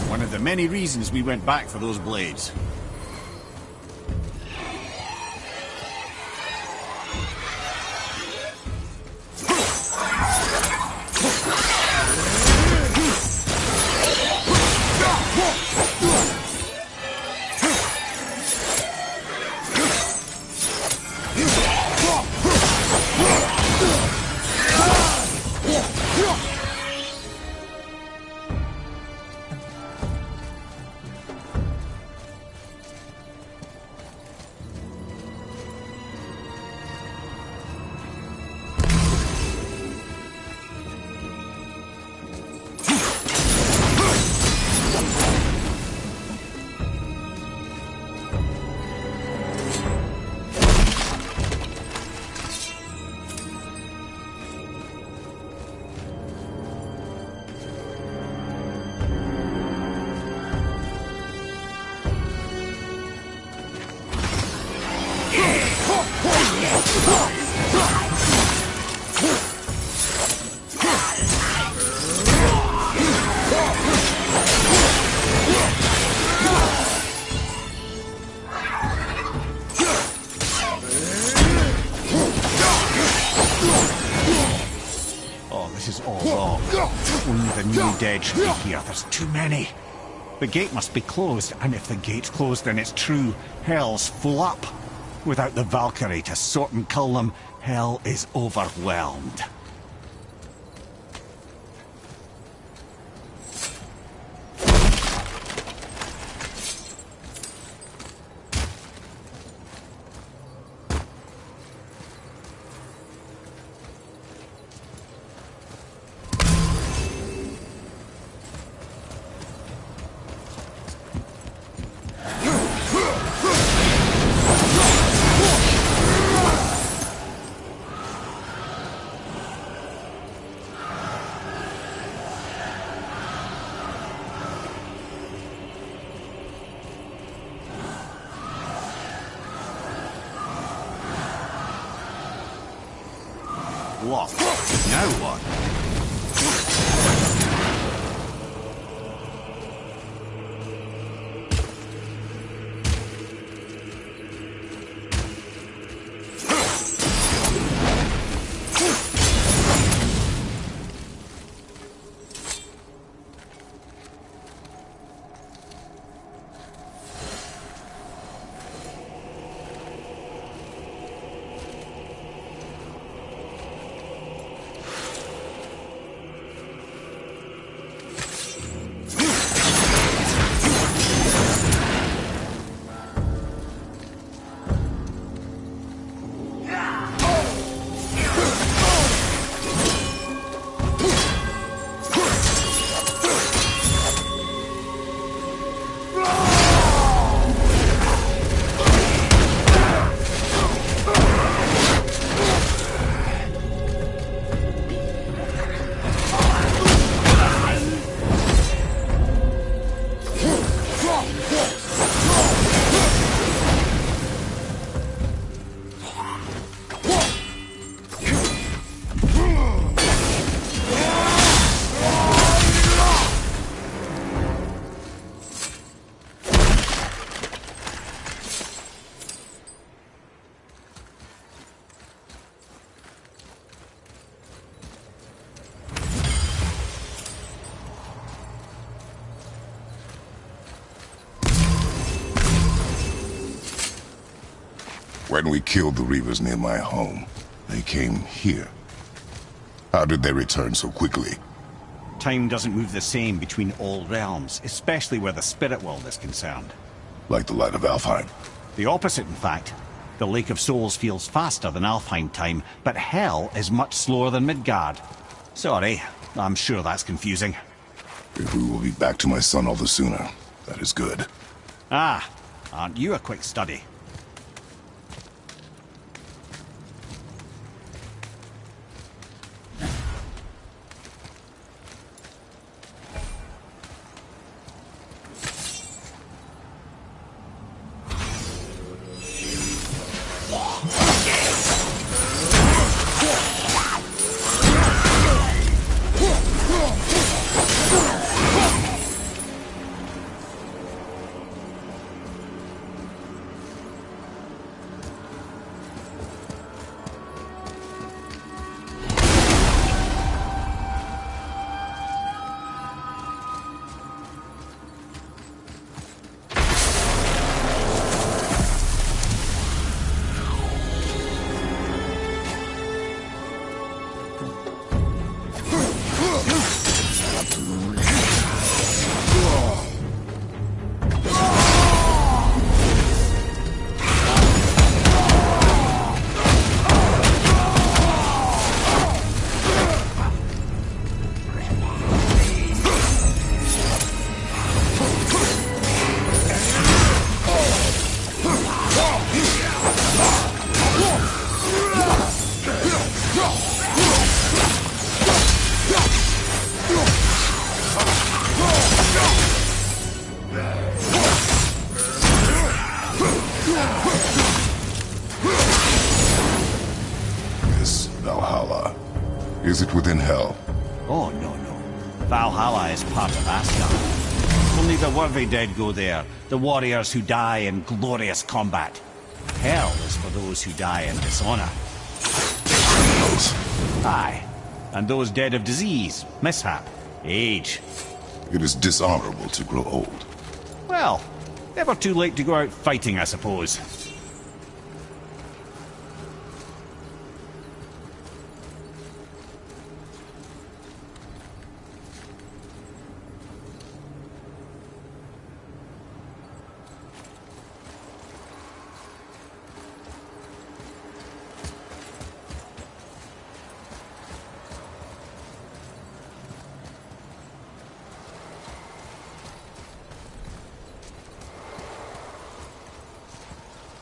One of the many reasons we went back for those blades. Dead should be here. There's too many. The gate must be closed, and if the gate's closed, then it's true. Hell's full up. Without the Valkyrie to sort and kill them, hell is overwhelmed. Locked. Now what? When we killed the Reavers near my home, they came here. How did they return so quickly? Time doesn't move the same between all realms, especially where the spirit world is concerned. Like the light of Alfheim? The opposite, in fact. The Lake of Souls feels faster than Alfheim time, but Hell is much slower than Midgard. Sorry, I'm sure that's confusing. If we will be back to my son all the sooner, that is good. Ah, aren't you a quick study? Is it within Hell? Oh, no. Valhalla is part of Asgard. Only the worthy dead go there, the warriors who die in glorious combat. Hell is for those who die in dishonor. Aye, and those dead of disease, mishap, age. It is dishonorable to grow old. Well, never too late to go out fighting, I suppose.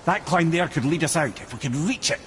That climb there could lead us out, if we could reach it.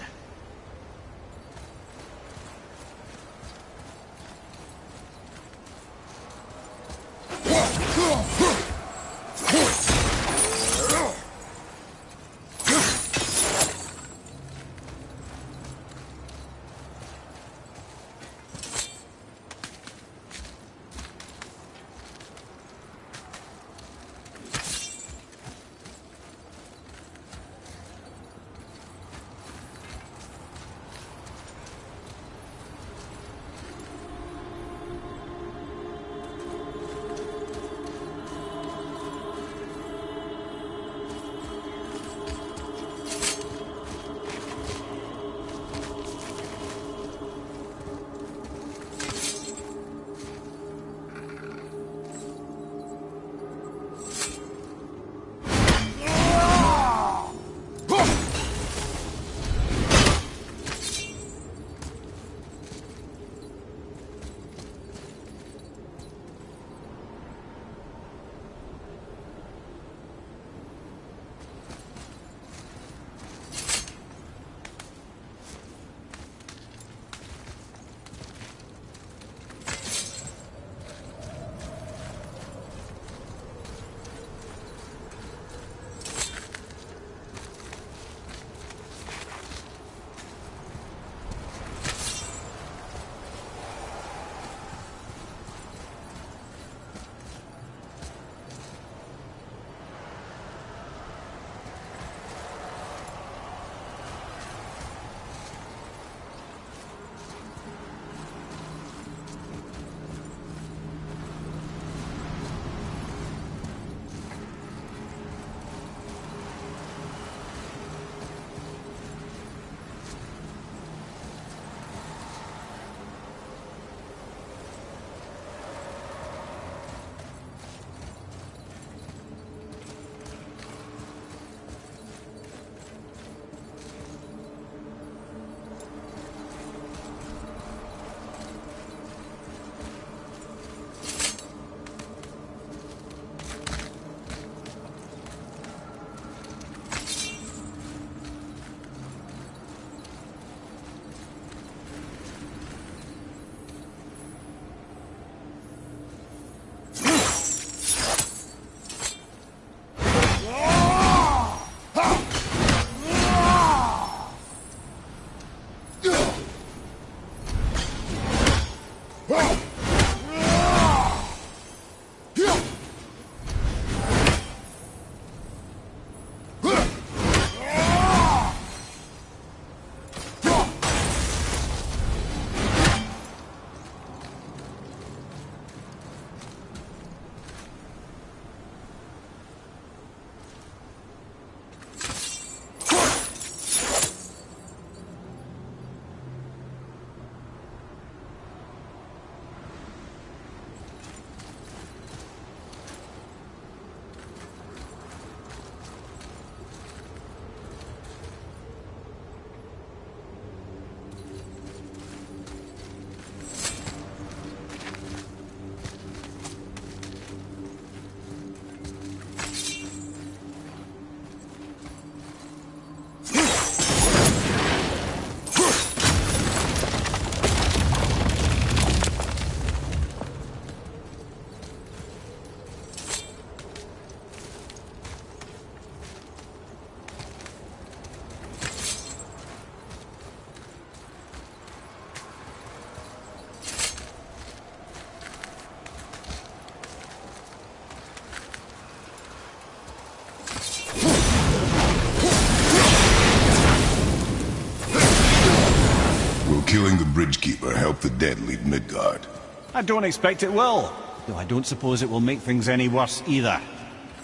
killing the Bridgekeeper help the dead leave Midgard? I don't expect it will, though I don't suppose it will make things any worse either.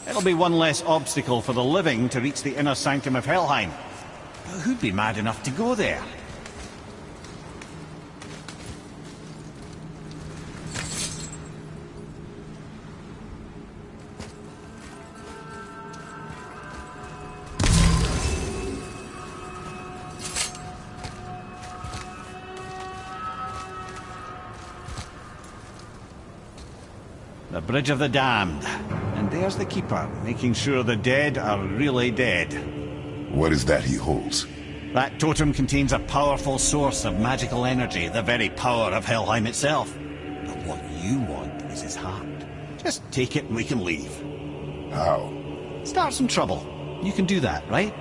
It'll be one less obstacle for the living to reach the inner sanctum of Helheim. But who'd be mad enough to go there? The Bridge of the Damned. And there's the Keeper, making sure the dead are really dead. What is that he holds? That totem contains a powerful source of magical energy, the very power of Helheim itself. But what you want is his heart. Just take it and we can leave. How? Start some trouble. You can do that, right?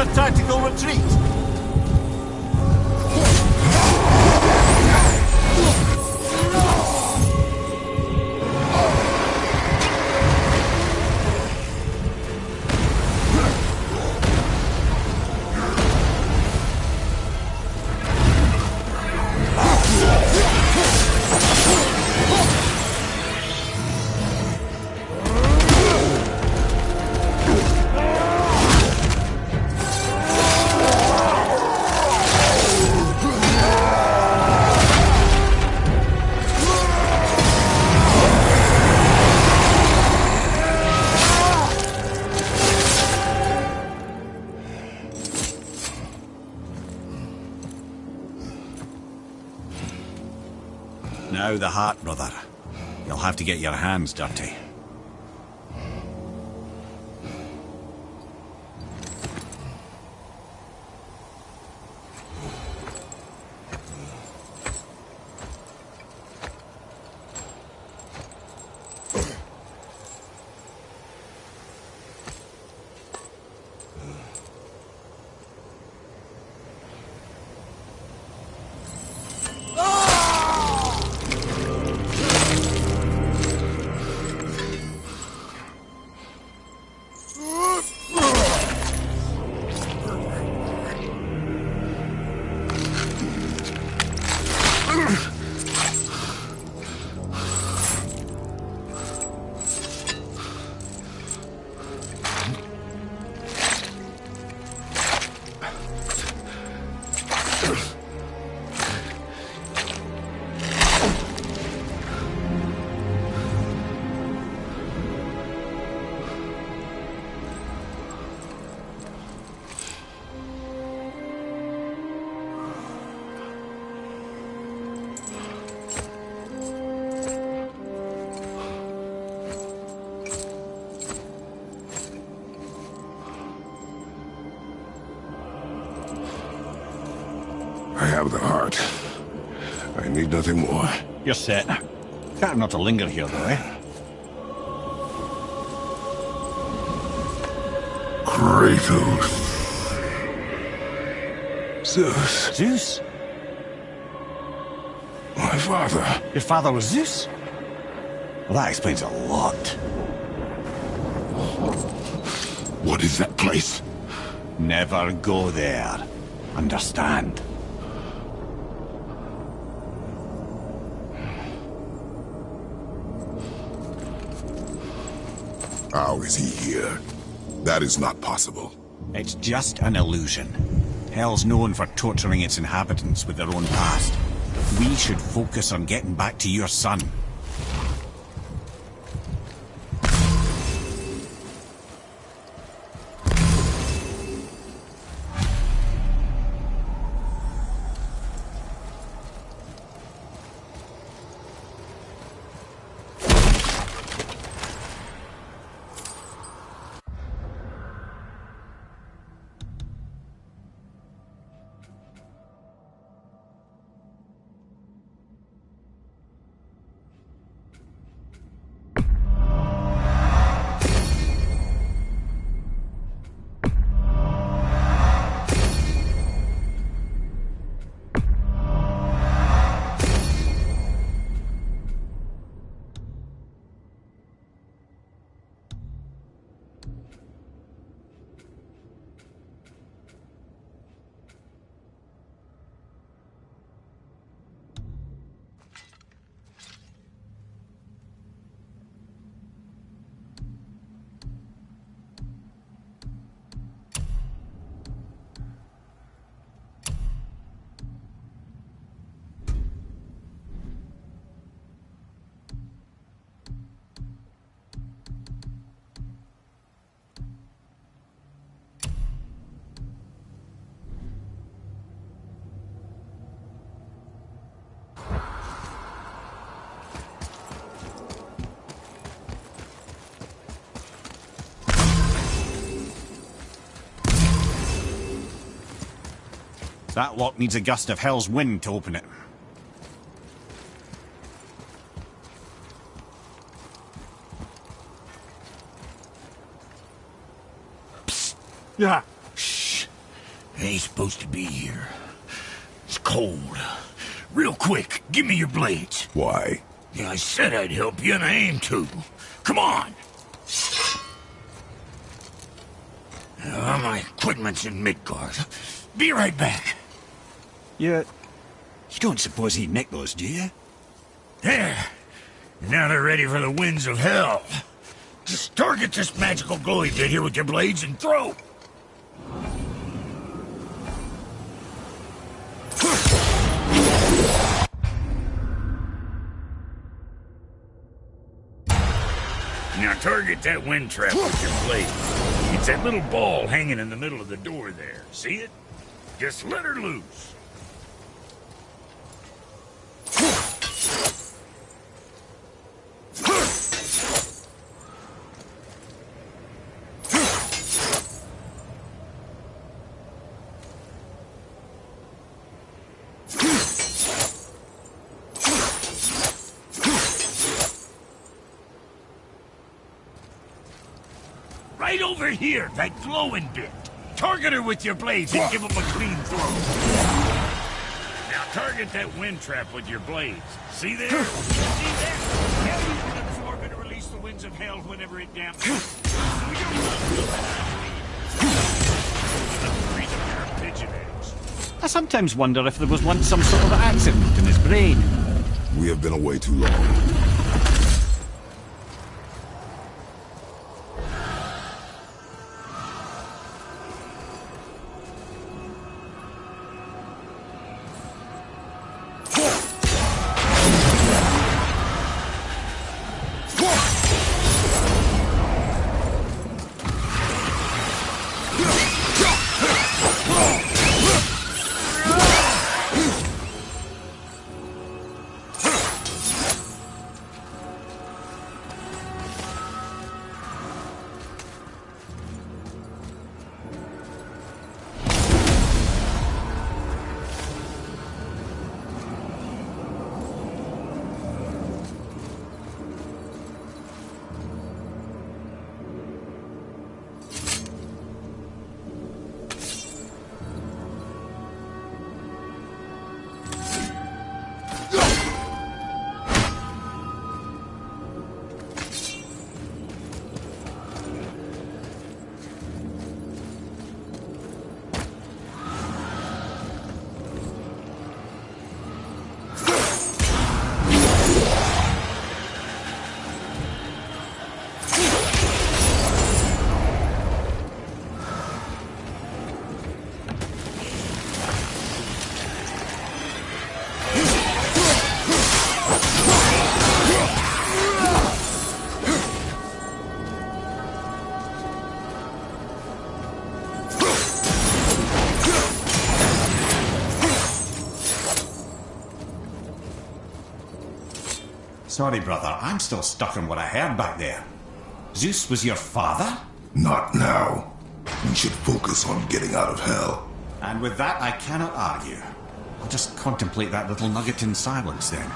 a tactical retreat. Now the heart, brother. You'll have to get your hands dirty. I have the heart. I need nothing more. You're set. Better not to linger here, though, eh? Kratos. Zeus. Zeus? My father. Your father was Zeus? Well, that explains a lot. What is that place? Never go there. Understand? How is he here? That is not possible. It's just an illusion. Hell's known for torturing its inhabitants with their own past. We should focus on getting back to your son. That lock needs a gust of hell's wind to open it. Psst. Yeah. Shh. I ain't supposed to be here. It's cold. Real quick, give me your blades. Why? Yeah, I said I'd help you, and I aim to. Come on! My equipment's in Midgard. Be right back. You don't suppose he nicked those, do you? There. Now they're ready for the winds of hell. Just target this magical glowy bit here with your blades and throw. Now target that wind trap with your blades. It's that little ball hanging in the middle of the door there. See it? Just let her loose. Right over here, that glowing bit. Target her with your blades and give him a clean throw. Now target that wind trap with your blades. See there? See there? Now you can absorb and release the winds of hell whenever it dampens. So you're pigeon eggs. I sometimes wonder if there was once some sort of accident in his brain. We have been away too long. Sorry, brother. I'm still stuck on what I heard back there. Zeus was your father? Not now. We should focus on getting out of hell. And with that, I cannot argue. I'll just contemplate that little nugget in silence, then.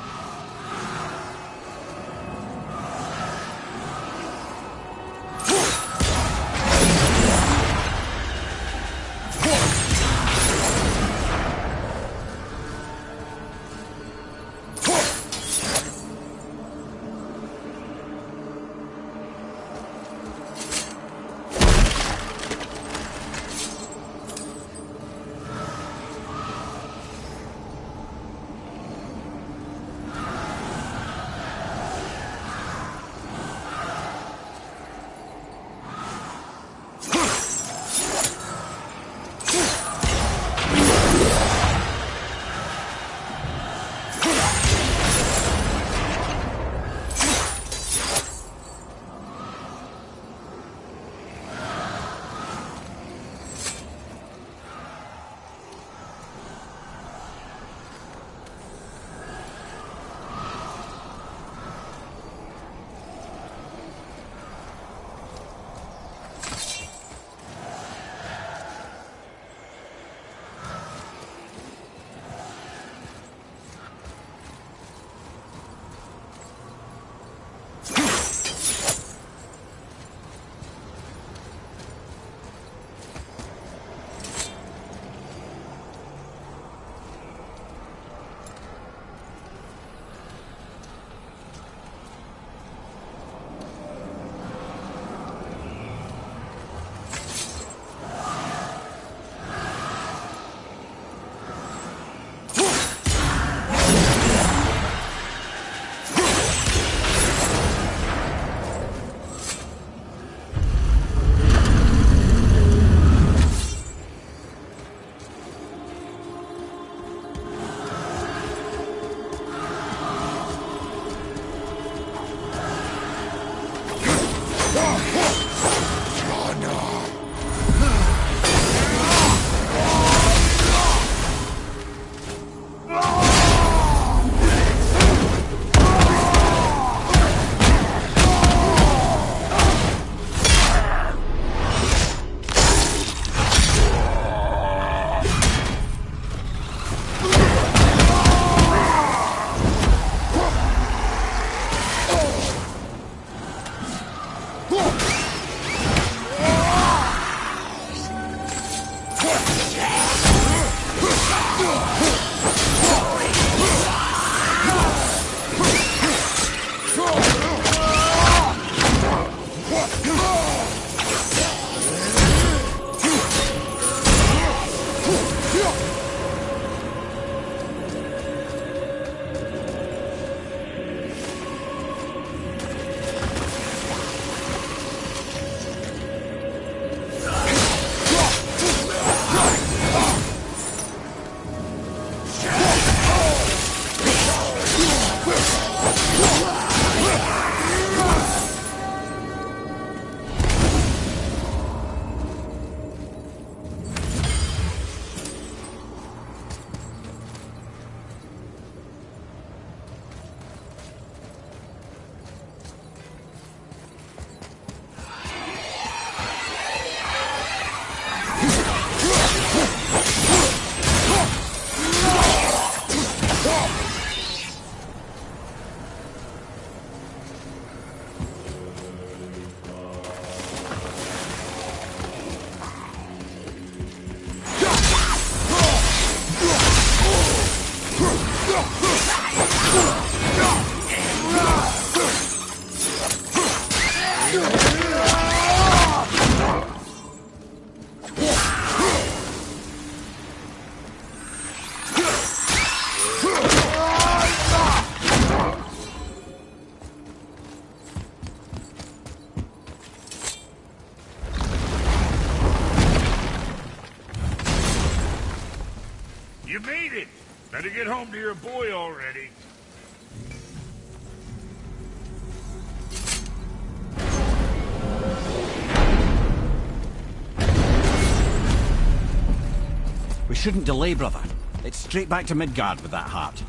Better get home to your boy already. We shouldn't delay, brother. It's straight back to Midgard with that heart.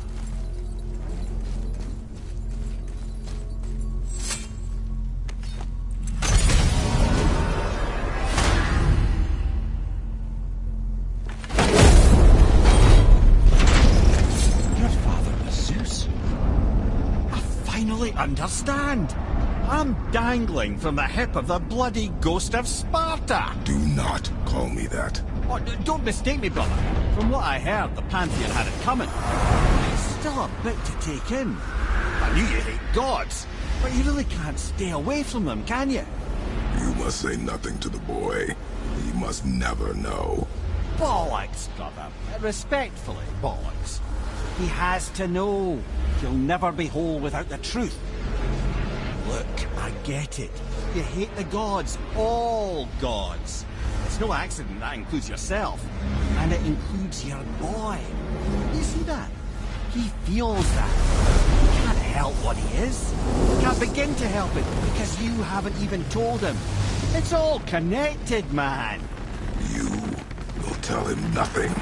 Your father was Zeus? I finally understand. I'm dangling from the hip of the bloody ghost of Sparta. Do not call me that. Oh, don't mistake me, brother. From what I heard, the Pantheon had it coming. It's still a bit to take in. I knew you hate gods, but you really can't stay away from them, can you? You must say nothing to the boy. He must never know. Bollocks, brother. Respectfully, bollocks. He has to know. He'll never be whole without the truth. Look, I get it. You hate the gods. All gods. It's no accident that includes yourself. And it includes your boy. You see that? He feels that. He can't help what he is. He can't begin to help it because you haven't even told him. It's all connected, man. You will tell him nothing.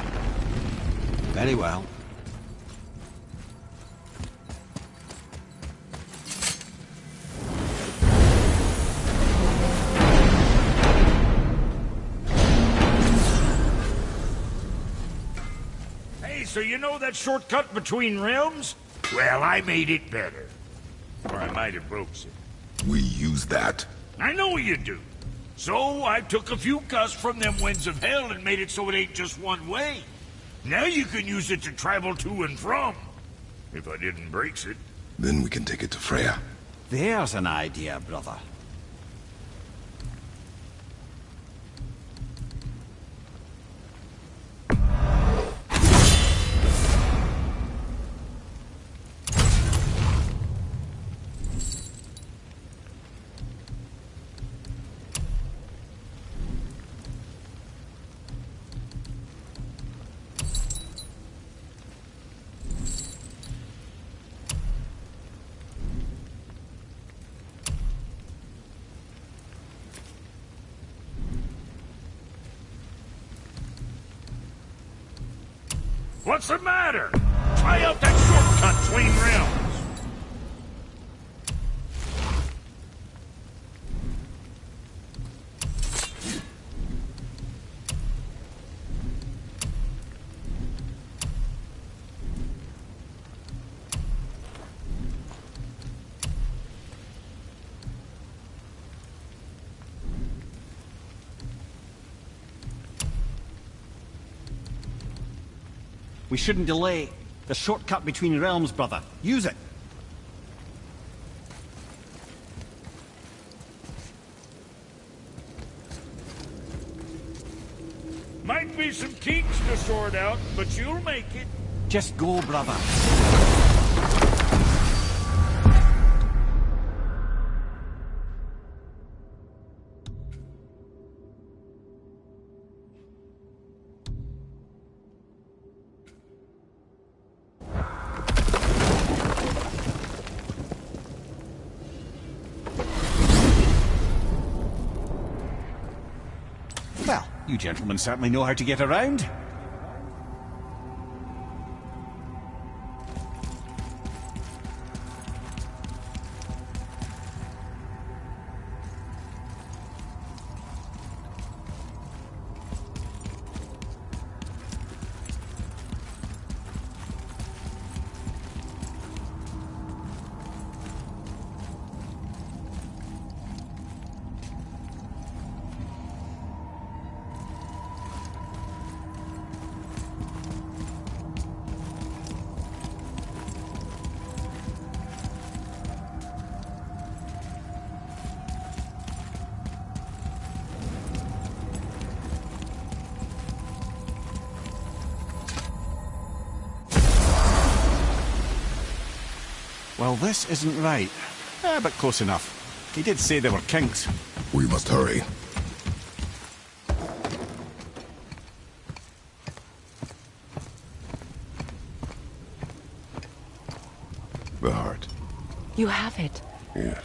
Very well. So you know that shortcut between realms? Well, I made it better. Or I might have broke it. We use that. I know you do. So I took a few cuts from them winds of hell and made it so it ain't just one way. Now you can use it to travel to and from. If I didn't break it. Then we can take it to Freya. There's an idea, brother. What's the matter? Try out that shortcut between realms. We shouldn't delay. The shortcut between realms, brother. Use it. Might be some kinks to sort out, but you'll make it. Just go, brother. Well, you gentlemen certainly know how to get around. Well, this isn't right. But close enough. He did say there were kinks. We must hurry. The heart. You have it. Yes.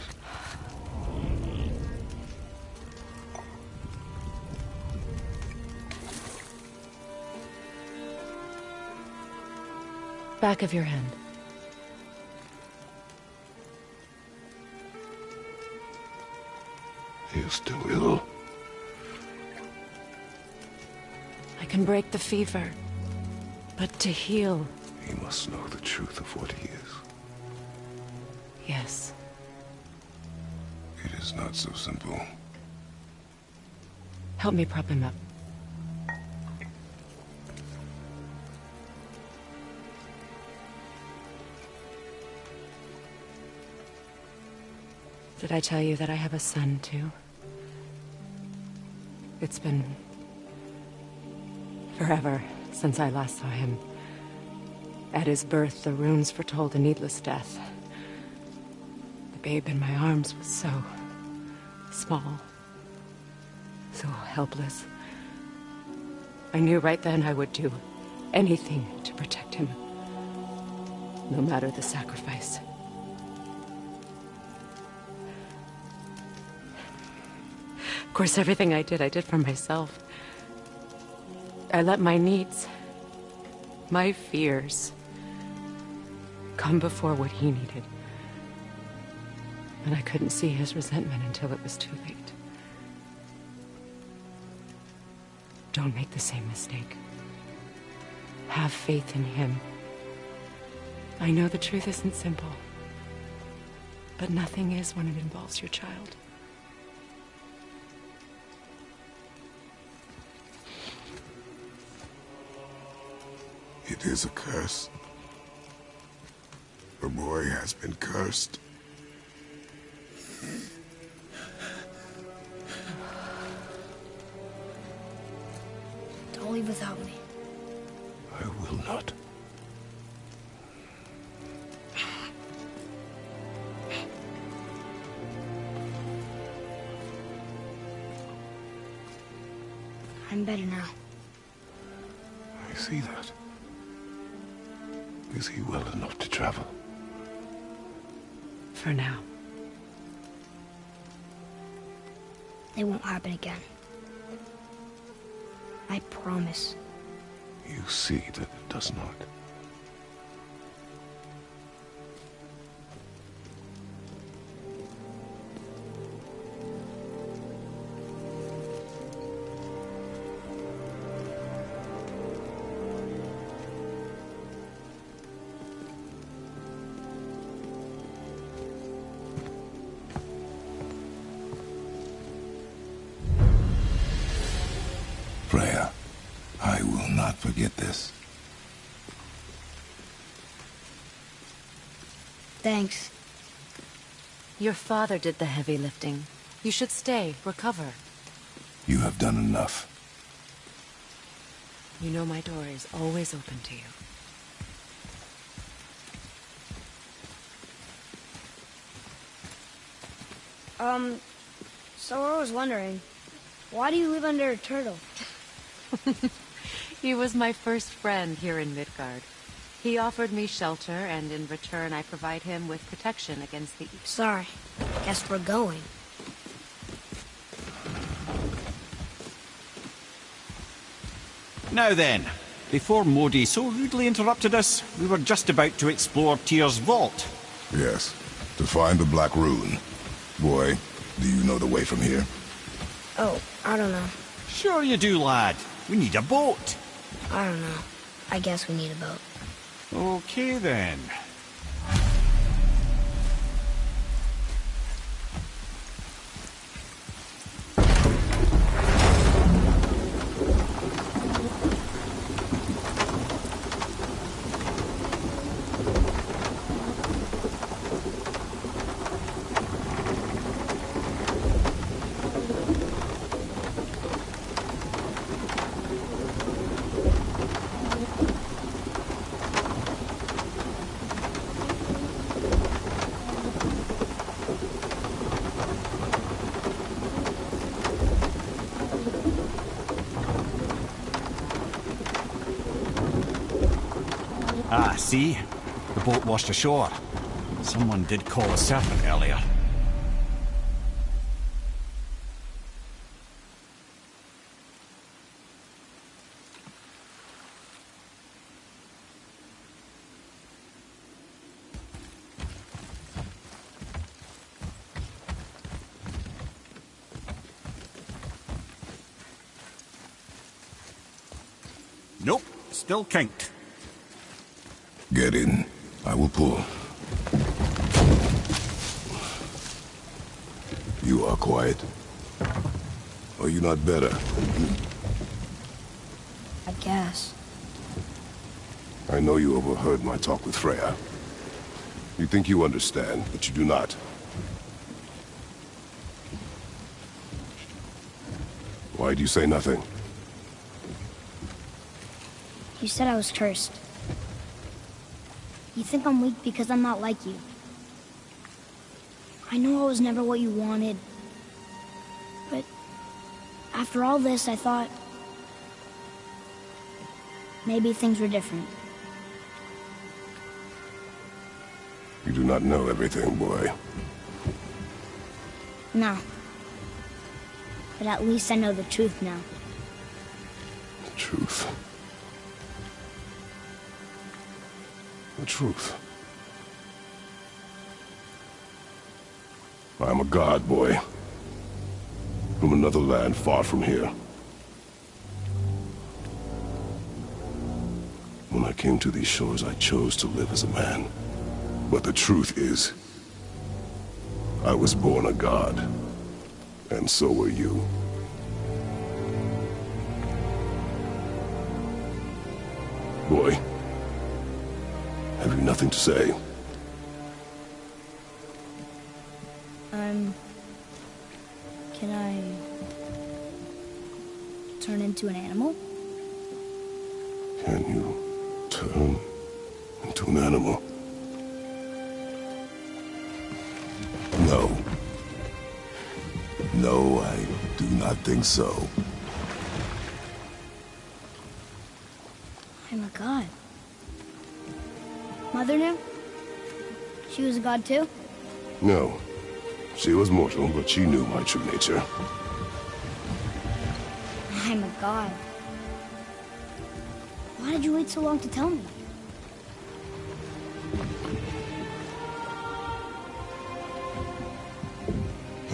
Back of your hand. He is still ill. I can break the fever. But to heal... He must know the truth of what he is. Yes. It is not so simple. Help me prop him up. Did I tell you that I have a son, too? It's been... forever since I last saw him. At his birth, the runes foretold a needless death. The babe in my arms was so... small. So helpless. I knew right then I would do anything to protect him. No matter the sacrifice. Of course, everything I did for myself. I let my needs, my fears, come before what he needed. And I couldn't see his resentment until it was too late. Don't make the same mistake. Have faith in him. I know the truth isn't simple, but nothing is when it involves your child. It is a curse. The boy has been cursed. Don't leave without me. I will not. I'm better now. I see that. Is he well enough to travel? For now. It won't happen again. I promise. You see that it does not. Freya, I will not forget this. Thanks. Your father did the heavy lifting. You should stay, recover. You have done enough. You know my door is always open to you. So I was wondering, why do you live under a turtle? He was my first friend here in Midgard. He offered me shelter, and in return I provide him with protection against the... Sorry. Guess we're going. Now then, before Modi so rudely interrupted us, we were just about to explore Tyr's vault. Yes, to find the Black Rune. Boy, do you know the way from here? Oh, I don't know. Sure you do, lad. We need a boat. I don't know. I guess we need a boat. Okay then. Ah, see? The boat washed ashore. Someone did call a serpent earlier. Nope, still kinked. Get in. I will pull. You are quiet. Are you not better? I guess. I know you overheard my talk with Freya. You think you understand, but you do not. Why do you say nothing? You said I was cursed. You think I'm weak because I'm not like you. I know I was never what you wanted. But after all this, I thought maybe things were different. You do not know everything, boy. No. But at least I know the truth now. The truth. The truth. I am a god, boy. From another land far from here. When I came to these shores, I chose to live as a man. But the truth is, I was born a god. And so were you. Boy, have you nothing to say? Can I turn into an animal? Can you turn into an animal? No. No, I do not think so. I'm a god. Mother knew? She was a god too? No. She was mortal, but she knew my true nature. I'm a god. Why did you wait so long to tell me?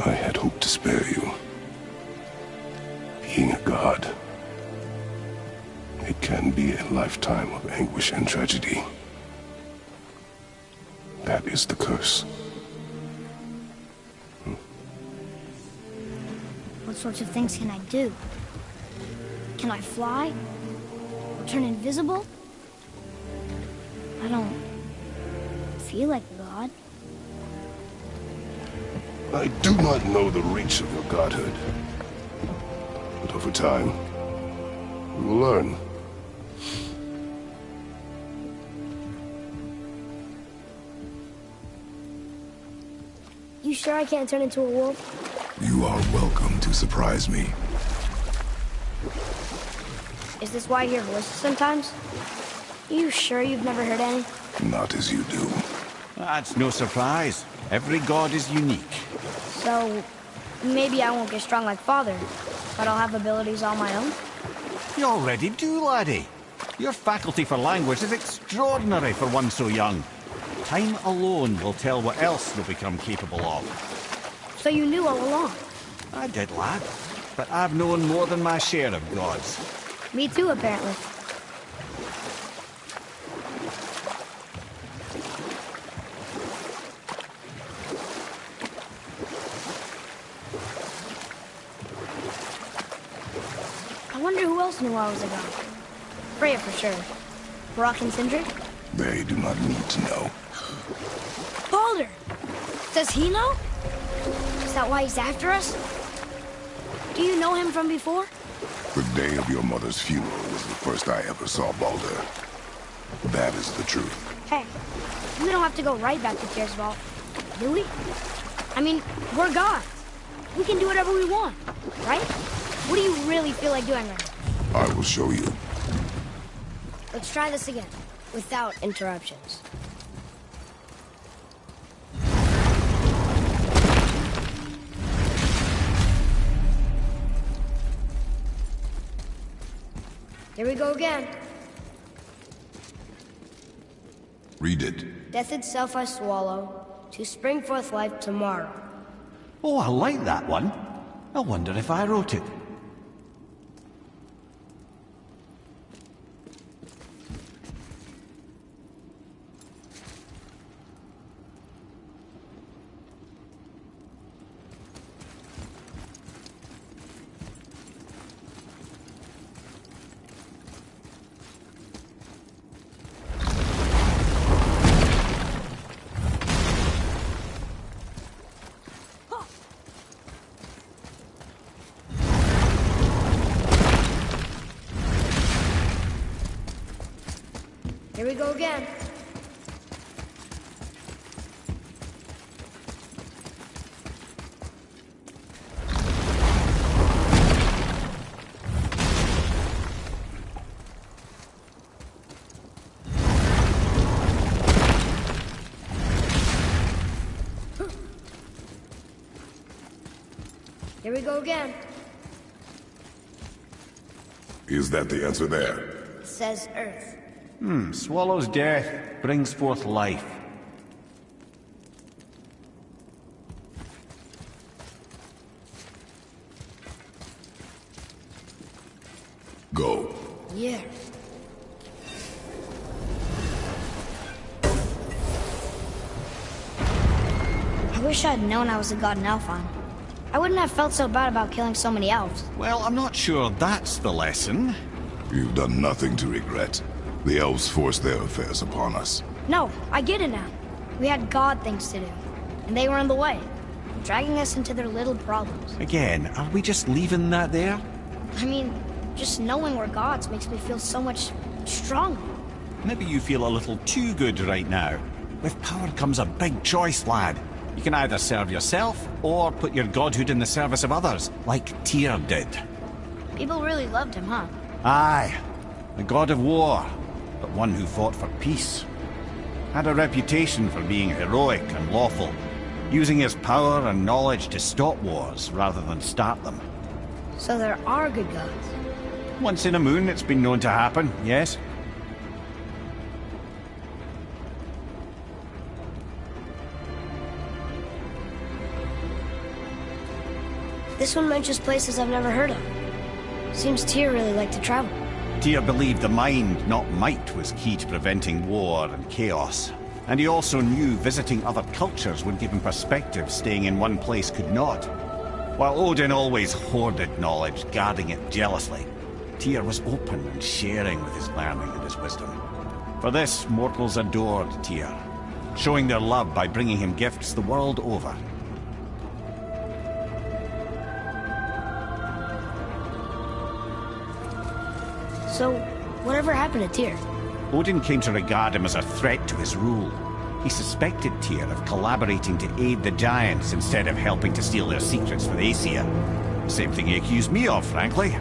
I had hoped to spare you. Being a god, it can be a lifetime of anguish and tragedy. That is the curse. What sorts of things can I do? Can I fly? Or turn invisible? I don't feel like a god. I do not know the reach of your godhood. But over time, we will learn. You sure I can't turn into a wolf? You are welcome to surprise me. Is this why I hear voices sometimes? You sure you've never heard any? Not as you do. That's no surprise. Every god is unique. So, maybe I won't get strong like Father, but I'll have abilities all my own? You already do, laddie. Your faculty for language is extraordinary for one so young. Time alone will tell what else you'll become capable of. So you knew all along? I did, lad. But I've known more than my share of gods. Me too, apparently. I wonder who else knew I was a god. Freya for sure. Brock and Sindri? They do not need to know. Baldur! Does he know? Is that why he's after us? Do you know him from before? The day of your mother's funeral was the first I ever saw Baldur. That is the truth. Hey, we don't have to go right back to Tiersval, do we? I mean, we're gods. We can do whatever we want, right? What do you really feel like doing right now? I will show you. Let's try this again, without interruptions. Here we go again. Read it. Death itself I swallow, to spring forth life tomorrow. Oh, I like that one. I wonder if I wrote it. Here we go again. Here we go again. Is that the answer there? It says Earth. Swallows death, brings forth life. Go. Yeah. I wish I'd known I was a god in Alfheim. I wouldn't have felt so bad about killing so many elves. Well, I'm not sure that's the lesson. You've done nothing to regret. The elves forced their affairs upon us. No, I get it now. We had god things to do, and they were in the way, dragging us into their little problems. Again, are we just leaving that there? I mean, just knowing we're gods makes me feel so much stronger. Maybe you feel a little too good right now. With power comes a big choice, lad. You can either serve yourself, or put your godhood in the service of others, like Tyr did. People really loved him, huh? Aye, the god of war, but one who fought for peace. Had a reputation for being heroic and lawful, using his power and knowledge to stop wars rather than start them. So there are good gods. Once in a moon it's been known to happen, yes? This one mentions places I've never heard of. Seems Tyr really liked to travel. Tyr believed the mind, not might, was key to preventing war and chaos. And he also knew visiting other cultures would give him perspective staying in one place could not. While Odin always hoarded knowledge, guarding it jealously, Tyr was open and sharing with his learning and his wisdom. For this, mortals adored Tyr, showing their love by bringing him gifts the world over. So, whatever happened to Tyr? Odin came to regard him as a threat to his rule. He suspected Tyr of collaborating to aid the giants instead of helping to steal their secrets for the Aesir. Same thing he accused me of, frankly.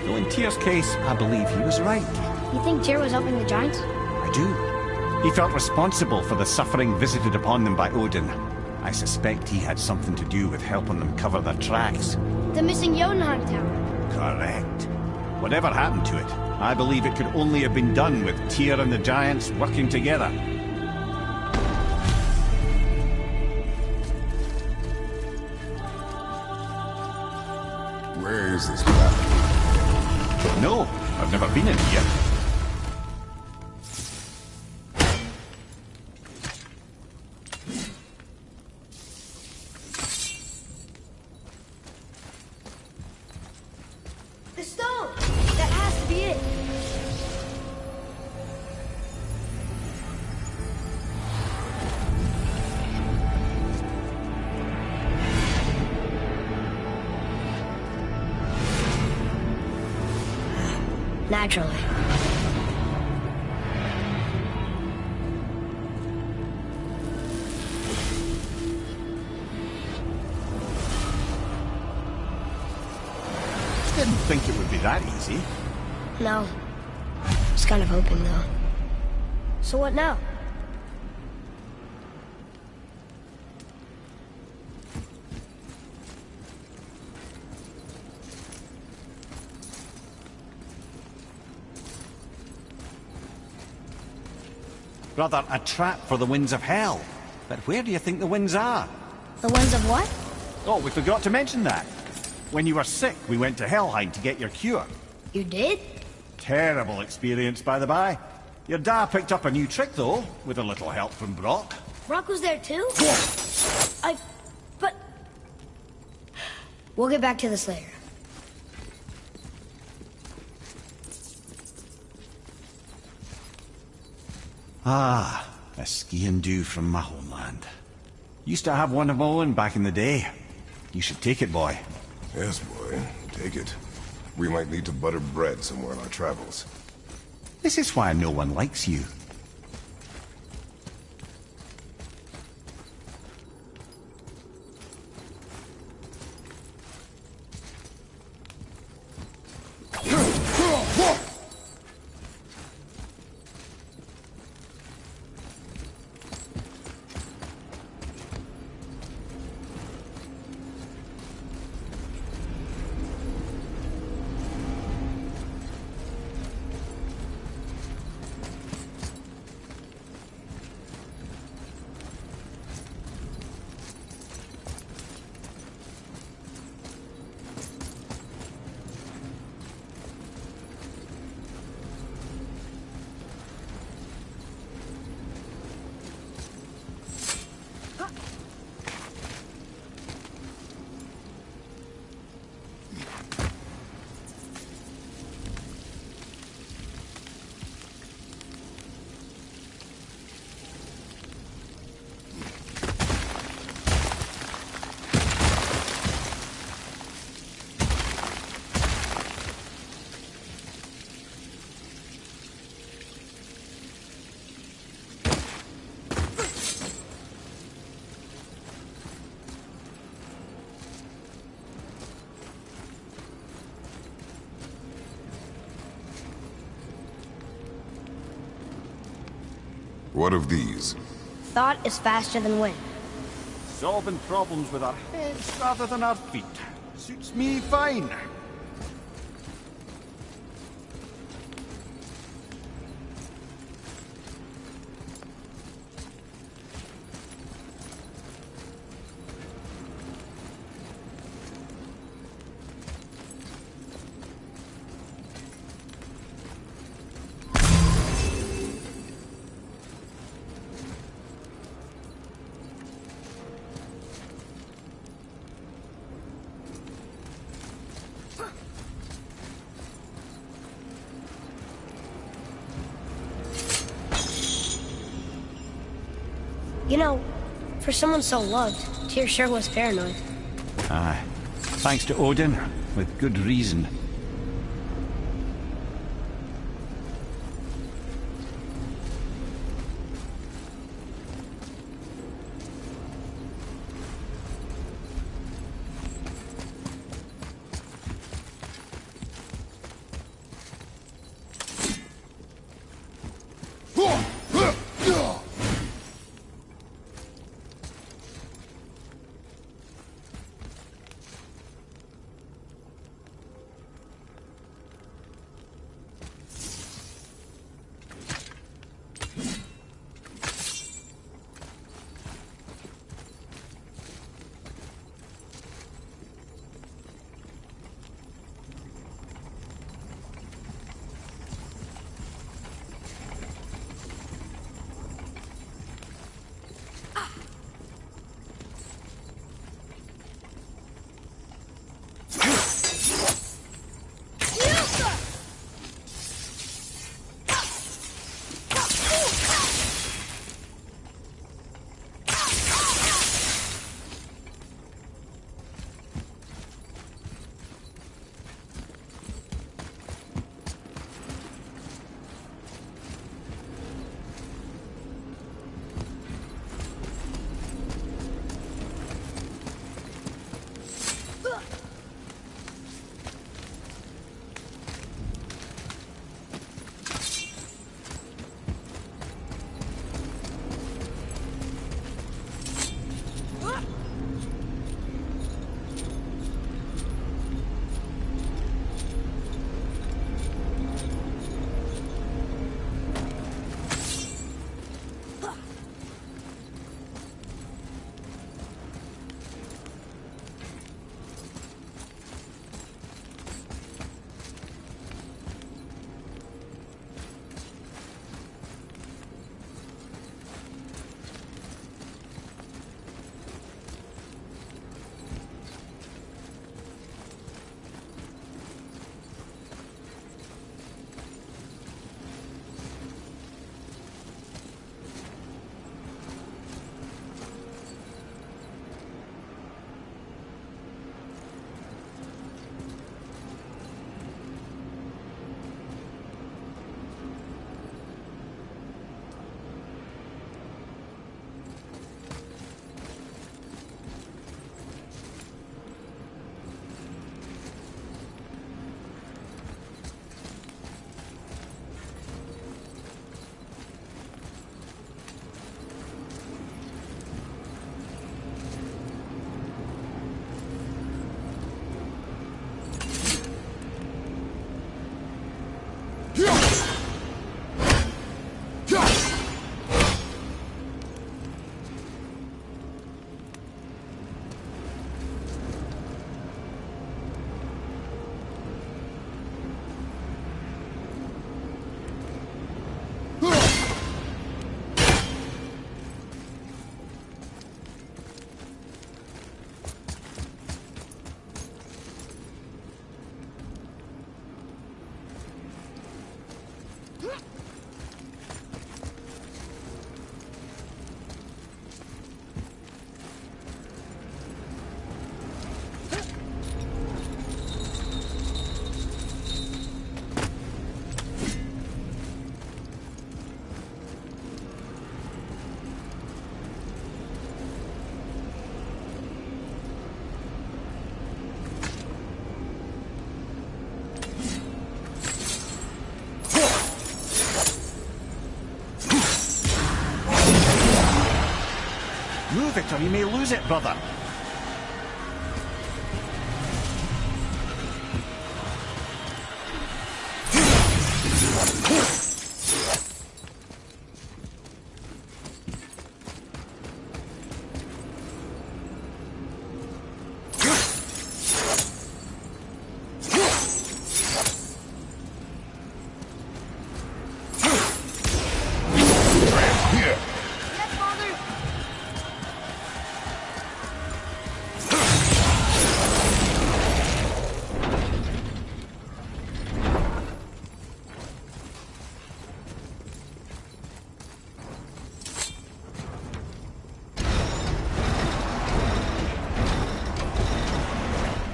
Though in Tyr's case, I believe he was right. You think Tyr was helping the giants? I do. He felt responsible for the suffering visited upon them by Odin. I suspect he had something to do with helping them cover their tracks. The missing Jötunheim tower. Correct. Whatever happened to it, I believe it could only have been done with Tyr and the giants working together. Where is this path? No, I've never been in here. The stone! That has to be it! Naturally. Didn't think it would be that easy. No. I was kind of hoping, though. So what now? Rather, a trap for the winds of hell. But where do you think the winds are? The winds of what? Oh, we forgot to mention that. When you were sick, we went to Helheim to get your cure. You did? Terrible experience, by the by. Your dad picked up a new trick, though, with a little help from Brock. Brock was there too? But... We'll get back to this later. Ah, a skiing do from my homeland. Used to have one of my own back in the day. You should take it, boy. Yes, boy. Take it. We might need to butter bread somewhere on our travels. This is why no one likes you. What of these? Thought is faster than wind. Solving problems with our heads rather than our feet. Suits me fine. You know, for someone so loved, Tyr sure was paranoid. Aye. Thanks to Odin, with good reason. it or you may lose it, brother.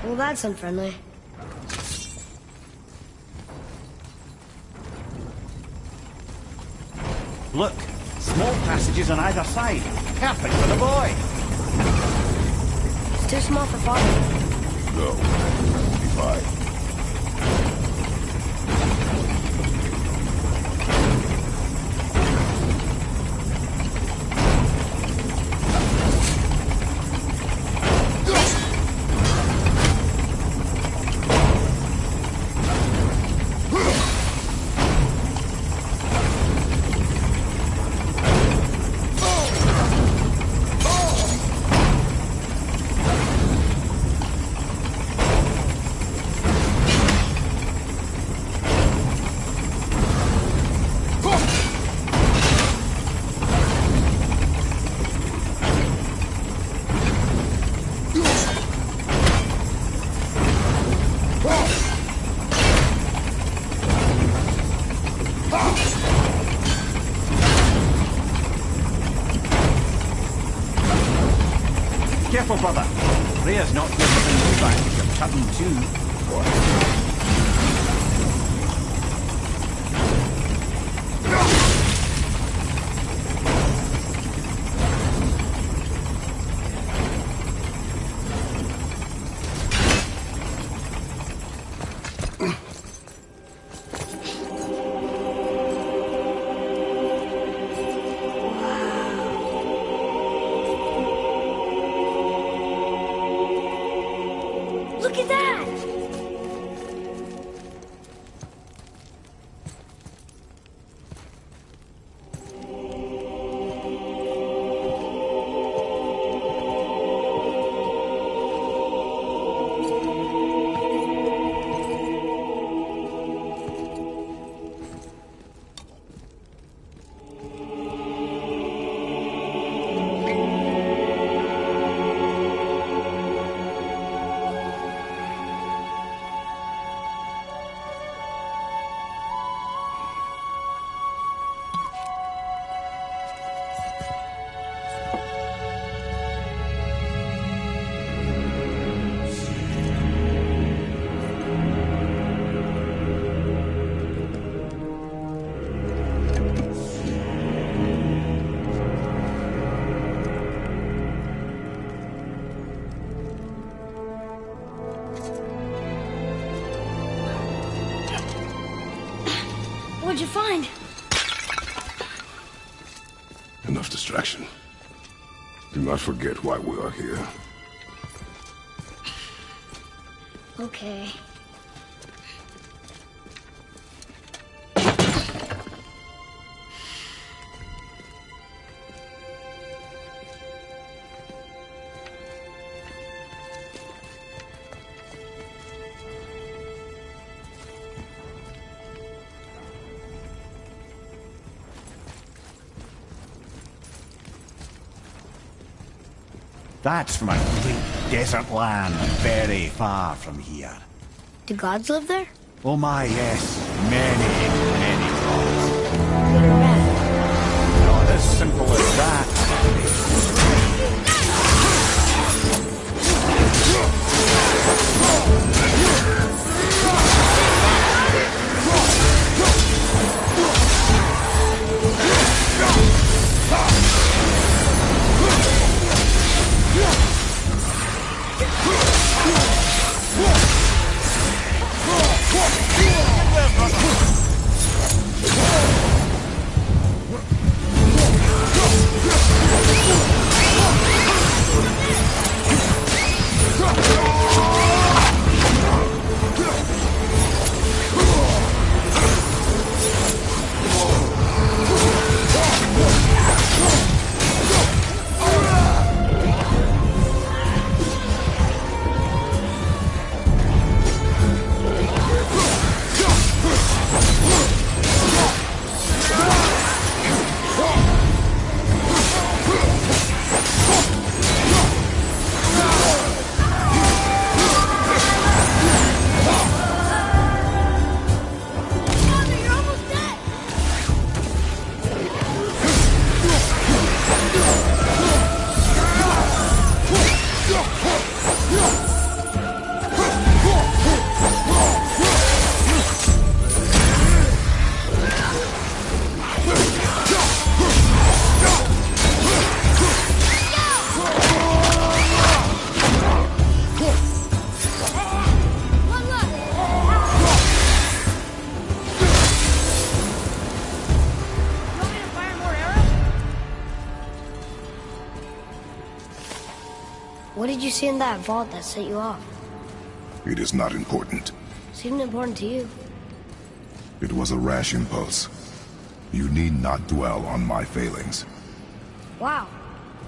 Well, that's unfriendly. Look, small passages on either side. Perfect for the boy. It's too small for father. No, it'll be fine. Careful, brother. Freya's not giving you back if you're cutting too. Look at that! What'd you find? Enough distraction. Do not forget why we are here. Okay. That's from a great desert land very far from here. Do gods live there? Oh my, yes. Many gods. Good or bad? Not as simple as that. What did you see in that vault that set you off? It is not important. Seemed important to you. It was a rash impulse. You need not dwell on my failings. Wow.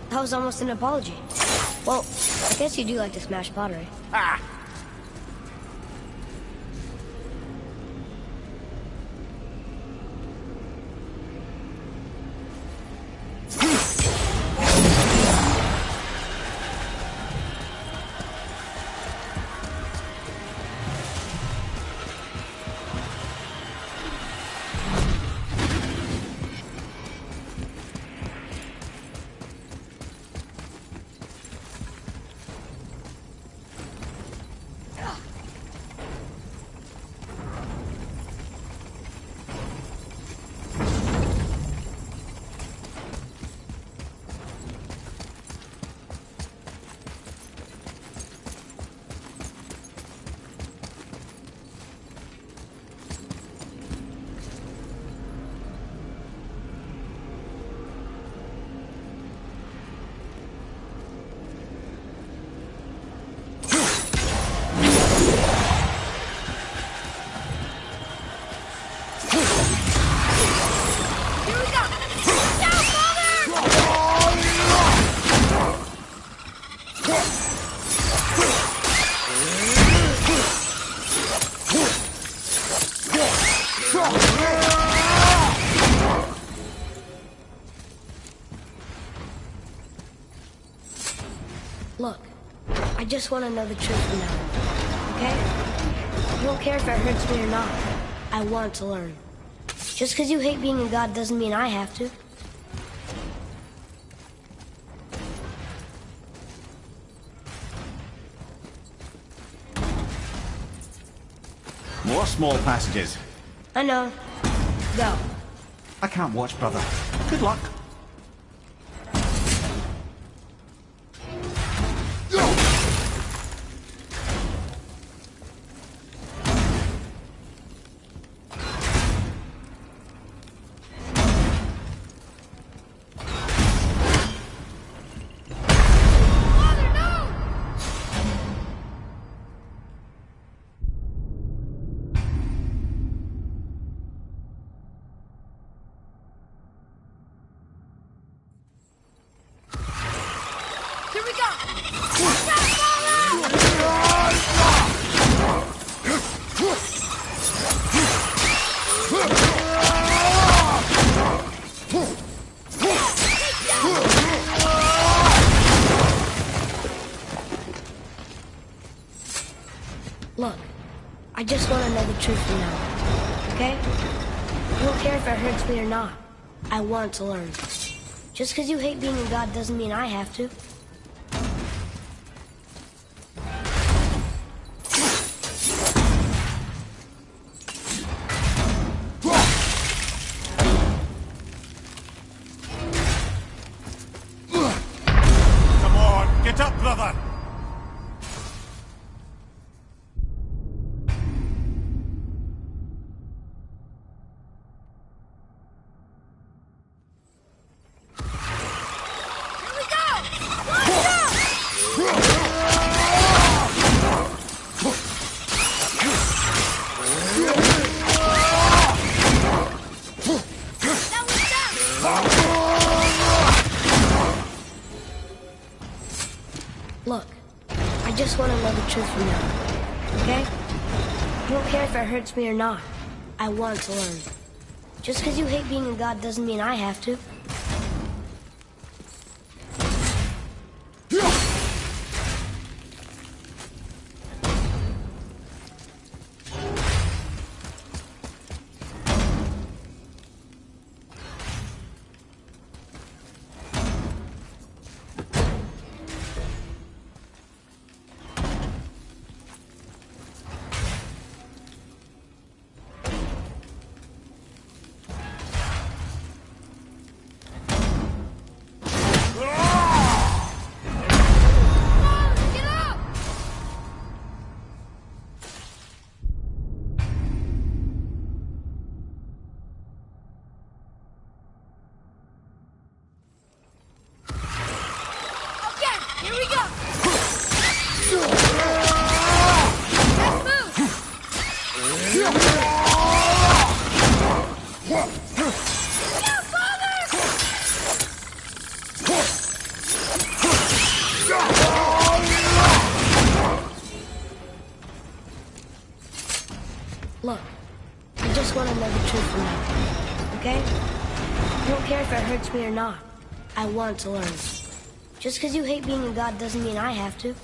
That was almost an apology. Well, I guess you do like to smash pottery. Ah! Look, I just want to know the truth from now on, okay? I don't care if it hurts me or not. I want to learn. Just because you hate being a god doesn't mean I have to. More small passages. I know. Go. I can't watch, brother. Good luck. Look, I just want to know the truth from now on, okay? I don't care if it hurts me or not. I want to learn. Just because you hate being a god doesn't mean I have to. Come on, get up, brother! Look, I just want to know the truth from now on, okay? I don't care if it hurts me or not. I want to learn. Just because you hate being a god doesn't mean I have to. know the truth from now, okay? I don't care if it hurts me or not. I want to learn. Just because you hate being a god doesn't mean I have to.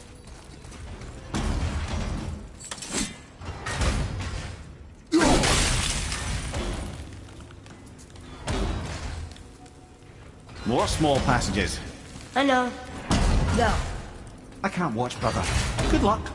More small passages. I know. Go. I can't watch, brother. Good luck.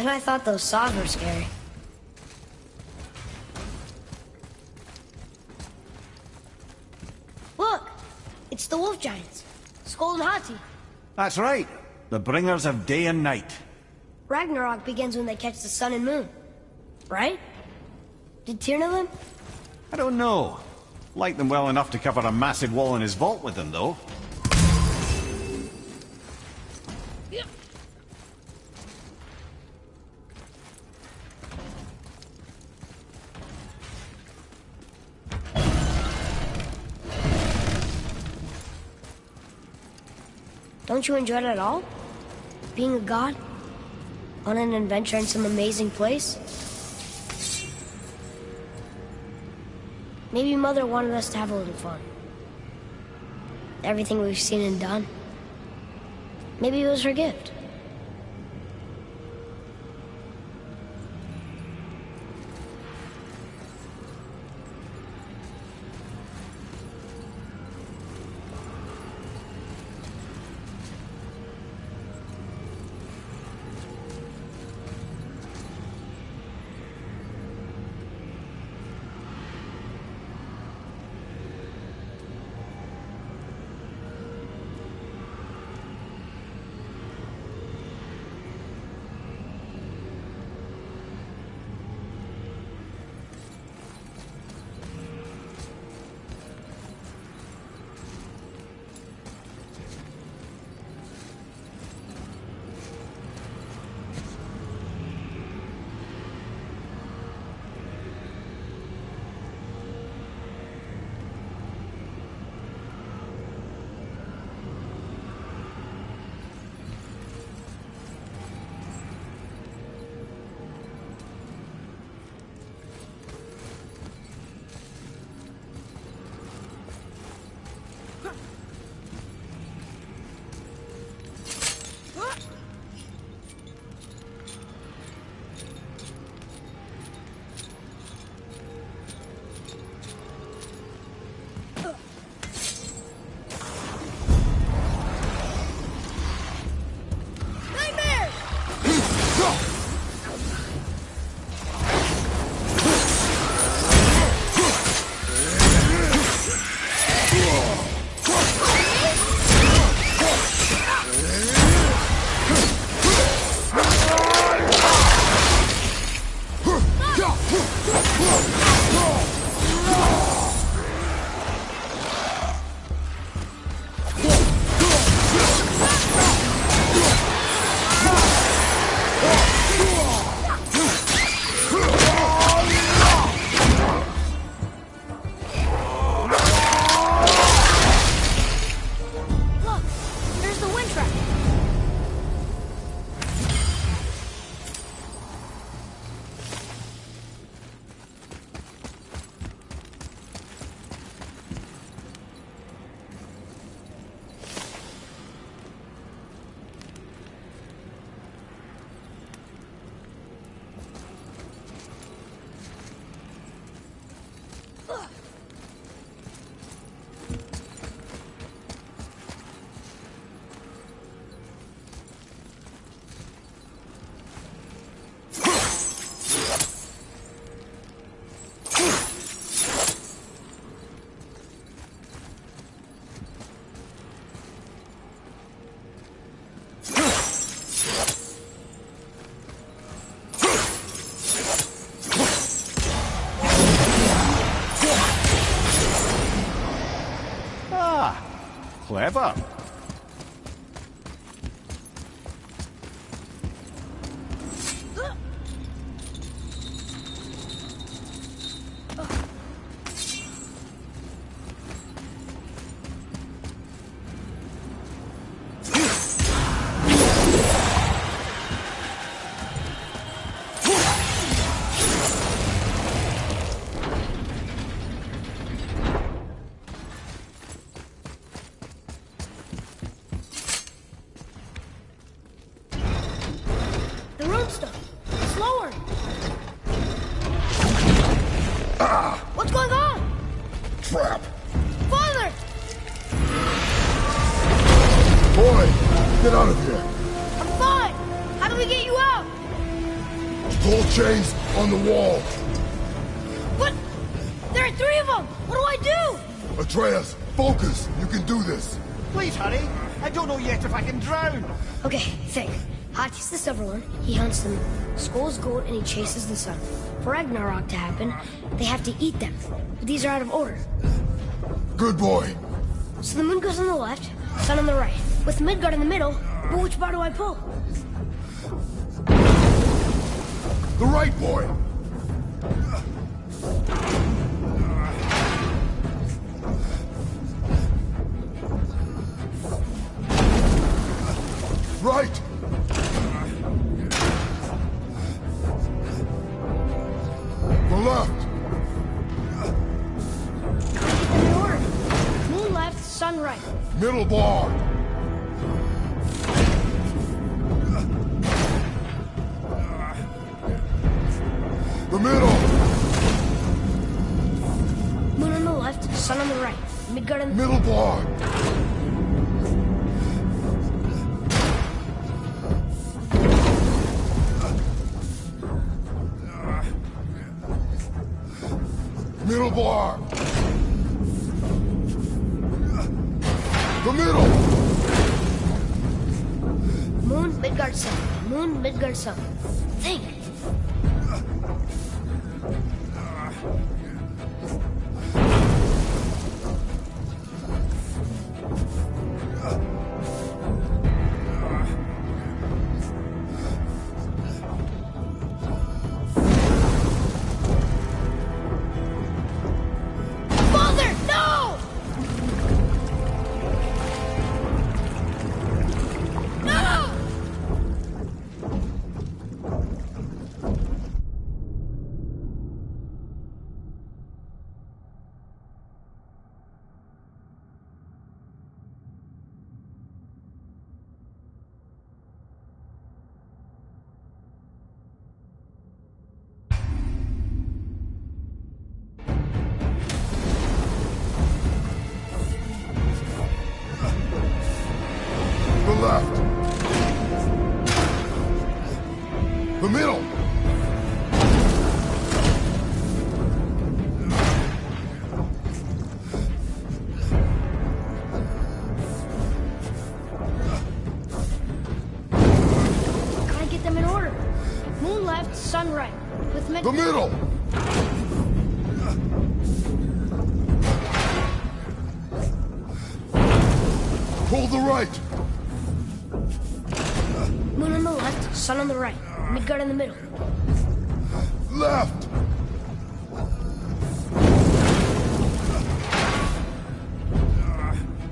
And I thought those saws were scary. Look! It's the wolf giants. Skull and Hati. That's right. The bringers of day and night. Ragnarok begins when they catch the sun and moon. Right? Did Tyr know them? I don't know. Like them well enough to cover a massive wall in his vault with them, though. Don't you enjoy it at all? Being a god? On an adventure in some amazing place? Maybe Mother wanted us to have a little fun. Everything we've seen and done. Maybe it was her gift. Clever. What's going on? Trap! Father! Boy, get out of here! I'm fine! How do we get you out? Pull chains on the wall! What? There are 3 of them! What do I do? Atreus, focus! You can do this! Please hurry. I don't know yet if I can drown. Okay, think. Hati's the silver one. He hunts them. Skull's gold and he chases the sun. For Ragnarok to happen, they have to eat them. But these are out of order. Good boy. So the moon goes on the left, sun on the right. With Midgard in the middle, but which bar do I pull? The right, boy. Right. The left. In order. Moon left, sun right. Middle bar. The middle. Moon on the left, sun on the right. Midgard in the middle bar. Middle bar. The middle. Moon, Midgard, sun. Moon, Midgard, sun. Think. The middle! Gotta get them in order. Moon left, sun right. With The middle! Pull the right! Moon on the left, sun on the right. Midgard in the middle. Left!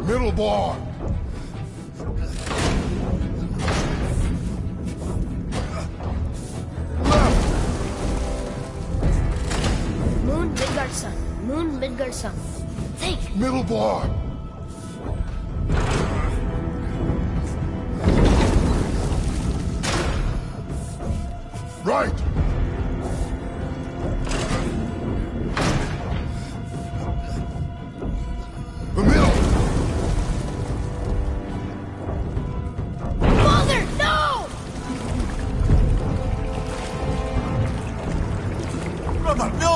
Middle bar! Left! Moon, Midgard, sun. Moon, Midgard, sun. Think! Middle bar! Right! The middle! Father, no! Brother, no!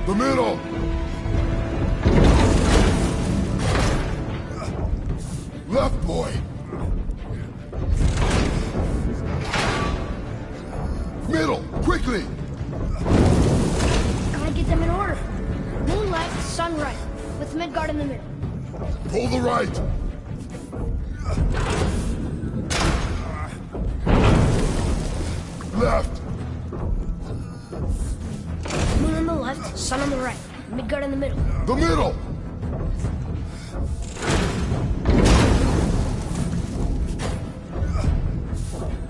The middle! Left, boy! Middle! Quickly! Gotta get them in order. Moon left, sun right, with Midgard in the middle. Pull the right! Left! Moon on the left, sun on the right, Midgard in the middle. The middle!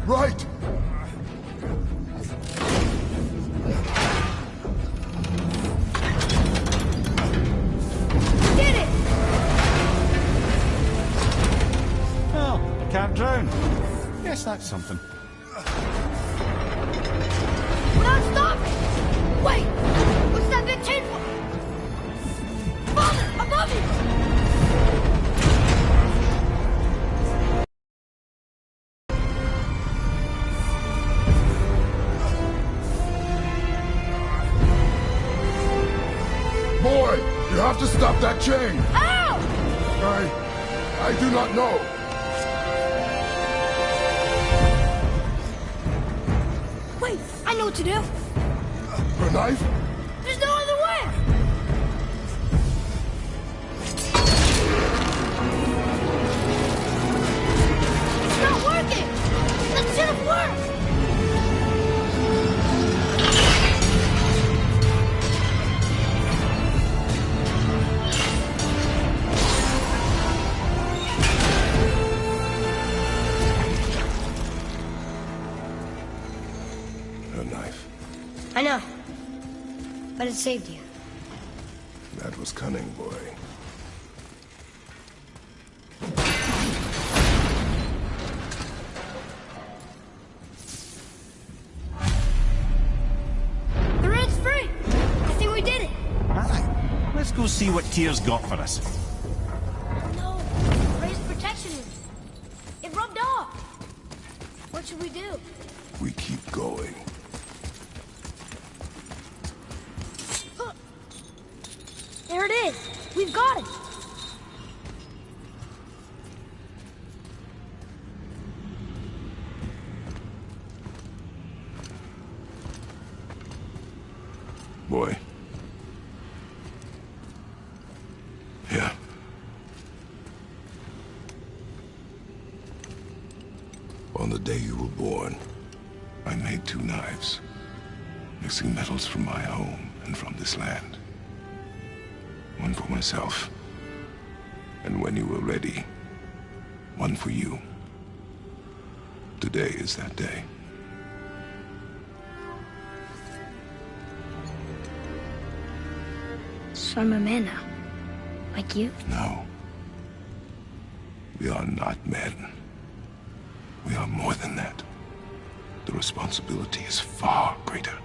Right! Did it! Well, can't drown. Guess that's something. We're not stopping! Wait! What's that big chain for? Father, above you! Boy, you have to stop that chain! How? I do not know. Wait, I know what to do. A knife? There's no other way! It's not working! That should have worked! A knife. I know. But it saved you. That was cunning, boy. The road's free! I think we did it! Aye. Let's go see what Tyr's got for us. No! Ray's protection room. It rubbed off! What should we do? We keep going. There it is! We've got it! Boy. Yeah. On the day you were born, I made 2 knives, mixing metals from my home and from this land. One for myself, and when you were ready, one for you. Today is that day. So I'm a man now. Like you? No. We are not men. We are more than that. The responsibility is far greater.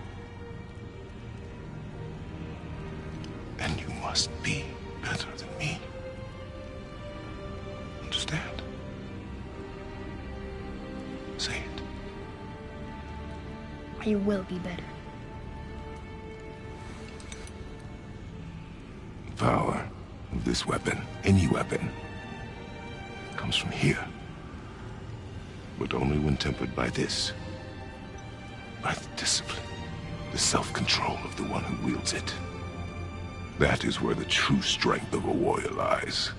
And you must be better than me. Understand? Say it. You will be better. The power of this weapon, any weapon, comes from here. But only when tempered by this. By the discipline, the self-control of the one who wields it. That is where the true strength of a warrior lies.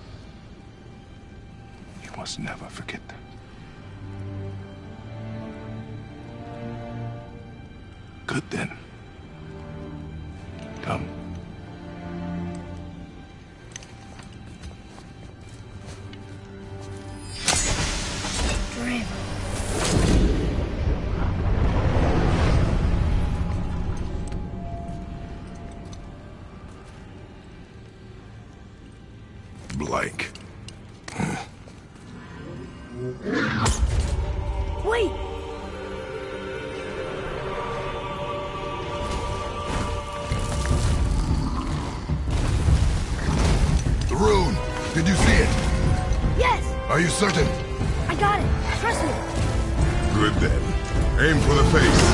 You must never forget that. Good then. Come. Forever. Blank. Wait! The rune! Did you see it? Yes! Are you certain? I got it! Trust me! Good then. Aim for the face.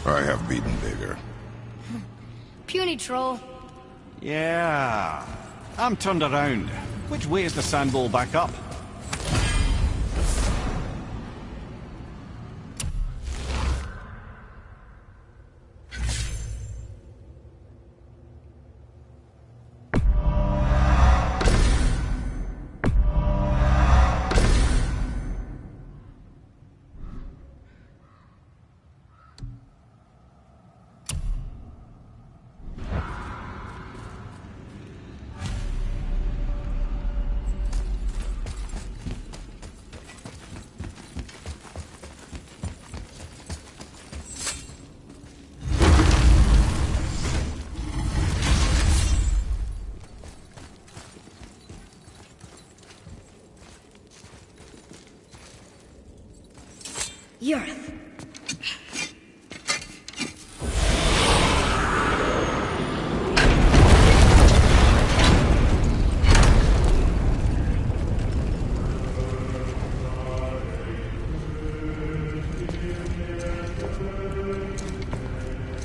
I have beaten bigger. Puny troll. Yeah. I'm turned around. Which way is the sandbowl back up?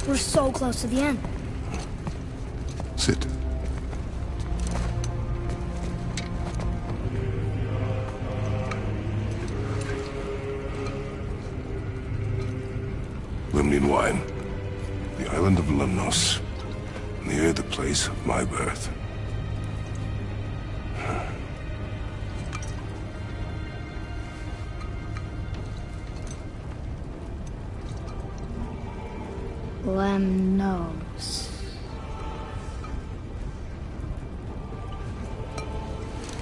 We're so close to the end. Sit. Limnian wine. The island of Lemnos. Near the place of my birth. Lemnos.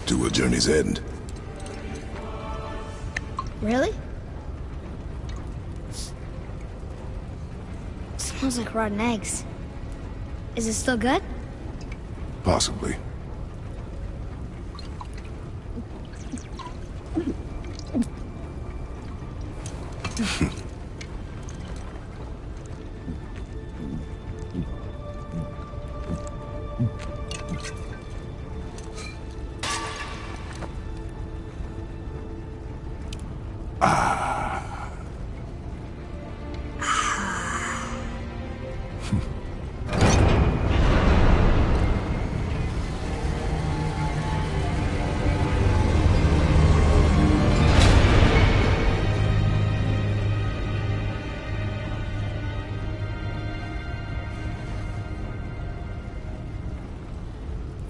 To a journey's end. Really? Smells like rotten eggs. Is it still good? Possibly.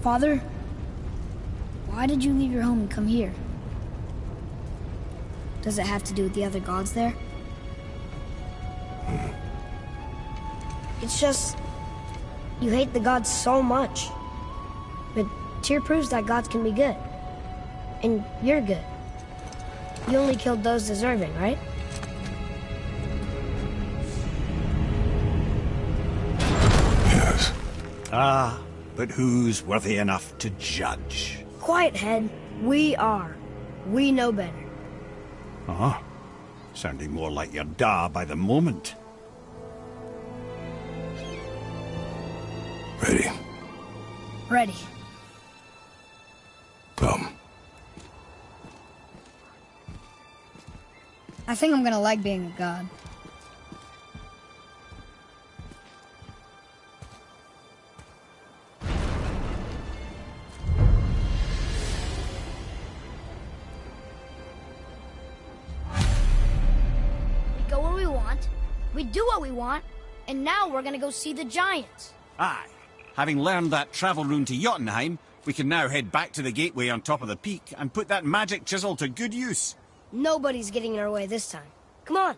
Father, why did you leave your home and come here? Does it have to do with the other gods there? It's just, you hate the gods so much. But Tyr proves that gods can be good. And you're good. You only killed those deserving, right? Yes. Ah, but who's worthy enough to judge? Quiet, head. We are. We know better. Uh-huh. Sounding more like your da by the moment. Ready? Ready. Come. I think I'm gonna like being a god. We go where we want, we do what we want, and now we're gonna go see the giants. Aye. Having learned that travel rune to Jötunheim, we can now head back to the gateway on top of the peak and put that magic chisel to good use. Nobody's getting in our way this time. Come on.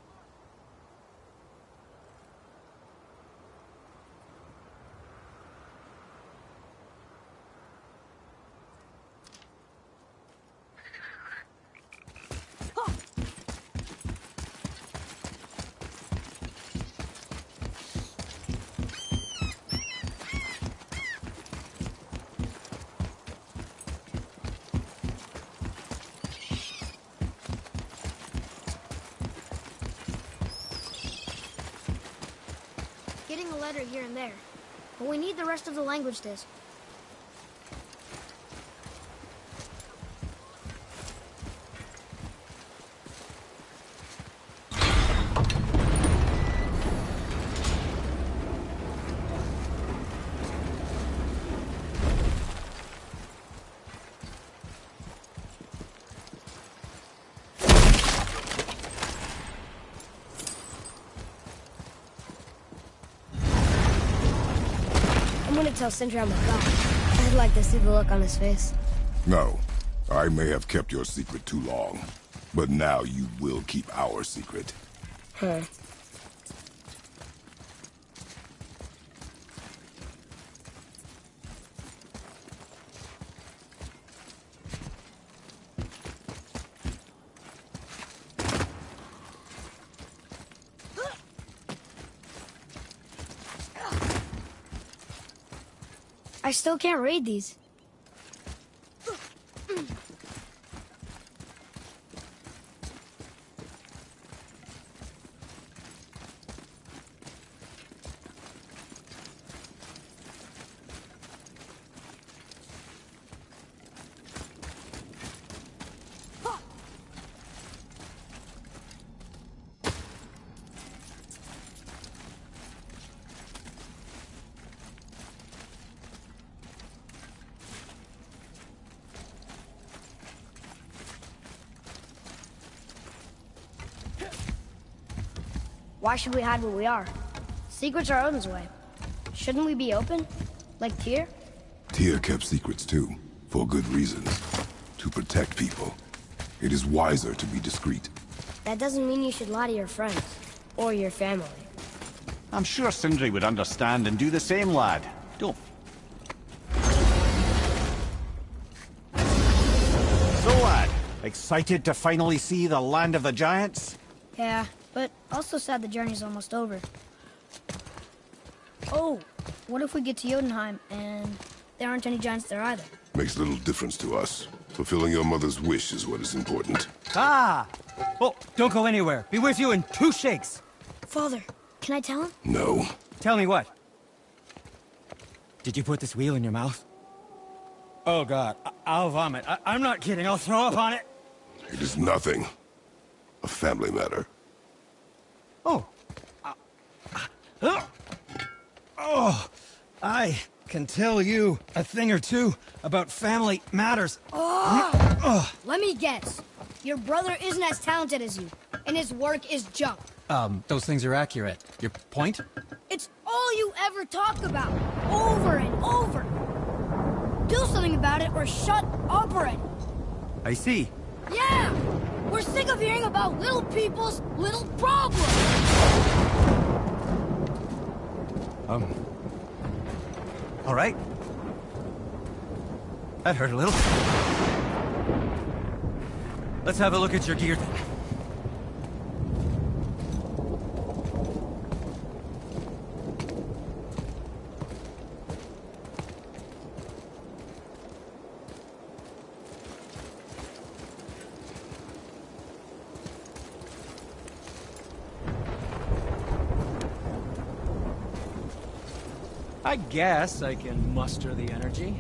Getting a letter here and there, but we need the rest of the language disc. I'm gonna tell Sindri I'm a god. I'd like to see the look on his face. No. I may have kept your secret too long. But now you will keep our secret. Huh. I still can't read these. Why should we hide what we are? Secrets are Odin's way. Shouldn't we be open? Like Tyr? Tyr kept secrets too, for good reasons. To protect people. It is wiser to be discreet. That doesn't mean you should lie to your friends. Or your family. I'm sure Sindri would understand and do the same, lad. Don't. So, lad, excited to finally see the land of the giants? Yeah, but also sad the journey's almost over. Oh, what if we get to Jötunheim and there aren't any giants there either? Makes little difference to us. Fulfilling your mother's wish is what is important. Ah! Oh, don't go anywhere. Be with you in 2 shakes. Father, can I tell him? No. Tell me what? Did you put this wheel in your mouth? Oh God, I'll vomit. I'm not kidding. I'll throw up on it. It is nothing. A family matter. Oh. Oh, I can tell you a thing or two about family matters. Oh! Let me guess. Your brother isn't as talented as you, and his work is junk. Those things are accurate. Your point? It's all you ever talk about, over and over. Do something about it or shut up already. I see. Yeah! We're sick of hearing about little people's little problems! All right. That hurt a little. Let's have a look at your gear then. I guess I can muster the energy.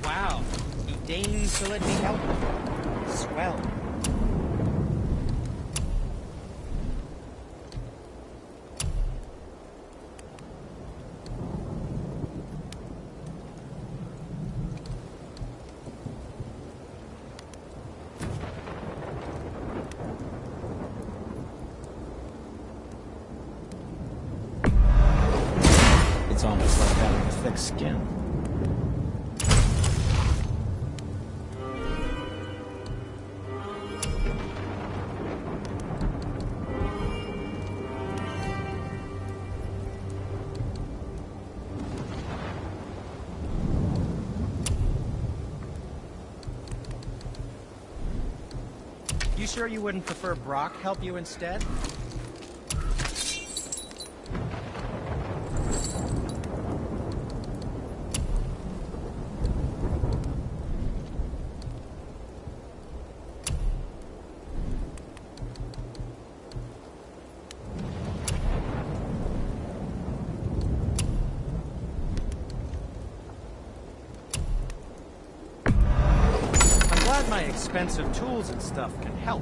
Wow, he deigns to let me help. Swell. It's almost like having a thick skin. You sure you wouldn't prefer Brock help you instead? My expensive tools and stuff can help.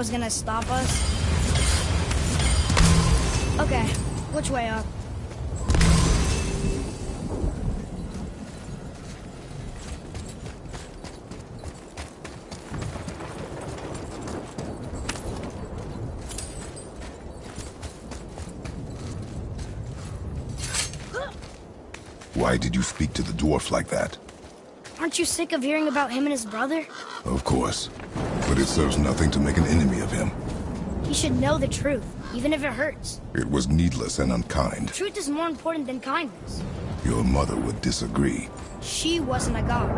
was gonna stop us? Okay, which way up? Why did you speak to the dwarf like that? Aren't you sick of hearing about him and his brother? Of course. But it serves nothing to make an enemy of him. He should know the truth, even if it hurts. It was needless and unkind. Truth is more important than kindness. Your mother would disagree. She wasn't a god.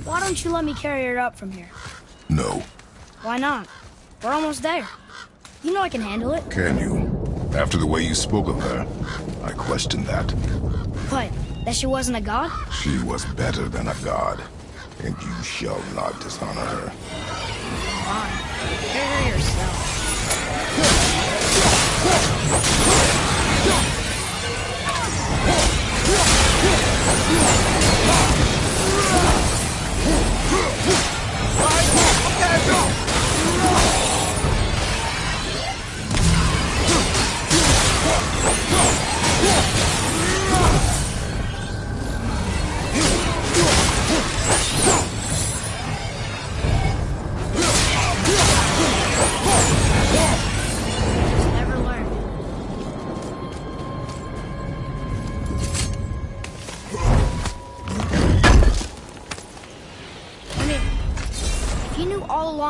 Why don't you let me carry her up from here? No. Why not? We're almost there. You know I can handle it. Can you? After the way you spoke of her, I question that. What? That she wasn't a god? She was better than a god, and you shall not dishonor her. Fine. Carry her yourself.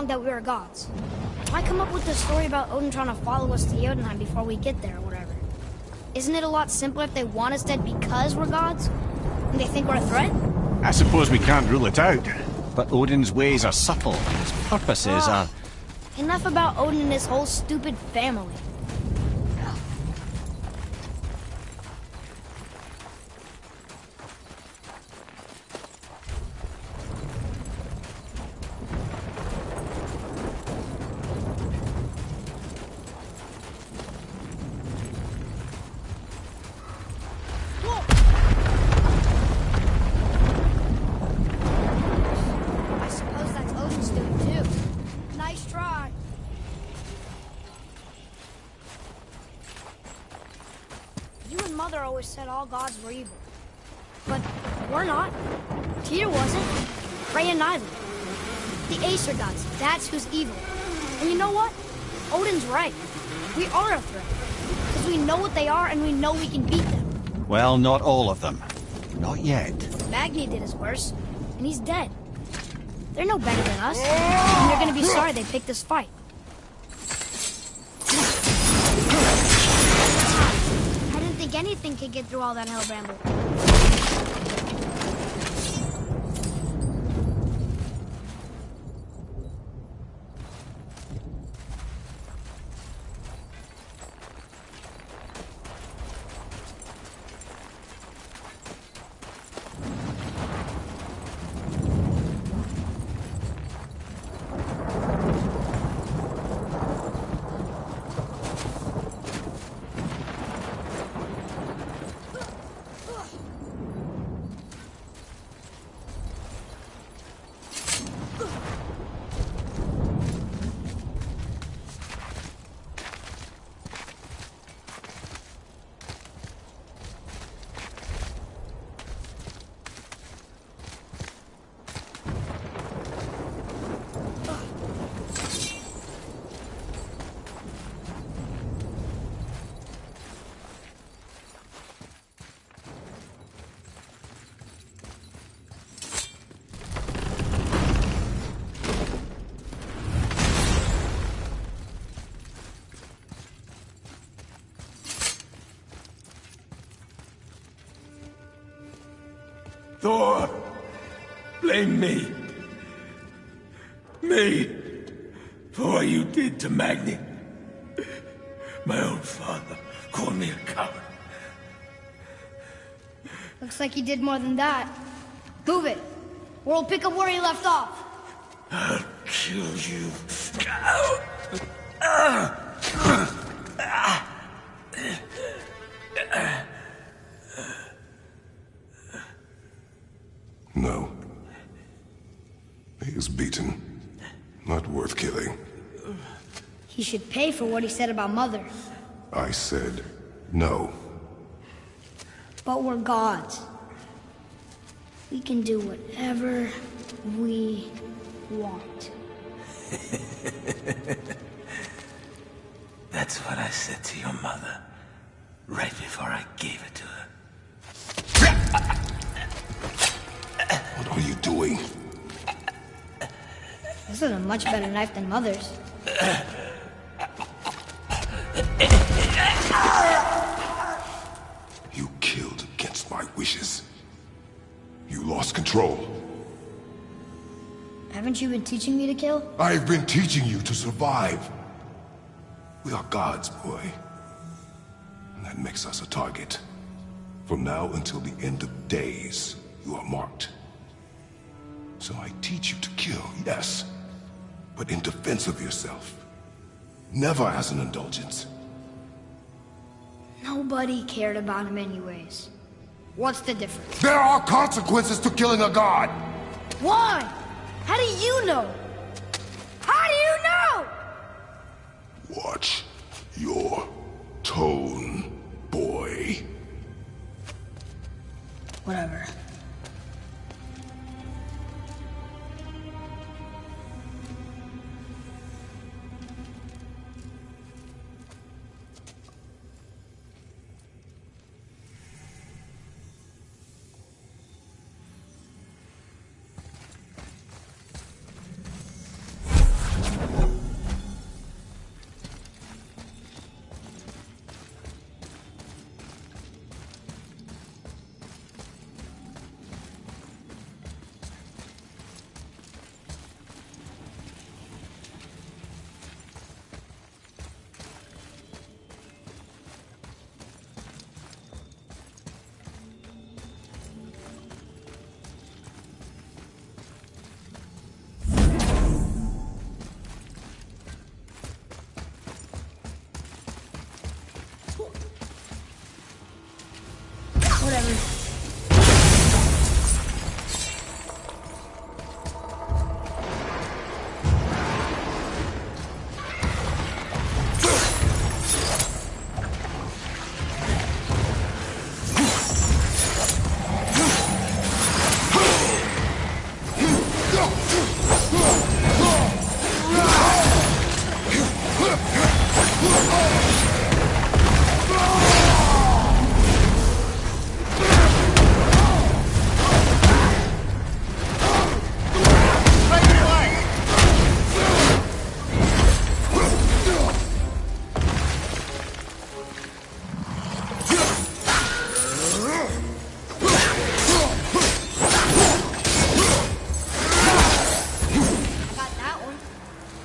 That we are gods. Why come up with this story about Odin trying to follow us to Jötunheim before we get there or whatever? Isn't it a lot simpler if they want us dead because we're gods? And they think we're a threat? I suppose we can't rule it out. But Odin's ways are subtle, and his purposes are... Enough about Odin and his whole stupid family. Said all gods were evil. But we're not. Tyr wasn't. Freya neither. The Aesir gods, that's who's evil. And you know what? Odin's right. We are a threat. Because we know what they are and we know we can beat them. Well, not all of them. Not yet. Magni did his worst, and he's dead. They're no better than us. And they're gonna be sorry they picked this fight. Anything could get through all that hell bramble. Thor! Blame me. Me! For what you did to Magni. My own father called me a coward. Looks like he did more than that. Move it, or we'll pick up where he left off. I'll kill you. No. He is beaten. Not worth killing. He should pay for what he said about Mother. I said no. But we're gods. We can do whatever we want. That's what I said to your mother, right before I gave it to her. What are you doing? This is a much better knife than Mother's. You killed against my wishes. You lost control. Haven't you been teaching me to kill? I've been teaching you to survive. We are gods, boy. And that makes us a target. From now until the end of days, you are marked. So I teach you to kill, yes. But in defense of yourself. Never as an indulgence. Nobody cared about him anyways. What's the difference? There are consequences to killing a god! Why? How do you know? How do you know? Watch your tone, boy. Whatever.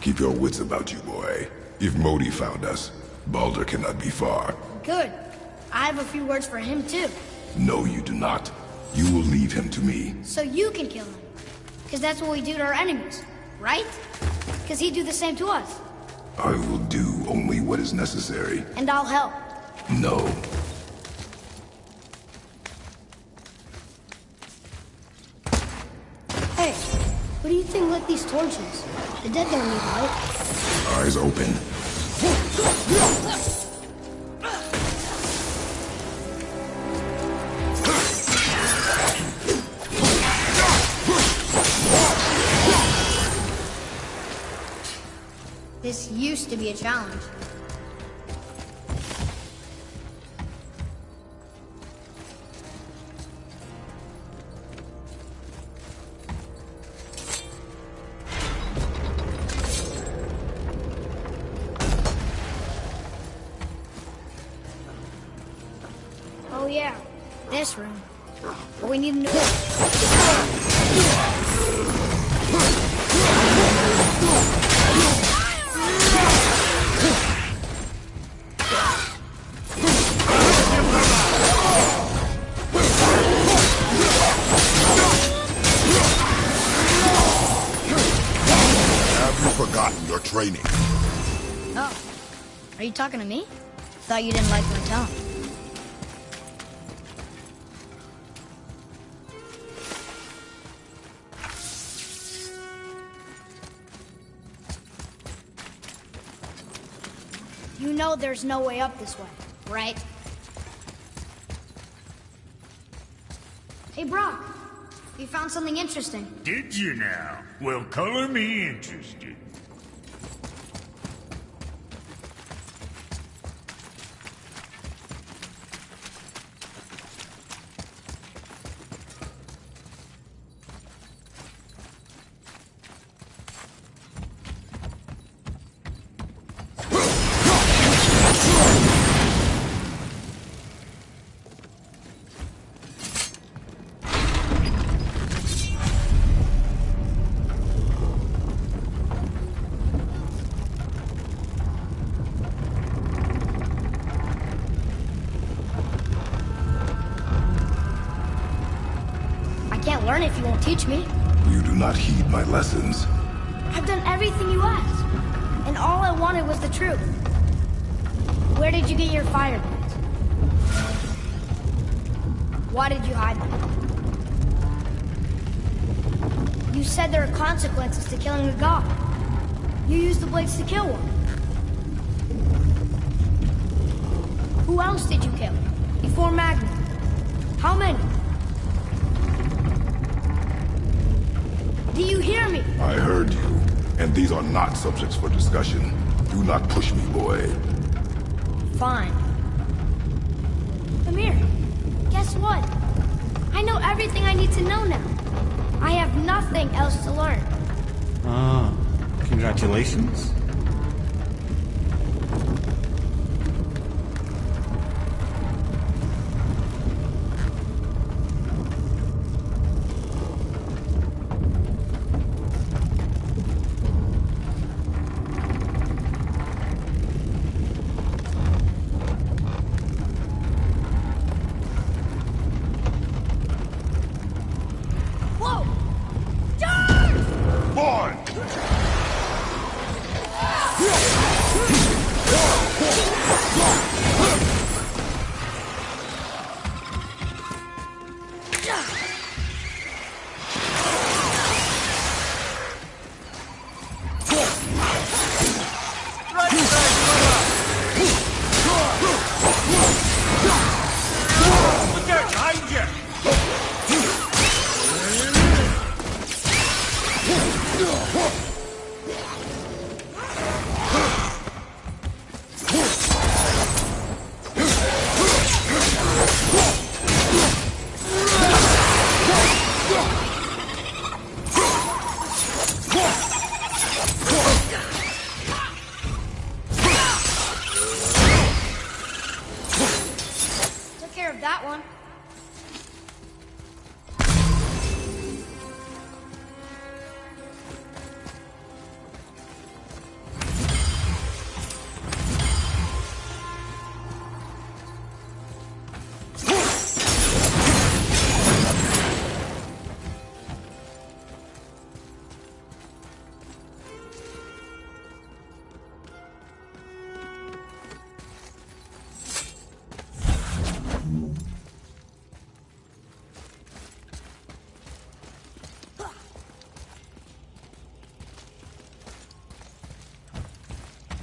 Keep your wits about you, boy. If Modi found us, Baldur cannot be far. Good. I have a few words for him, too. No, you do not. You will leave him to me. So you can kill him. Because that's what we do to our enemies, right? Because he'd do the same to us. I will do only what is necessary. And I'll help. No. Hey, what do you think lit these torches? The dead don't need light. Eyes open. This used to be a challenge. Oh yeah, this room. but we need a new... Have you forgotten your training? Oh, are you talking to me? Thought you didn't like my tone. You know there's no way up this way, right? Hey, Brock. You found something interesting. Did you now? Well, color me interested. Learn if you won't teach me. You do not heed my lessons. I've done everything you asked, and all I wanted was the truth. Where did you get your fire blades? Why did you hide them? You said there are consequences to killing a god. You used the blades to kill one. Who else did you kill? Before Magni? How many? Do you hear me? I heard you, and these are not subjects for discussion. Do not push me, boy. Fine. Mímir, guess what? I know everything I need to know now. I have nothing else to learn. Ah, congratulations.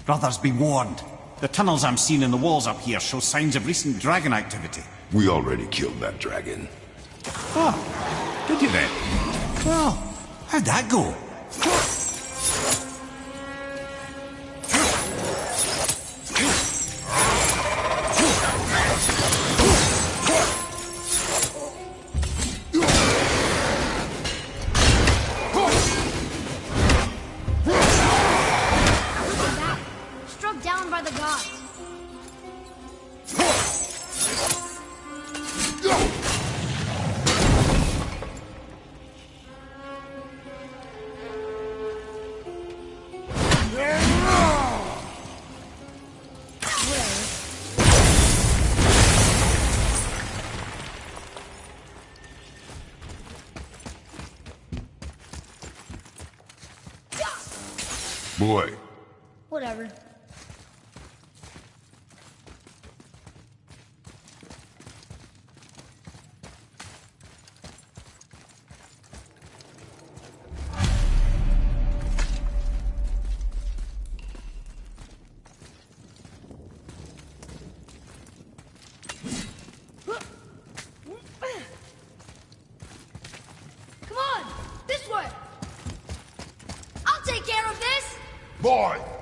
Brothers, be warned. The tunnels I'm seeing in the walls up here show signs of recent dragon activity. We already killed that dragon. Oh, did you then? Well, how'd that go? Boy. Whatever. Come on, this way. I'll take care of this. Boy!